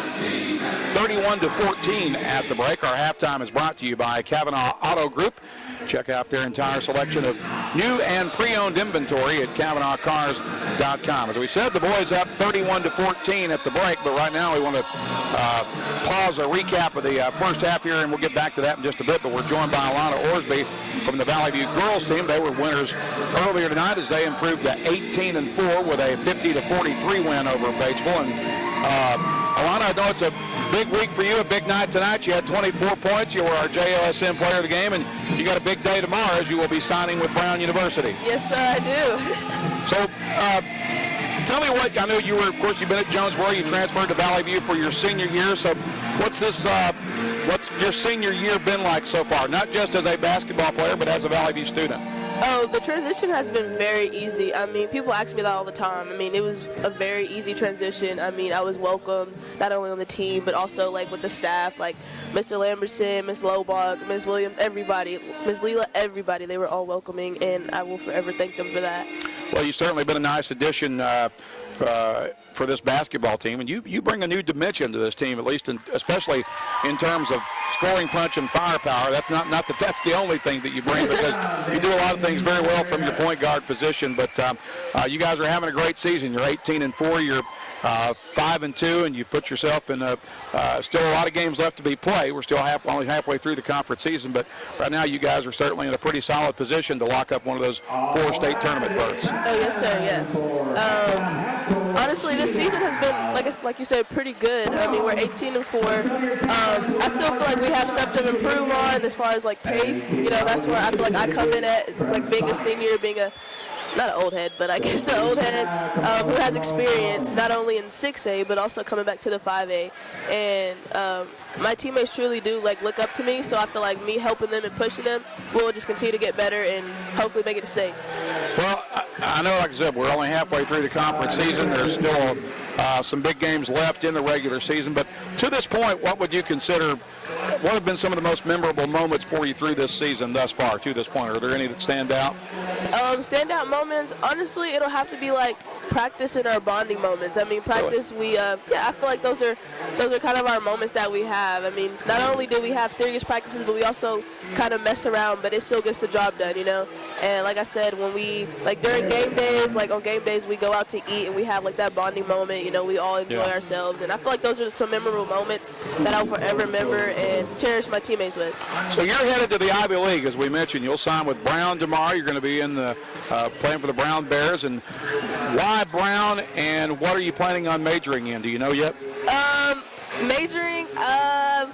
31-14 at the break. Our halftime is brought to you by Kavanaugh Auto Group. Check out their entire selection of new and pre-owned inventory at KavanaughCars.com. As we said, the boys up 31-14 at the break, but right now we want to pause a recap of the first half here, and we'll get back to that in just a bit. But we're joined by Alana Orsby from the Valley View girls team. They were winners earlier tonight as they improved to 18-4 with a 50-43 win over Batesville. And Alana, I know it's a big week for you, a big night tonight. You had 24 points. You were our JOSM player of the game, and you got a big day tomorrow as you will be signing with Brown University. Yes, sir, I do. So, tell me what, I know you were, of course, you've been at Jonesboro. You transferred to Valley View for your senior year. So what's your senior year been like so far? Not just as a basketball player, but as a Valley View student. Oh, the transition has been very easy. I mean, people ask me that all the time. I mean, it was a very easy transition. I mean, I was welcomed not only on the team, but also, like, with the staff, like Mr. Lamberson, Ms. Lobach, Ms. Williams, everybody, Ms. Leela, everybody. They were all welcoming, and I will forever thank them for that. Well, you've certainly been a nice addition for this basketball team, and you bring a new dimension to this team, at least, especially in terms of scoring punch and firepower. That's not that that's the only thing that you bring, because you do a lot of things very well from your point guard position. But you guys are having a great season. You're 18-4. You're 5-2, and you put yourself in still a lot of games left to be played. We're still only halfway through the conference season, but right now you guys are certainly in a pretty solid position to lock up one of those 4 state tournament berths. Oh yes, sir. Yeah. Honestly, this season has been, like you said, pretty good. I mean, we're 18-4. I still feel like we have stuff to improve on as far as like pace. You know, that's where I feel like I come in at, like being a senior, being not an old head, but I guess an old head who has experience not only in 6A but also coming back to the 5A. And my teammates truly do look up to me, so I feel like me helping them and pushing them will just continue to get better and hopefully make it to state. Well, I know, like I said, we're only halfway through the conference season. There's still some big games left in the regular season, but to this point, what would you consider? What have been some of the most memorable moments for you through this season thus far, to this point? Are there any that stand out? Standout moments, honestly, it'll have to be like practice and our bonding moments. I mean, practice, really? I feel like those are kind of our moments that we have. I mean, not only do we have serious practices, but we also kind of mess around, but it still gets the job done, you know? And like I said, when we, during game days, on game days, we go out to eat and we have that bonding moment, you know, we all enjoy ourselves. And I feel like those are some memorable moments that I'll forever remember and cherish my teammates with. So you're headed to the Ivy League, as we mentioned. You'll sign with Brown tomorrow. You're going to be in the playing for the Brown Bears. And why Brown, and what are you planning on majoring in? Do you know yet? Majoring, I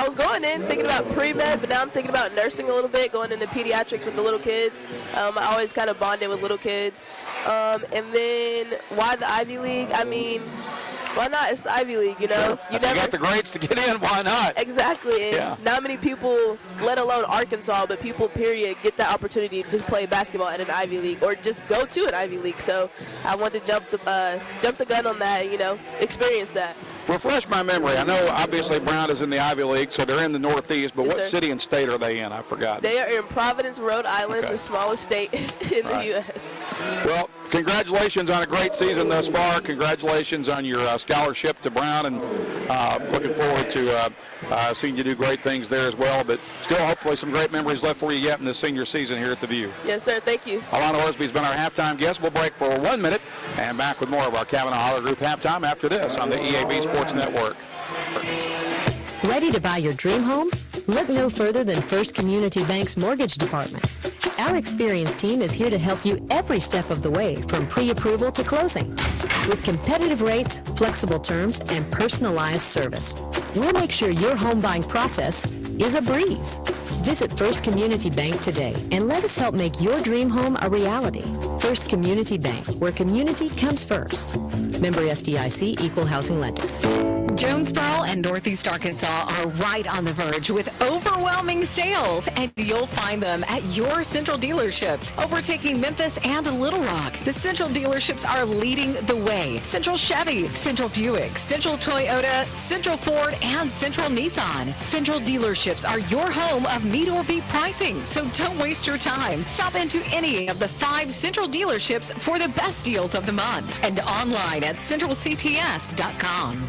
was going in thinking about pre-med, but now I'm thinking about nursing a little bit, going into pediatrics with the little kids. I always kind of bonded with little kids. And then why the Ivy League? I mean, why not? It's the Ivy League, you know? You got the grades to get in, why not? Exactly. And not many people, let alone Arkansas, but people, period, get that opportunity to play basketball at an Ivy League or just go to an Ivy League. So I wanted to jump the gun on that, you know, experience that. Refresh my memory. I know, obviously, Brown is in the Ivy League, so they're in the Northeast, but Yes, what sir. city and state are they in? I forgot. They are in Providence, Rhode Island, the smallest state in the U.S. Well, congratulations on a great season thus far. Congratulations on your scholarship to Brown, and looking forward to seeing you do great things there as well. But still, hopefully, some great memories left for you yet in this senior season here at the View. Yes, sir. Thank you. Alana Orsby's been our halftime guest. We'll break for 1 minute and back with more of our Kavanaugh Holler Group halftime after this on the EAB Sports Network. Ready to buy your dream home? Look no further than First Community Bank's Mortgage Department. Our experienced team is here to help you every step of the way, from pre-approval to closing. With competitive rates, flexible terms, and personalized service, we'll make sure your home buying process is a breeze. Visit First Community Bank today and let us help make your dream home a reality. First Community Bank, where community comes first. Member FDIC, Equal Housing Lender. Jonesboro and Northeast Arkansas are right on the verge with overwhelming sales, and you'll find them at your Central dealerships, overtaking Memphis and Little Rock. The Central dealerships are leading the way. Central Chevy, Central Buick, Central Toyota, Central Ford, and Central Nissan. Central dealerships are your home of meet or beat pricing, so don't waste your time. Stop into any of the 5 Central dealerships for the best deals of the month, and online at centralcts.com.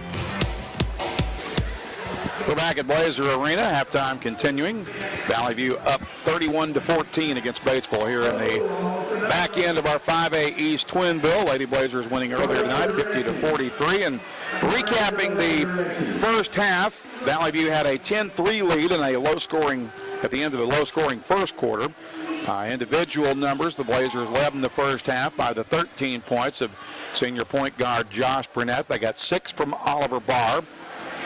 We're back at Blazer Arena. Halftime continuing. Valley View up 31-14 against Batesville here in the back end of our 5A East twin bill. Lady Blazers winning earlier tonight, 50-43. And recapping the first half, Valley View had a 10-3 lead and a low-scoring at the end of the low-scoring first quarter. Individual numbers, the Blazers led in the first half by the 13 points of senior point guard Josh Burnett. They got 6 from Oliver Barr.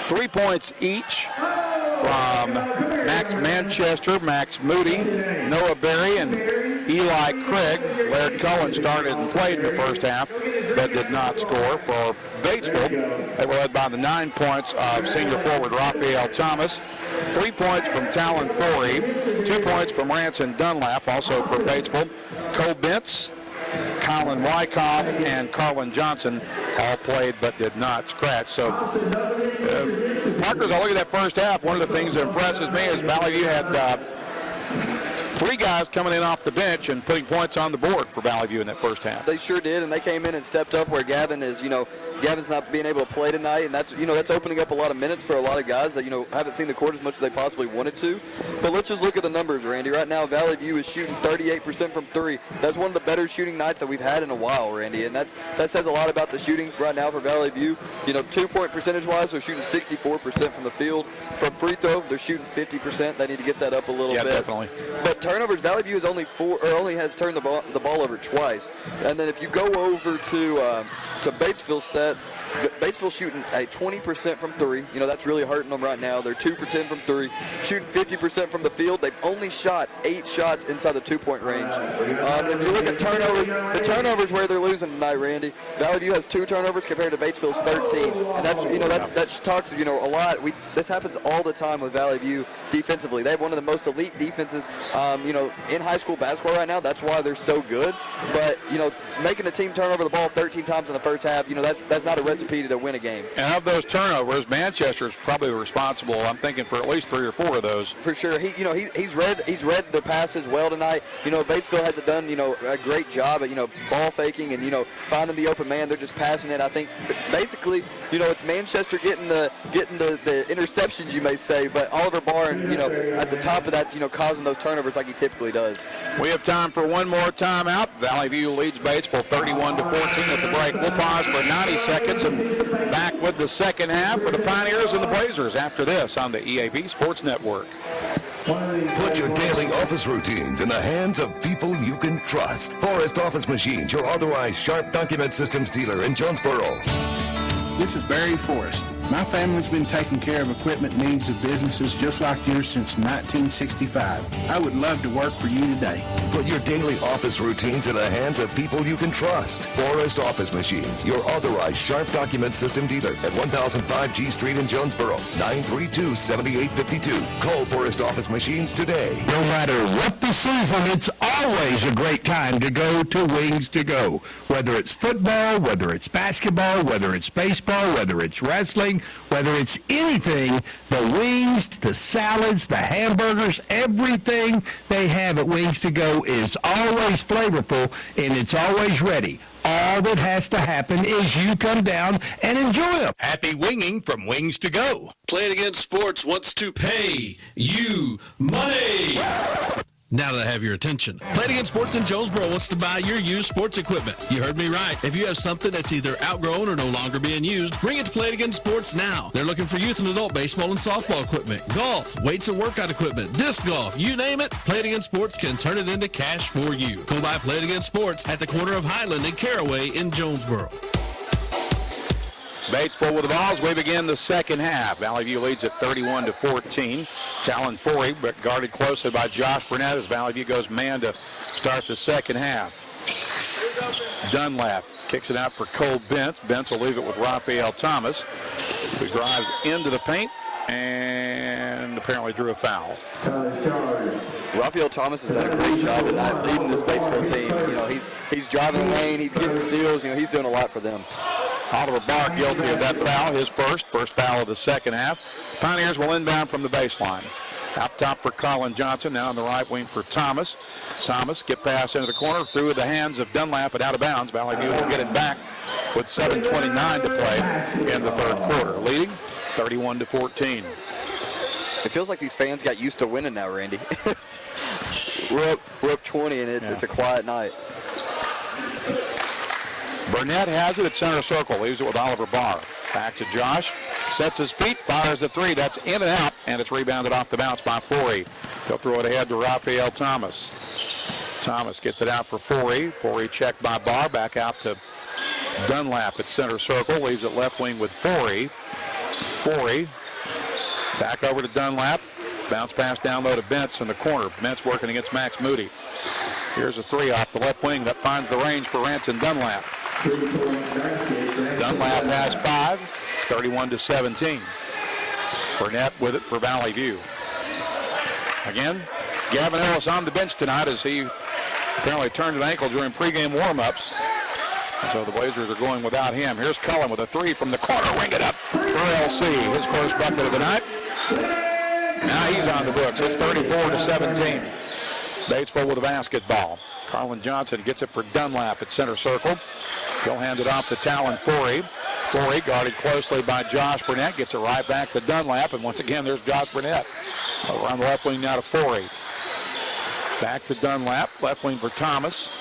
3 points each from Max Manchester, Max Moody, Noah Berry, and Eli Craig. Laird Cohen started and played in the first half, but did not score for Batesville. They were led by the 9 points of senior forward Raphael Thomas. 3 points from Talon Forey, 2 points from Ranson Dunlap, also for Batesville. Cole Bentz, Colin Wyckoff, and Carlin Johnson all played but did not scratch. So, Parkers, I look at that first half. One of the things that impresses me is Valley View had three guys coming in off the bench and putting points on the board for Valley View in that first half. They sure did, and they came in and stepped up where Gavin is, Gavin's not being able to play tonight, and that's opening up a lot of minutes for a lot of guys that, haven't seen the court as much as they possibly wanted to. But let's just look at the numbers, Randy. Right now, Valley View is shooting 38% from three. That's one of the better shooting nights that we've had in a while, Randy, and that says a lot about the shooting right now for Valley View. 2-point percentage-wise, they're shooting 64% from the field. From free throw, they're shooting 50%. They need to get that up a little bit. Yeah, definitely. But turnovers, Valley View is only has turned the ball over twice. And then if you go over to Batesville stats, Batesville shooting at 20% from three. That's really hurting them right now. They're 2 for 10 from three, shooting 50% from the field. They've only shot 8 shots inside the 2-point range. If you look at turnovers, the turnovers where they're losing tonight, Randy, Valley View has 2 turnovers compared to Batesville's 13, and that talks a lot. This happens all the time with Valley View defensively. They have one of the most elite defenses, in high school basketball right now. That's why they're so good. But making a team turn over the ball 13 times in the first half, that's not a recipe to win a game. And of those turnovers, Manchester's probably responsible. I'm thinking for at least 3 or 4 of those. For sure, he's read the passes well tonight. Batesville has done a great job at ball faking and finding the open man. They're just passing it. I think basically it's Manchester getting the interceptions, you may say, but Oliver Barn at the top of that's causing those turnovers like he typically does. We have time for one more timeout. Valley View leads Batesville 31-14 at the break. We'll pause for 90 seconds and back with the second half for the Pioneers and the Blazers after this on the EAB Sports Network. Put your daily office routines in the hands of people you can trust. Forrest Office Machines, your authorized Sharp document systems dealer in Jonesboro. This is Barry Forrest. My family's been taking care of equipment needs of businesses just like yours since 1965. I would love to work for you today. Put your daily office routines in the hands of people you can trust. Forrest Office Machines, your authorized Sharp document system dealer at 1005 G Street in Jonesboro, 932-7852. Call Forrest Office Machines today. No matter what the season, it's always a great time to go to Wings to Go. Whether it's football, whether it's basketball, whether it's baseball, whether it's wrestling, whether it's anything, the wings, the salads, the hamburgers, everything they have at Wings to Go is always flavorful and it's always ready. All that has to happen is you come down and enjoy them. Happy winging from Wings to Go. Play It Again Sports wants to pay you money. Now that I have your attention, Play It Again Sports in Jonesboro wants to buy your used sports equipment. You heard me right. If you have something that's either outgrown or no longer being used, bring it to Play It Again Sports now. They're looking for youth and adult baseball and softball equipment, golf, weights and workout equipment, disc golf, you name it, Play It Again Sports can turn it into cash for you. Go by Play It Again Sports at the corner of Highland and Caraway in Jonesboro. Batesville with the balls. We begin the second half. Valley View leads at 31-14. Talon Forey, but guarded closely by Josh Burnett as Valley View goes man to start the second half. Dunlap kicks it out for Cole Bentz. Bentz will leave it with Raphael Thomas, who drives into the paint and apparently drew a foul. Raphael Thomas has done a great job in not leading this Batesville team. He's driving the lane, he's getting steals, he's doing a lot for them. Oliver Barr guilty of that foul, his first foul of the second half. Pioneers will inbound from the baseline. Out top for Colin Johnson, now on the right wing for Thomas. Thomas get pass into the corner, through the hands of Dunlap and out of bounds. Valley View will get it back with 7:29 to play in the third quarter, leading 31-14. It feels like these fans got used to winning now, Randy. we're up 20, and it's a quiet night. Burnett has it at center circle, leaves it with Oliver Barr. Back to Josh, sets his feet, fires the three. That's in and out, and it's rebounded off the bounce by Forey. He'll throw it ahead to Raphael Thomas. Thomas gets it out for Forey. Forey checked by Barr, back out to Dunlap at center circle, leaves it left wing with Forey. Forey back over to Dunlap. Bounce pass down low to Bentz in the corner. Bentz working against Max Moody. Here's a three off the left wing that finds the range for Ranson Dunlap. Dunlap has 5, 31-17. Burnett with it for Valley View. Again, Gavin Ellis on the bench tonight as he apparently turned an ankle during pregame warm-ups. So the Blazers are going without him. Here's Cullen with a three from the corner. Ring it up for LC. His first bucket of the night. Now he's on the books. It's 34-17. Batesville with a basketball. Carlin Johnson gets it for Dunlap at center circle. He'll hand it off to Talon Forey. Forey guarded closely by Josh Burnett. Gets it right back to Dunlap. And once again, there's Josh Burnett. Over on the left wing now to Forey. Back to Dunlap. Left wing for Thomas.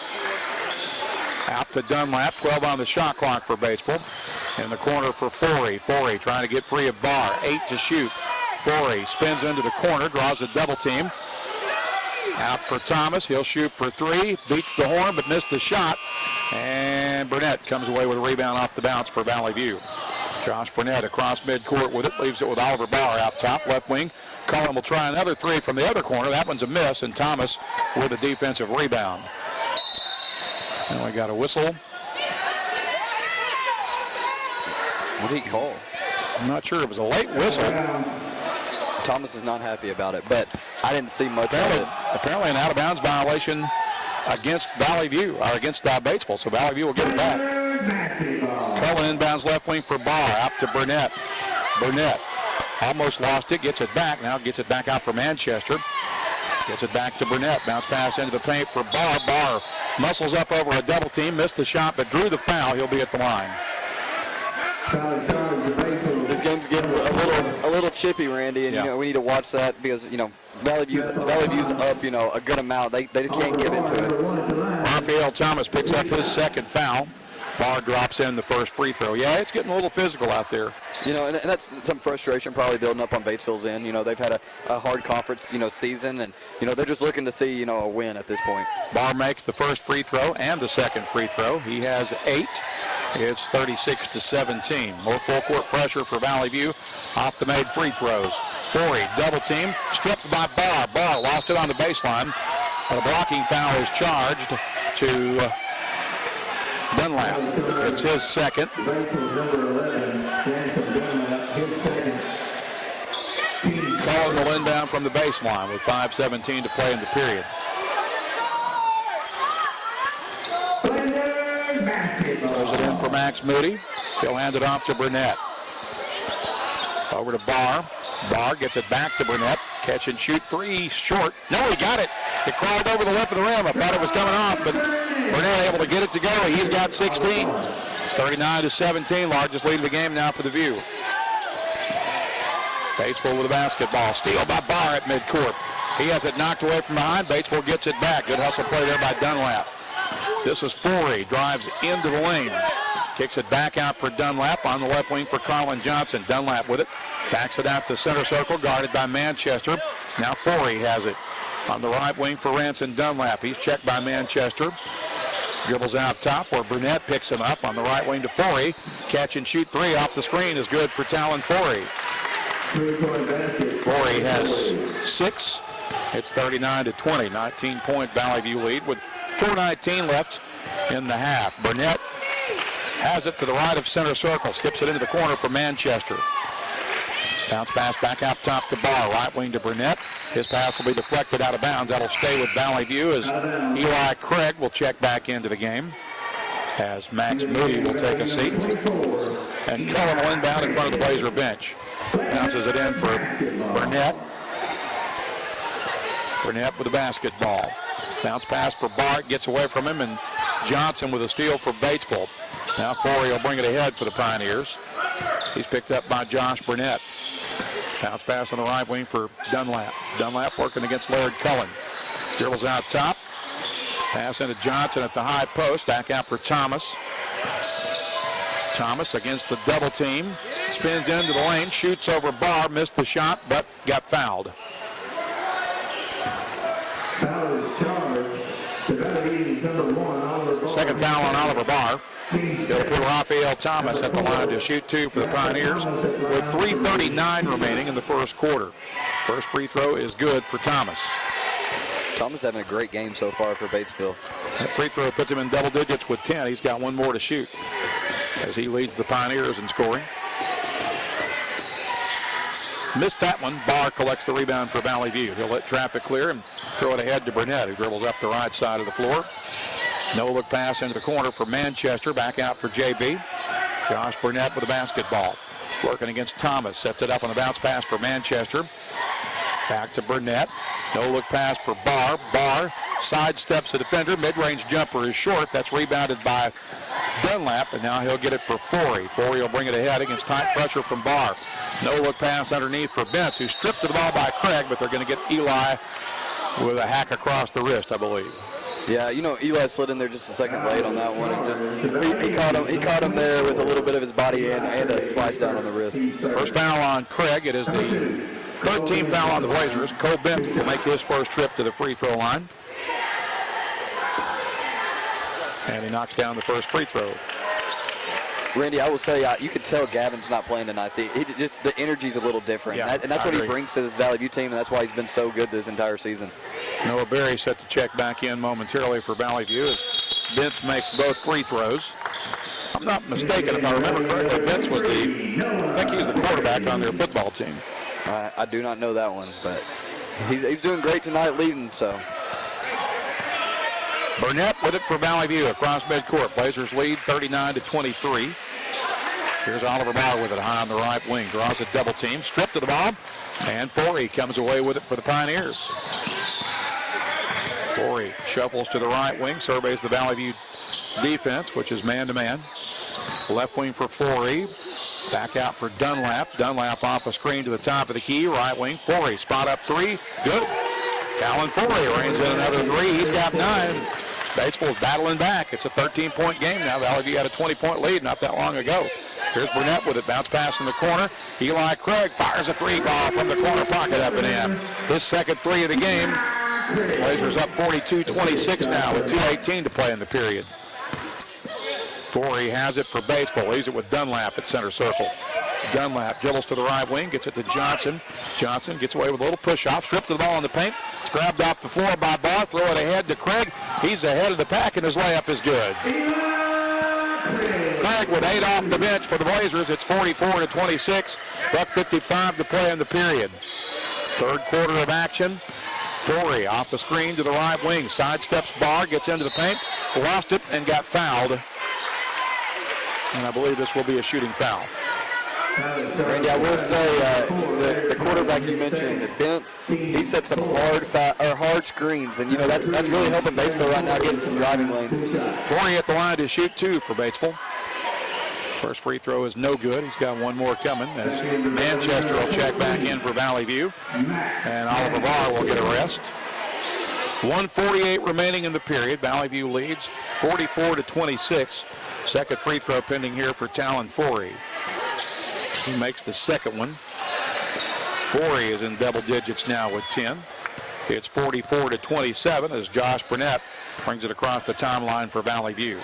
Out to Dunlap. 12 on the shot clock for Batesville. In the corner for Forey. Forey trying to get free of Barr. 8 to shoot. Forey spins into the corner. Draws a double team. Out for Thomas. He'll shoot for 3. Beats the horn but missed the shot. And Burnett comes away with a rebound off the bounce for Valley View. Josh Burnett across midcourt with it. Leaves it with Oliver Bauer out top. Left wing. Cullen will try another 3 from the other corner. That one's a miss. And Thomas with a defensive rebound. And we got a whistle. What did he call? I'm not sure. It was a late whistle. Thomas is not happy about it, but I didn't see much of it. Apparently an out-of-bounds violation against Valley View, or against Batesville, so Valley View will get it back. Cullen inbounds left wing for Barr, out to Burnett. Burnett almost lost it, gets it back, now gets it back out for Manchester. Gets it back to Burnett, bounce pass into the paint for Barr. Barr muscles up over a double team, missed the shot, but drew the foul. He'll be at the line. This game's getting a little chippy, Randy, and you know we need to watch that because Valley View's up a good amount. They can't give into it. Raphael Thomas picks up his second foul. Barr drops in the first free throw. Yeah, it's getting a little physical out there. And that's some frustration probably building up on Batesville's end. They've had a hard conference season, and they're just looking to see a win at this point. Barr makes the first free throw and the second free throw. He has 8. It's 36-17. More full court pressure for Valley View off the made free throws. Forey double team, stripped by Barr. Barr lost it on the baseline. A blocking foul is charged to Dunlap. It's his second. Cullen will inbound from the baseline with 5:17 to play in the period. Throws it in for Max Moody. He'll hand it off to Burnett. Over to Barr. Barr gets it back to Burnett. Catch and shoot 3 short. No, he got it. It crawled over the lip of the rim. I thought it was coming off, but Burnett able to get it to go. He's got 16. It's 39-17. Largest lead of the game now for the View. Batesville with a basketball. Steal by Barr at midcourt. He has it knocked away from behind. Batesville gets it back. Good hustle play there by Dunlap. This is Forey. Drives into the lane. Kicks it back out for Dunlap on the left wing for Carlin Johnson. Dunlap with it. Backs it out to center circle, guarded by Manchester. Now Forey has it on the right wing for Ranson Dunlap. He's checked by Manchester. Dribbles out top where Burnett picks him up on the right wing to Forey. Catch and shoot 3 off the screen is good for Talon Forey. Forey has 6. It's 39-20. 19-point Valley View lead with 4:19 left in the half. Burnett has it to the right of center circle. Skips it into the corner for Manchester. Bounce pass back out top to Barr. Right wing to Burnett. His pass will be deflected out of bounds. That'll stay with Valley View as Eli Craig will check back into the game. As Max Moody will take a seat. And Cullen will inbound in front of the Blazer bench. Bounces it in for Burnett. Burnett with the basketball. Bounce pass for Bart, gets away from him, and Johnson with a steal for Batesville. Now Forey will bring it ahead for the Pioneers. He's picked up by Josh Burnett. Bounce pass on the right wing for Dunlap. Dunlap working against Laird Cullen. Dribbles out top. Pass into Johnson at the high post. Back out for Thomas. Thomas against the double team. Spins into the lane, shoots over Barr, missed the shot, but got fouled. Second foul on Oliver Barr. He'll put Raphael Thomas at the line to shoot 2 for the Pioneers with 3:39 remaining in the first quarter. First free throw is good for Thomas. Thomas having a great game so far for Batesville. That free throw puts him in double digits with 10. He's got 1 more to shoot as he leads the Pioneers in scoring. Missed that one. Barr collects the rebound for Valley View. He'll let traffic clear and throw it ahead to Burnett, who dribbles up the right side of the floor. No-look pass into the corner for Manchester. Back out for JB. Josh Burnett with the basketball. Working against Thomas. Sets it up on the bounce pass for Manchester. Back to Burnett. No-look pass for Barr. Barr sidesteps the defender. Mid-range jumper is short. That's rebounded by Dunlap, and now he'll get it for Forey. Forey will bring it ahead against tight pressure from Barr. No-look pass underneath for Bentz, who stripped the ball by Craig, but they're going to get Eli with a hack across the wrist, I believe. Yeah, you know, Eli slid in there just a second late on that one. And he caught him there with a little bit of his body and a slice down on the wrist. First foul on Craig. It is the 13th foul on the Blazers. Cole Bentz will make his first trip to the free throw line. And he knocks down the first free throw. Randy, I will say, you could tell Gavin's not playing tonight. The energy's a little different. Yeah, and that's what he brings to this Valley View team, and that's why he's been so good this entire season. Noah Berry set to check back in momentarily for Valley View as Bentz makes both free throws. If I'm not mistaken, if I remember correctly, Bentz was I think he's the quarterback on their football team. I do not know that one, but he's doing great tonight leading, so. Burnett with it for Valley View across midcourt. Blazers lead 39-23. Here's Oliver Barr with it high on the right wing. Draws a double team, stripped of the ball, and Forey comes away with it for the Pioneers. Forey shuffles to the right wing, surveys the Valley View defense, which is man-to-man. Left wing for Forey. Back out for Dunlap. Dunlap off a screen to the top of the key. Right wing, Forey. Spot up three. Good. Callan Forey rains in another three. He's got 9. Batesville's battling back. It's a 13-point game now. Valley View had a 20-point lead not that long ago. Here's Burnett with it. Bounce pass in the corner. Eli Craig fires a three ball from the corner pocket up and in. His second three of the game. Blazers up 42-26 now with 2:18 to play in the period. Forey has it for Batesville. Leaves it with Dunlap at center circle. Dunlap dribbles to the right wing, gets it to Johnson. Johnson gets away with a little push-off, stripped of the ball in the paint. It's grabbed off the floor by Barr, throw it ahead to Craig. He's ahead of the pack, and his layup is good. Craig with 8 off the bench for the Blazers. It's 44-26. $1:55 to play in the period. Third quarter of action. Forey off the screen to the right wing. Sidesteps Barr, gets into the paint, lost it, and got fouled. And I believe this will be a shooting foul. Randy, I will say the quarterback you mentioned, Bentz, he set some hard screens, and you know that's really helping Batesville right now getting some driving lanes. Forey at the line to shoot 2 for Batesville. First free throw is no good. He's got one more coming as Manchester will check back in for Valley View, and Oliver Barr will get a rest. 1:48 remaining in the period. Valley View leads 44-26. Second free throw pending here for Talon Forey. He makes the second one. Forey is in double digits now with 10. It's 44-27 as Josh Burnett brings it across the timeline for Valley View.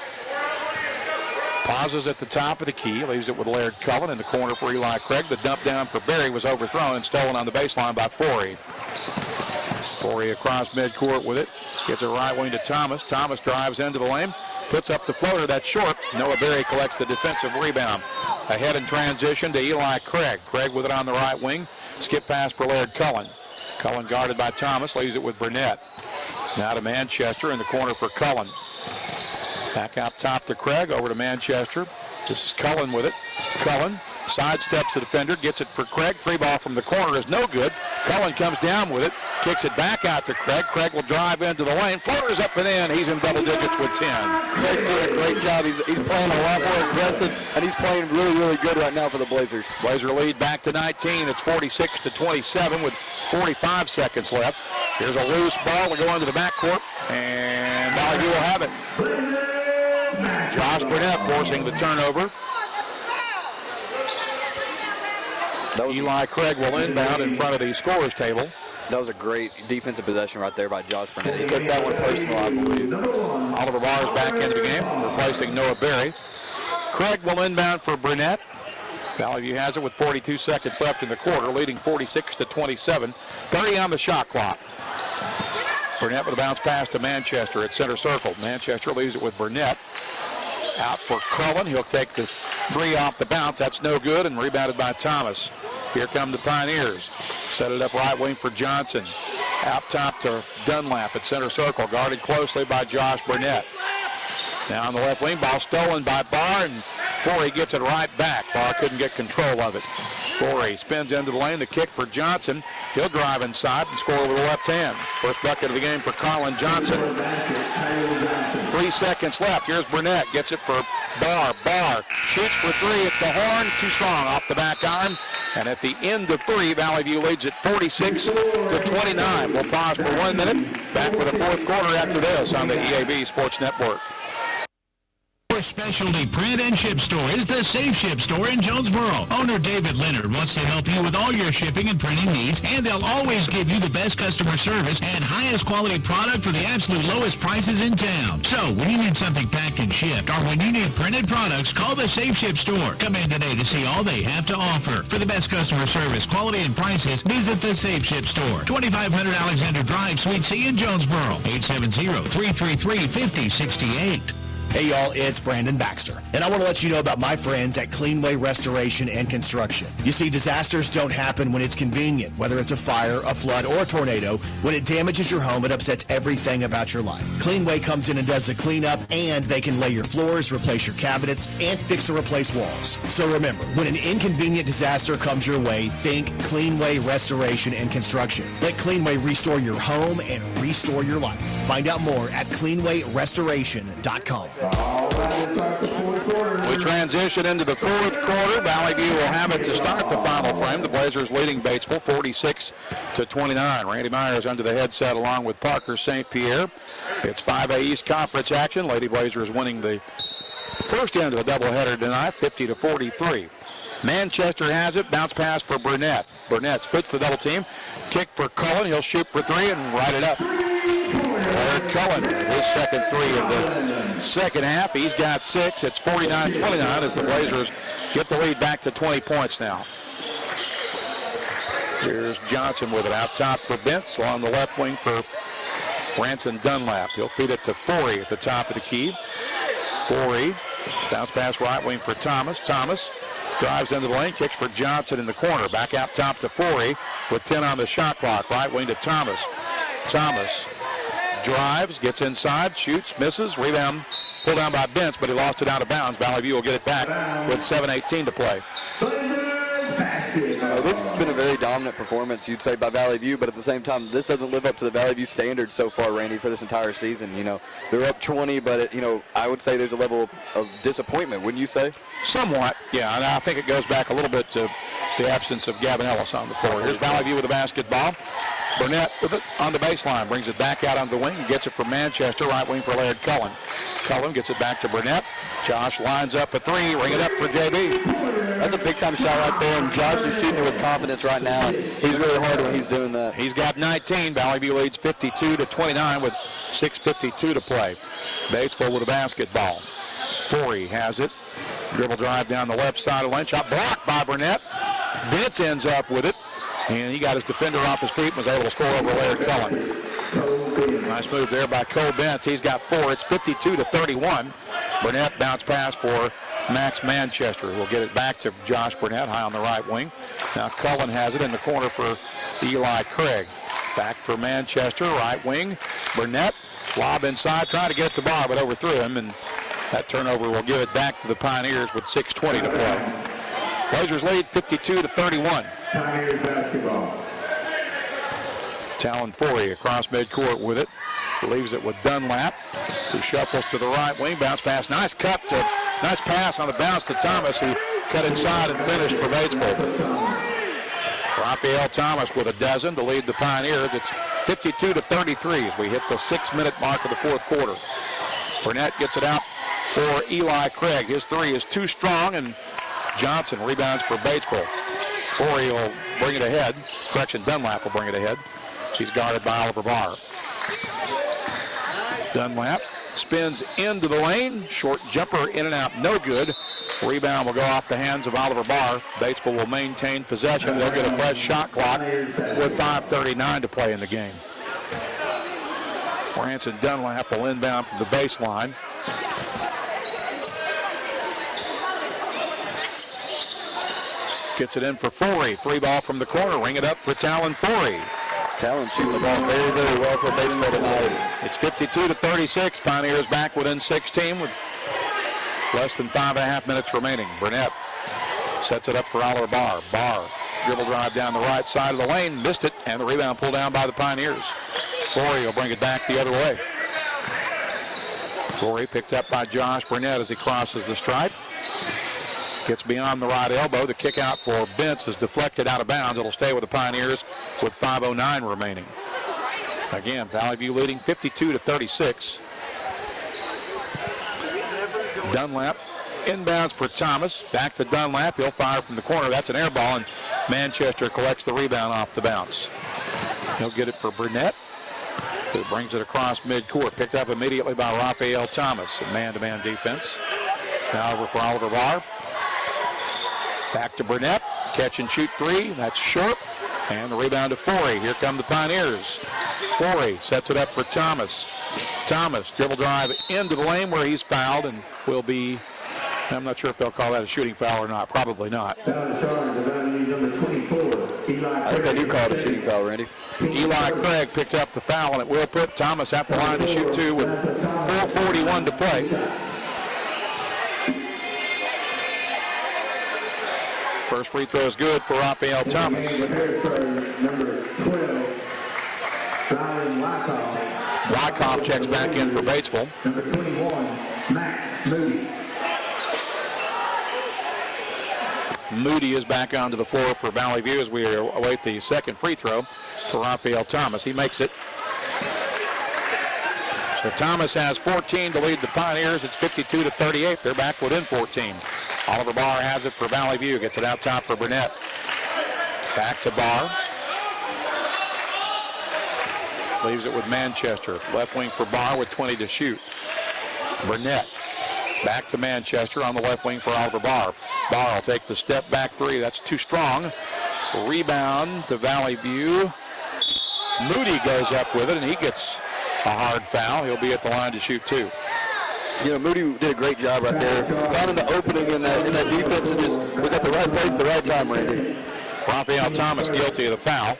Pauses at the top of the key, leaves it with Laird Cullen in the corner for Eli Craig. The dump down for Berry was overthrown and stolen on the baseline by Forey. Forey across midcourt with it. Gets it right wing to Thomas. Thomas drives into the lane. Puts up the floater, that's short. Noah Berry collects the defensive rebound. Ahead in transition to Eli Craig. Craig with it on the right wing. Skip pass for Laird Cullen. Cullen guarded by Thomas, leaves it with Burnett. Now to Manchester in the corner for Cullen. Back out top to Craig, over to Manchester. This is Cullen with it. Cullen sidesteps the defender, gets it for Craig. Three ball from the corner is no good. Cullen comes down with it, kicks it back out to Craig. Craig will drive into the lane. Floaters up and in. He's in double digits with 10. Craig's doing a great job. He's playing a lot more aggressive, and he's playing really, really good right now for the Blazers. Blazer lead back to 19. It's 46-27 with 45 seconds left. Here's a loose ball to go into the backcourt, and Valley View will have it. Josh Burnett forcing the turnover. Eli Craig will inbound in front of the scorer's table. That was a great defensive possession right there by Josh Burnett. He took that one personal, I believe. Oliver Barr is back into the game, replacing Noah Berry. Craig will inbound for Burnett. Valley View has it with 42 seconds left in the quarter, leading 46-27. 30 on the shot clock. Burnett with a bounce pass to Manchester at center circle. Manchester leaves it with Burnett. Out for Cullen. He'll take the three off the bounce. That's no good, and rebounded by Thomas. Here come the Pioneers. Set it up right wing for Johnson. Out top to Dunlap at center circle, guarded closely by Josh Burnett. Now on the left wing, ball stolen by Barr, and Forey gets it right back. Barr couldn't get control of it. Forey spins into the lane. The kick for Johnson. He'll drive inside and score with the left hand. First bucket of the game for Colin Johnson. 3 seconds left. Here's Burnett. Gets it for Barr. Barr shoots for three at the horn. Too strong off the back iron. And at the end of three, Valley View leads at 46-29. We'll pause for 1 minute. Back with the fourth quarter after this on the EAB Sports Network. Your specialty print and ship store is the Safe Ship Store in Jonesboro. Owner David Leonard wants to help you with all your shipping and printing needs, and they'll always give you the best customer service and highest quality product for the absolute lowest prices in town. So when you need something packed and shipped, or when you need printed products, call the Safe Ship Store. Come in today to see all they have to offer. For the best customer service, quality, and prices, visit the Safe Ship Store. 2500 Alexander Drive, Suite C in Jonesboro. 870-333-5068. Hey y'all, it's Brandon Baxter, and I want to let you know about my friends at Cleanway Restoration and Construction. You see, disasters don't happen when it's convenient, whether it's a fire, a flood, or a tornado. When it damages your home, it upsets everything about your life. Cleanway comes in and does the cleanup, and they can lay your floors, replace your cabinets, and fix or replace walls. So remember, when an inconvenient disaster comes your way, think Cleanway Restoration and Construction. Let Cleanway restore your home and restore your life. Find out more at cleanwayrestoration.com. We transition into the fourth quarter. Valley View will have it to start the final frame. The Blazers leading Batesville 46-29. Randy Myers under the headset along with Parker St. Pierre. It's 5A East Conference action. Lady Blazers winning the first end of the doubleheader tonight, 50-43. Manchester has it. Bounce pass for Burnett. Burnett splits the double team. Kick for Cullen. He'll shoot for three and right it up. Larry Cullen, his second three of the second half. He's got 6. It's 49-29 as the Blazers get the lead back to 20 points now. Here's Johnson with it out top for Bentz along the left wing for Branson Dunlap. He'll feed it to Forey at the top of the key. Forey, bounce pass right wing for Thomas. Thomas drives into the lane, kicks for Johnson in the corner. Back out top to Forey with 10 on the shot clock. Right wing to Thomas. Thomas drives, gets inside, shoots, misses, rebound, pulled down by Bentz, but he lost it out of bounds. Valley View will get it back with 7:18 to play. This has been a very dominant performance, you'd say, by Valley View, but at the same time, this doesn't live up to the Valley View standards so far, Randy, for this entire season. You know, they're up 20, but, I would say there's a level of disappointment, wouldn't you say? Somewhat, yeah, and I think it goes back a little bit to the absence of Gavin Ellis on the floor. Here's Valley View with the basketball. Burnett with it on the baseline, brings it back out on the wing. He gets it from Manchester, right wing for Laird Cullen. Cullen gets it back to Burnett. Josh lines up a three, ring it up for JB. That's a big-time shot right there, and Josh is shooting it with confidence right now. He's really hard when he's doing that. He's got 19. Valley View leads 52-29 with 6:52 to play. Batesville with the basketball. Forey has it. Dribble drive down the left side of the lane. Shot blocked by Burnett. Bentz ends up with it. And he got his defender off his feet and was able to score over Laird Cullen. Nice move there by Cole Bentz. He's got 4. It's 52-31. Burnett bounce pass for Max Manchester. We'll get it back to Josh Burnett, high on the right wing. Now Cullen has it in the corner for Eli Craig. Back for Manchester, right wing. Burnett, lob inside, trying to get it to Barr, but overthrew him. And that turnover will give it back to the Pioneers with 6:20 to play. Blazers lead 52-31. Talon Forey across midcourt with it. Leaves it with Dunlap, who shuffles to the right wing. Bounce pass. Nice pass on the bounce to Thomas, who cut inside and finished for Batesville. Raphael Thomas with a dozen to lead the Pioneers. It's 52-33 as we hit the 6-minute mark of the fourth quarter. Burnett gets it out for Eli Craig. His three is too strong, and Johnson rebounds for Batesville. Forey will bring it ahead. Dunlap will bring it ahead. He's guarded by Oliver Barr. Dunlap spins into the lane. Short jumper in and out, no good. Rebound will go off the hands of Oliver Barr. Batesville will maintain possession. They'll get a fresh shot clock with 5:39 to play in the game. Branson Dunlap will inbound from the baseline. Gets it in for Forey. Free ball from the corner. Ring it up for Talon Forey. Talon shooting the ball very, very well for Batesville tonight. It's 52-36. Pioneers back within 16 with less than 5.5 minutes remaining. Burnett Sets it up for Oliver Barr. Barr, dribble drive down the right side of the lane, missed it, and the rebound pulled down by the Pioneers. Corey will bring it back the other way. Corey picked up by Josh Burnett as he crosses the stripe. Gets beyond the right elbow. The kick out for Bentz is deflected out of bounds. It'll stay with the Pioneers with 5:09 remaining. Again, Valley View leading 52-36. Dunlap inbounds for Thomas. Back to Dunlap. He'll fire from the corner. That's an air ball, and Manchester collects the rebound off the bounce. He'll get it for Burnett, who brings it across midcourt. Picked up immediately by Raphael Thomas in man-to-man defense. Now over for Oliver Barr. Back to Burnett. Catch and shoot three. That's short. And the rebound to Forey. Here come the Pioneers. Forey sets it up for Thomas. Thomas, dribble drive into the lane where he's fouled and will be, I'm not sure if they'll call that a shooting foul or not. Probably not. I think they do call it a shooting foul, Randy. Eli Craig picked up the foul, and it will put Thomas at the line to shoot two with 4:41 to play. First free throw is good for Raphael Thomas. Wyckoff checks back in for Batesville. Number 21, Max Moody. Moody is back onto the floor for Valley View as we await the second free throw for Raphael Thomas. He makes it. So Thomas has 14 to lead the Pioneers. It's 52-38. They're back within 14. Oliver Barr has it for Valley View. Gets it out top for Burnett. Back to Barr. Leaves it with Manchester. Left wing for Barr with 20 to shoot. Burnett. Back to Manchester on the left wing for Oliver Barr. Barr will take the step back three. That's too strong. Rebound to Valley View. Moody goes up with it, and he gets a hard foul. He'll be at the line to shoot two. You know, Moody did a great job right there, finding the opening in that defense and just was at the right place at the right time, Randy. Raphael Thomas guilty of the foul.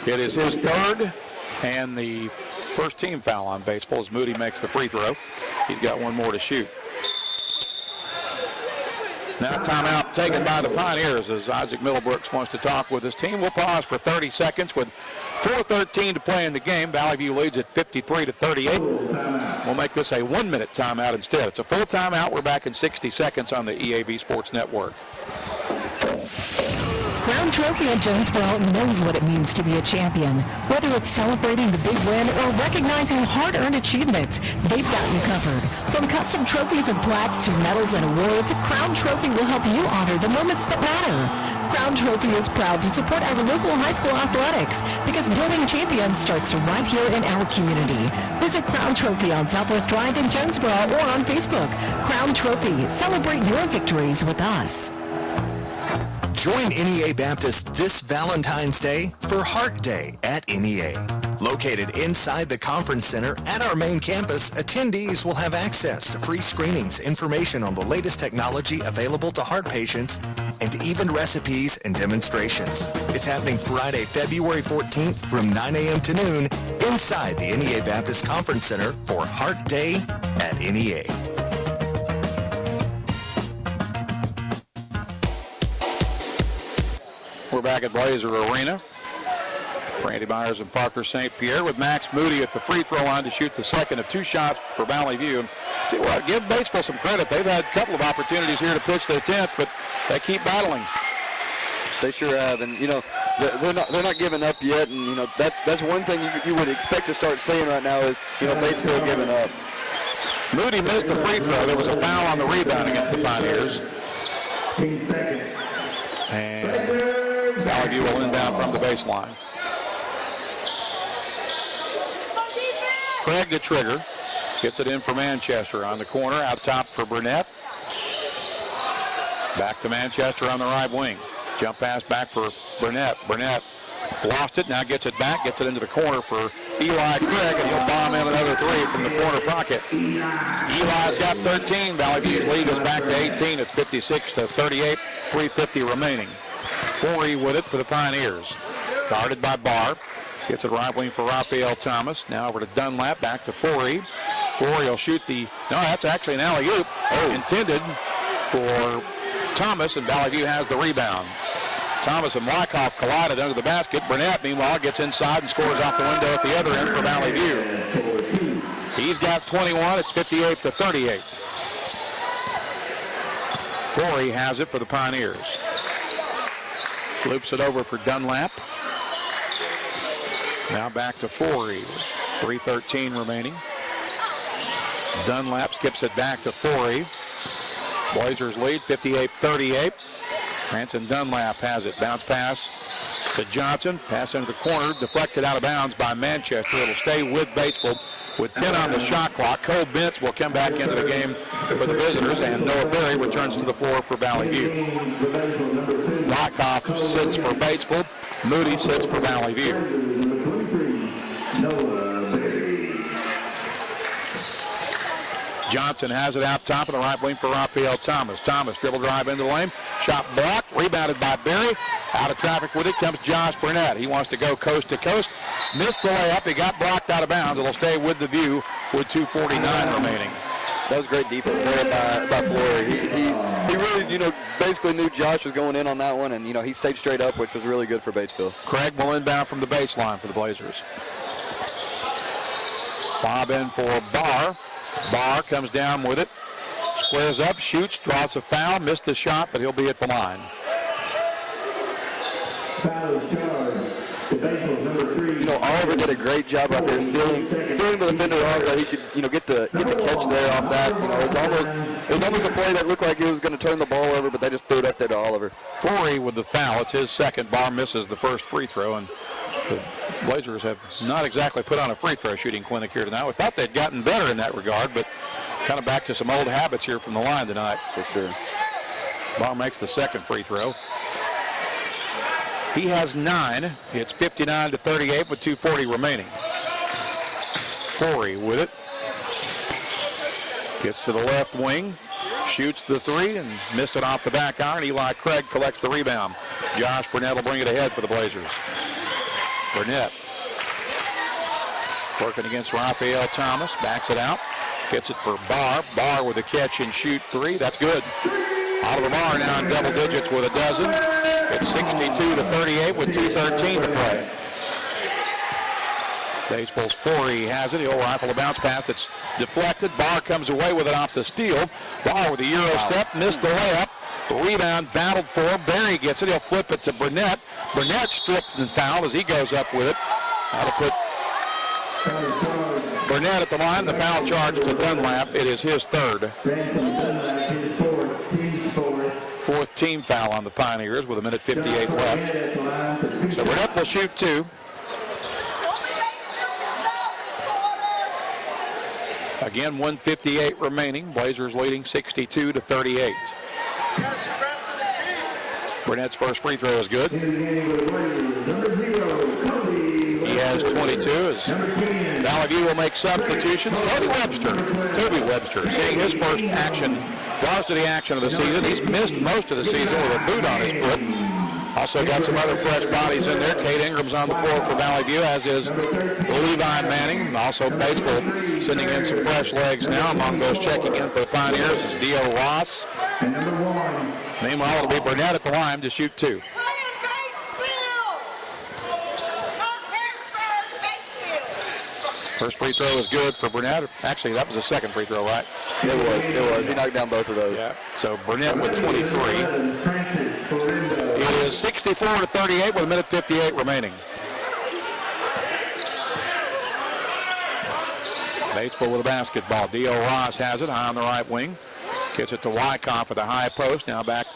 It is his third and the first team foul on Batesville as Moody makes the free throw. He's got one more to shoot. Now timeout taken by the Pioneers as Isaac Middlebrooks wants to talk with his team. We'll pause for 30 seconds with 4:13 to play in the game. Valley View leads at 53-38. We'll make this a 1-minute timeout instead. It's a full timeout. We're back in 60 seconds on the EAB Sports Network. Crown Trophy at Jonesboro knows what it means to be a champion. Whether it's celebrating the big win or recognizing hard-earned achievements, they've got you covered. From custom trophies and plaques to medals and awards, Crown Trophy will help you honor the moments that matter. Crown Trophy is proud to support our local high school athletics because building champions starts right here in our community. Visit Crown Trophy on Southwest Drive in Jonesboro or on Facebook. Crown Trophy, celebrate your victories with us. Join NEA Baptist this Valentine's Day for Heart Day at NEA. Located inside the conference center at our main campus, attendees will have access to free screenings, information on the latest technology available to heart patients, and even recipes and demonstrations. It's happening Friday, February 14th from 9 a.m. to noon inside the NEA Baptist Conference Center for Heart Day at NEA. We're back at Blazer Arena. Randy Myers and Parker St. Pierre with Max Moody at the free throw line to shoot the second of two shots for Valley View. And tell you what, give Batesville some credit. They've had a couple of opportunities here to pitch their tents, but they keep battling. They sure have, and you know they're not giving up yet. And you know that's one thing you would expect to start seeing right now is Batesville giving up. Moody missed the free throw. There was a foul on the rebound against the Pioneers. And Valley View will inbound from the baseline. Craig the trigger. Gets it in for Manchester on the corner. Out top for Burnett. Back to Manchester on the right wing. Jump pass back for Burnett. Burnett lost it. Now gets it back. Gets it into the corner for Eli Craig. And he'll bomb in another three from the corner pocket. Eli's got 13. Valley View's lead is back to 18. It's 56-38. 3:50 remaining. Forey with it for the Pioneers. Guarded by Barr. Gets it right wing for Raphael Thomas. Now over to Dunlap. Back to Forey. Forey will shoot the... No, that's actually an alley-oop. Intended for Thomas, and Valley View has the rebound. Thomas and Wyckoff collided under the basket. Burnett, meanwhile, gets inside and scores off the window at the other end for Valley View. He's got 21. It's 58-38. Forey has it for the Pioneers. Loops it over for Dunlap. Now back to Forey. 3:13 remaining. Dunlap skips it back to Forey. Blazers lead 58-38. Branson Dunlap has it. Bounce pass to Johnson. Pass into the corner. Deflected out of bounds by Manchester. It'll stay with Batesville with 10 on the shot clock. Cole Bentz will come back into the game for the visitors, and Noah Berry returns to the floor for Valley View. Wyckoff sits for Batesville. Moody sits for Valley View. Johnson has it out top of the right wing for Raphael Thomas. Thomas dribble drive into the lane. Shot blocked. Rebounded by Berry. Out of traffic with it comes Josh Burnett. He wants to go coast to coast. Missed the layup. He got blocked out of bounds. It'll stay with the View with 2:49 remaining. That was great defense there by Flory. He really, basically knew Josh was going in on that one, and, he stayed straight up, which was really good for Batesville. Craig will inbound from the baseline for the Blazers. Bob in for Barr. Barr comes down with it. Squares up, shoots, draws a foul. Missed the shot, but he'll be at the line. Oliver did a great job out there sealing the defender off that he could, get the catch there off that. It was almost a play that looked like it was going to turn the ball over, but they just threw it up there to Oliver. Forey with the foul. It's his second. Barr misses the first free throw, and the Blazers have not exactly put on a free throw shooting clinic here tonight. We thought they'd gotten better in that regard, but kind of back to some old habits here from the line tonight. For sure. Barr makes the second free throw. He has 9. It's 59-38 with 2:40 remaining. Forey with it. Gets to the left wing. Shoots the three and missed it off the back iron. Eli Craig collects the rebound. Josh Burnett will bring it ahead for the Blazers. Burnett working against Raphael Thomas. Backs it out. Gets it for Barr. Barr with a catch and shoot three. That's good. Oliver Barr now in double digits with a dozen. It's 62-38 with 2:13 to play. Batesville's Forey has it. He'll rifle a bounce pass. It's deflected. Barr comes away with it off the steal. Barr with a Euro step. Missed the layup. Rebound battled for. Berry gets it. He'll flip it to Burnett. Burnett stripped and fouled as he goes up with it. That'll put Burnett at the line. The foul charge to Dunlap. It is his third. Fourth team foul on the Pioneers with 1:58 left. So Burnett will shoot two. Again, 1:58 remaining. Blazers leading 62-38. Burnett's first free throw is good. He has 22 as Valley View will make substitutions. Kobe Webster seeing his first varsity action of the season. He's missed most of the season with a boot on his foot. Also got some other fresh bodies in there. Kate Ingram's on the floor for Valley View, as is Levi Manning. Also Batesville sending in some fresh legs now. Among those checking in for the Pioneers is Dio Ross. Meanwhile, it'll be Burnett at the line to shoot two. First free throw is good for Burnett. Actually, that was the second free throw, right? It was. He knocked down both of those. Yeah. So Burnett with 23. It is 64-38 with 1:58 remaining. Batesville with a basketball. Dio Ross has it high on the right wing. Gets it to Wyckoff at the high post. Now back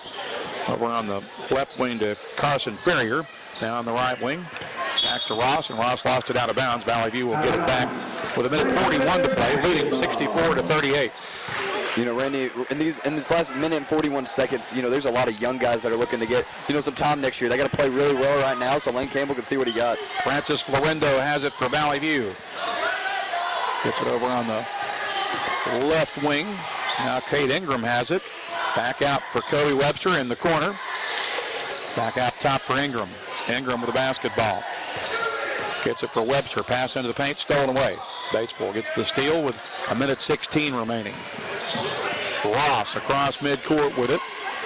over on the left wing to Carson Ferrier. Now on the right wing. Back to Ross, and Ross lost it out of bounds. Valley View will get it back with 1:41 to play, leading 64-38. Randy, in this last minute and 41 seconds, there's a lot of young guys that are looking to get, some time next year. They got to play really well right now, so Lane Campbell can see what he got. Francis Florendo has it for Valley View. Gets it over on the left wing. Now Kate Ingram has it. Back out for Cody Webster in the corner. Back out top for Ingram. Ingram with the basketball. Gets it for Webster. Pass into the paint, stolen away. Batesville gets the steal with 1:16 remaining. Ross across midcourt with it.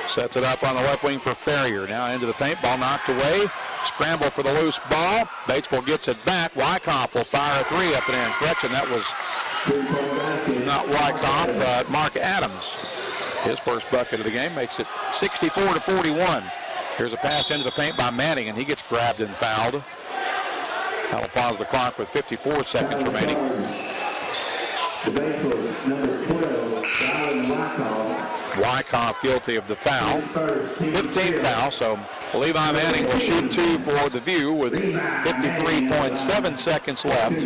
Sets it up on the left wing for Ferrier. Now into the paint. Ball knocked away. Scramble for the loose ball. Batesville gets it back. Wyckoff will fire a three up in there. And correction, that was not Wyckoff, but Mark Adams. His first bucket of the game makes it 64-41. Here's a pass into the paint by Manning, and he gets grabbed and fouled. That'll pause the clock with 54 seconds remaining. Wyckoff guilty of the foul. 15th foul, so Levi Manning will shoot two for the View with 53.7 seconds left.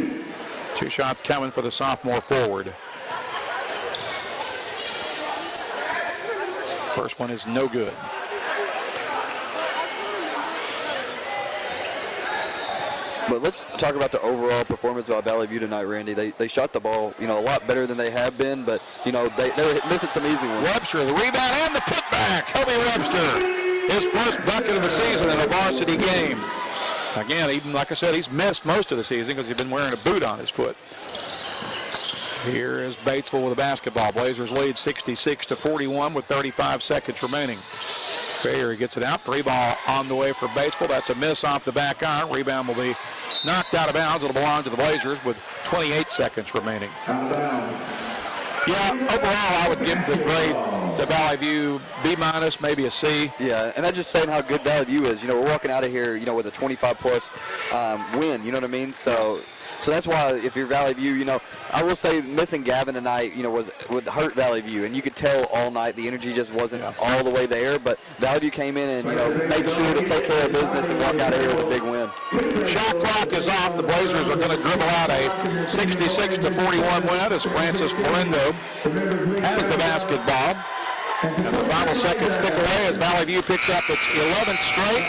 Two shots coming for the sophomore forward. First one is no good. But let's talk about the overall performance by Valley View tonight, Randy. They shot the ball, a lot better than they have been, but, they were missing some easy ones. Webster, the rebound and the putback. Kobe Webster, his first bucket of the season in a varsity game. Again, even like I said, he's missed most of the season because he's been wearing a boot on his foot. Here is Batesville with a basketball. Blazers lead 66-41 with 35 seconds remaining. Ferrier gets it out. Three ball on the way for Batesville. That's a miss off the back iron. Rebound will be knocked out of bounds. It'll belong to the Blazers with 28 seconds remaining. Yeah, overall, I would give the grade to Valley View B-, maybe a C. Yeah, and that's just saying how good Valley View is. We're walking out of here, with a 25-plus win, you know what I mean? So that's why if you're Valley View, I will say missing Gavin tonight, would hurt Valley View. And you could tell all night the energy just wasn't all the way there. But Valley View came in and, made sure to take care of business and walk out of here with a big win. Shot clock is off. The Blazers are going to dribble out a 66-41 win as Francis Polendo has the basketball. And the final seconds tick away as Valley View picks up its 11th straight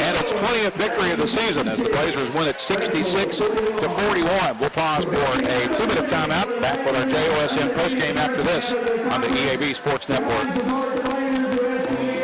and its 20th victory of the season as the Blazers win at 66-41. We'll pause for a 2-minute timeout. Back with our JOSN postgame after this on the EAB Sports Network.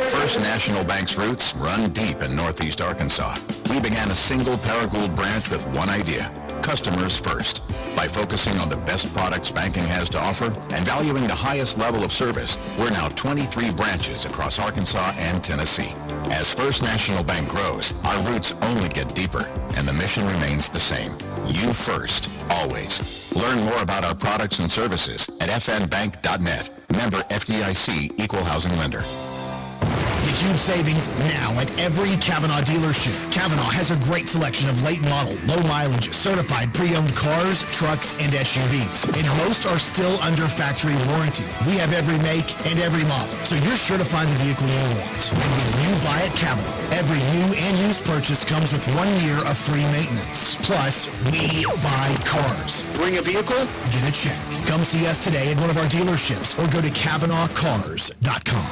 First National Bank's roots run deep in Northeast Arkansas. We began a single Paragould branch with one idea: customers first. By focusing on the best products banking has to offer and valuing the highest level of service, we're now 23 branches across Arkansas and Tennessee. As First National Bank grows, our roots only get deeper, and the mission remains the same. You first, always. Learn more about our products and services at fnbank.net. Member FDIC, Equal Housing Lender. Get huge savings now at every Kavanaugh dealership. Kavanaugh has a great selection of late model, low mileage, certified pre-owned cars, trucks, and SUVs. And most are still under factory warranty. We have every make and every model, so you're sure to find the vehicle you want. And when you buy at Kavanaugh, every new and used purchase comes with 1 year of free maintenance. Plus, we buy cars. Bring a vehicle? Get a check. Come see us today at one of our dealerships or go to KavanaughCars.com.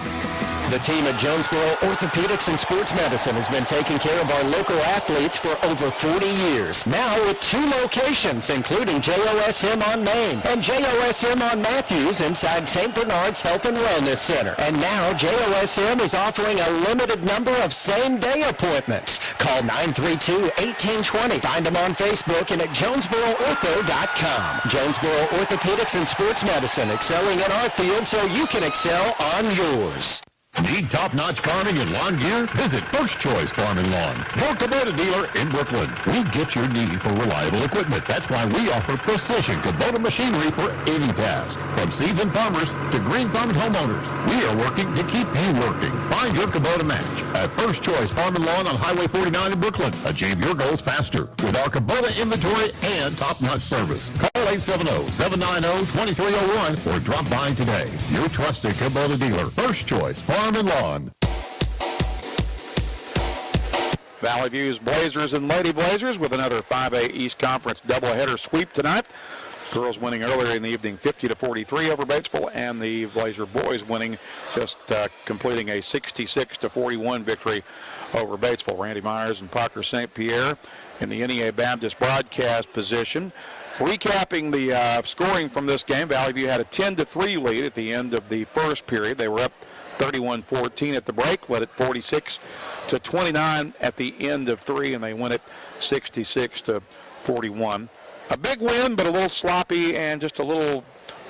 The team at Jonesboro Orthopedics and Sports Medicine has been taking care of our local athletes for over 40 years. Now with 2 locations, including JOSM on Main and JOSM on Matthews inside St. Bernard's Health and Wellness Center. And now JOSM is offering a limited number of same-day appointments. Call 932-1820. Find them on Facebook and at JonesboroOrtho.com. Jonesboro Orthopedics and Sports Medicine, excelling in our field so you can excel on yours. Need top-notch farming and lawn gear? Visit First Choice Farm and Lawn, your Kubota dealer in Brooklyn. We get your need for reliable equipment. That's why we offer precision Kubota machinery for any task. From seasoned farmers to green thumb homeowners, we are working to keep you working. Find your Kubota match at First Choice Farm and Lawn on Highway 49 in Brooklyn. Achieve your goals faster with our Kubota inventory and top-notch service. Call 870-790-2301 or drop by today. Your trusted Kubota dealer, First Choice Farm and Lawn. Valley View's Blazers and Lady Blazers with another 5A East Conference doubleheader sweep tonight. Girls winning earlier in the evening 50-43 over Batesville, and the Blazer boys winning, just completing a 66-41 victory over Batesville. Randy Myers and Parker St. Pierre in the NEA Baptist broadcast position. Recapping the scoring from this game, Valley View had a 10-3 lead at the end of the first period. They were up 31-14 at the break, led it 46-29 at the end of 3, and they win it 66-41. A big win, but a little sloppy and just a little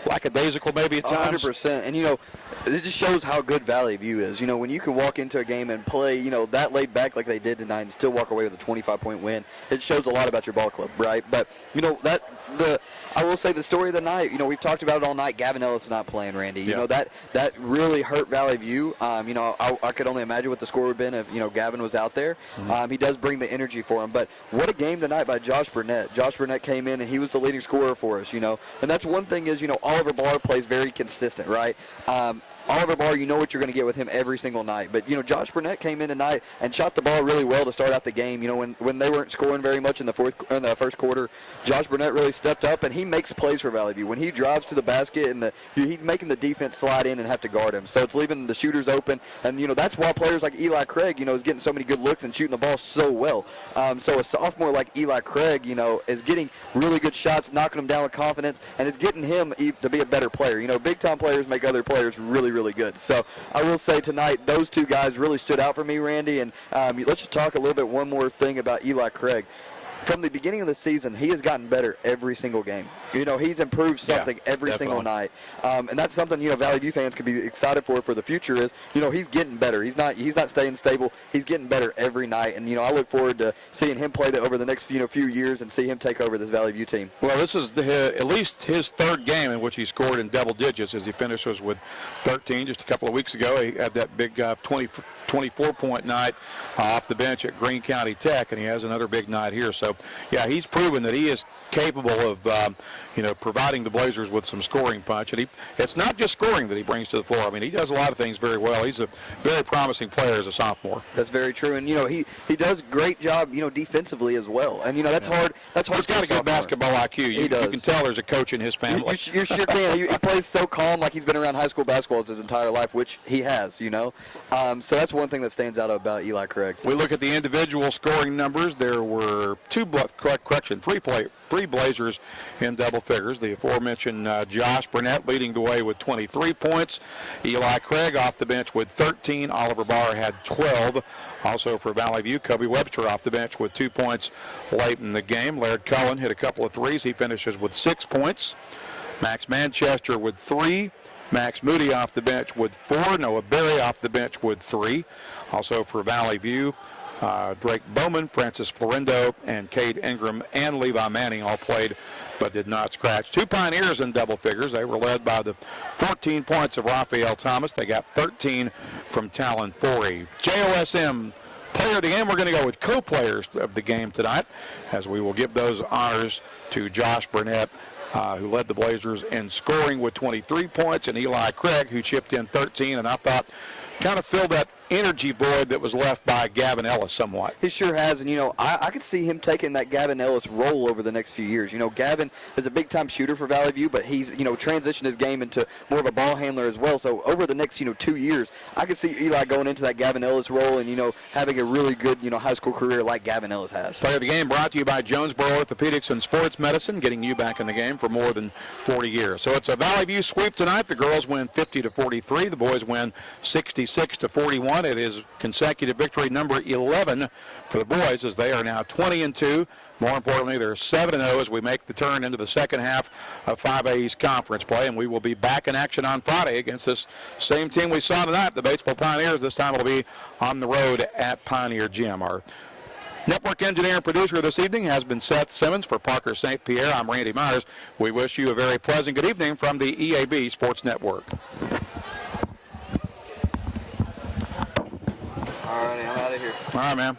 lackadaisical maybe at times. 100%. And, it just shows how good Valley View is. When you can walk into a game and play, that laid back like they did tonight and still walk away with a 25-point win, it shows a lot about your ball club, right? But, I will say the story of the night, we've talked about it all night. Gavin Ellis not playing, Randy. Yeah. That really hurt Valley View. I could only imagine what the score would have been if, Gavin was out there. Mm-hmm. He does bring the energy for him. But what a game tonight by Josh Burnett. Josh Burnett came in, and he was the leading scorer for us, And that's one thing is, Oliver Barr plays very consistent, right? Oliver Barr, you know what you're going to get with him every single night. But, Josh Burnett came in tonight and shot the ball really well to start out the game. When they weren't scoring very much in the first quarter, Josh Burnett really stepped up, and he makes plays for Valley View. When he drives to the basket, and he's making the defense slide in and have to guard him. So it's leaving the shooters open. And, that's why players like Eli Craig, is getting so many good looks and shooting the ball so well. So a sophomore like Eli Craig, is getting really good shots, knocking them down with confidence, and it's getting him to be a better player. Big-time players make other players really good. So I will say tonight, those two guys really stood out for me, Randy. And let's just talk a little bit one more thing about Eli Craig. From the beginning of the season, he has gotten better every single game. He's improved something every single night. And that's something, Valley View fans could be excited for the future is, he's getting better. He's not staying stable. He's getting better every night. And, I look forward to seeing him play over the next few years and see him take over this Valley View team. Well, this is at least his third game in which he scored in double digits as he finishes with 13 just a couple of weeks ago. He had that big 24-point night off the bench at Greene County Tech, and he has another big night here. So, yeah, he's proven that he is capable of, providing the Blazers with some scoring punch. And it's not just scoring that he brings to the floor. I mean, he does a lot of things very well. He's a very promising player as a sophomore. That's very true. And, he does a great job, defensively as well. And, that's hard. That's hard. He's got a good basketball IQ. You can tell there's a coach in his family. You sure can. He plays so calm, like he's been around high school basketball his entire life, which he has, So that's one thing that stands out about Eli Craig. We look at the individual scoring numbers. There were three Blazers in double figures. The aforementioned Josh Burnett leading the way with 23 points. Eli Craig off the bench with 13. Oliver Barr had 12. Also for Valley View, Kobe Webster off the bench with 2 points late in the game. Laird Cullen hit a couple of threes. He finishes with 6 points. Max Manchester with 3. Max Moody off the bench with 4. Noah Berry off the bench with 3. Also for Valley View, Drake Bowman, Francis Florindo, and Cade Ingram and Levi Manning all played but did not scratch. Two Pioneers in double figures. They were led by the 14 points of Raphael Thomas. They got 13 from Talon Forey. JOSM player of the game. We're going to go with co-players of the game tonight, as we will give those honors to Josh Burnett, who led the Blazers in scoring with 23 points, and Eli Craig, who chipped in 13, and I thought kind of filled that energy void that was left by Gavin Ellis somewhat. He sure has, and I could see him taking that Gavin Ellis role over the next few years. Gavin is a big-time shooter for Valley View, but he's transitioned his game into more of a ball handler as well. So over the next 2 years, I could see Eli going into that Gavin Ellis role and having a really good high school career like Gavin Ellis has. Player of the game brought to you by Jonesboro Orthopedics and Sports Medicine, getting you back in the game for more than 40 years. So it's a Valley View sweep tonight. The girls win 50-43. The boys win 66-41. It is consecutive victory number 11 for the boys, as they are now 20-2. More importantly, they're 7-0 as we make the turn into the second half of 5A's conference play, and we will be back in action on Friday against this same team we saw tonight, the Batesville Pioneers. This time it'll be on the road at Pioneer Gym. Our network engineer and producer this evening has been Seth Simmons. For Parker St. Pierre, I'm Randy Myers. We wish you a very pleasant good evening from the EAB Sports Network. All right, I'm out of here. All right, man.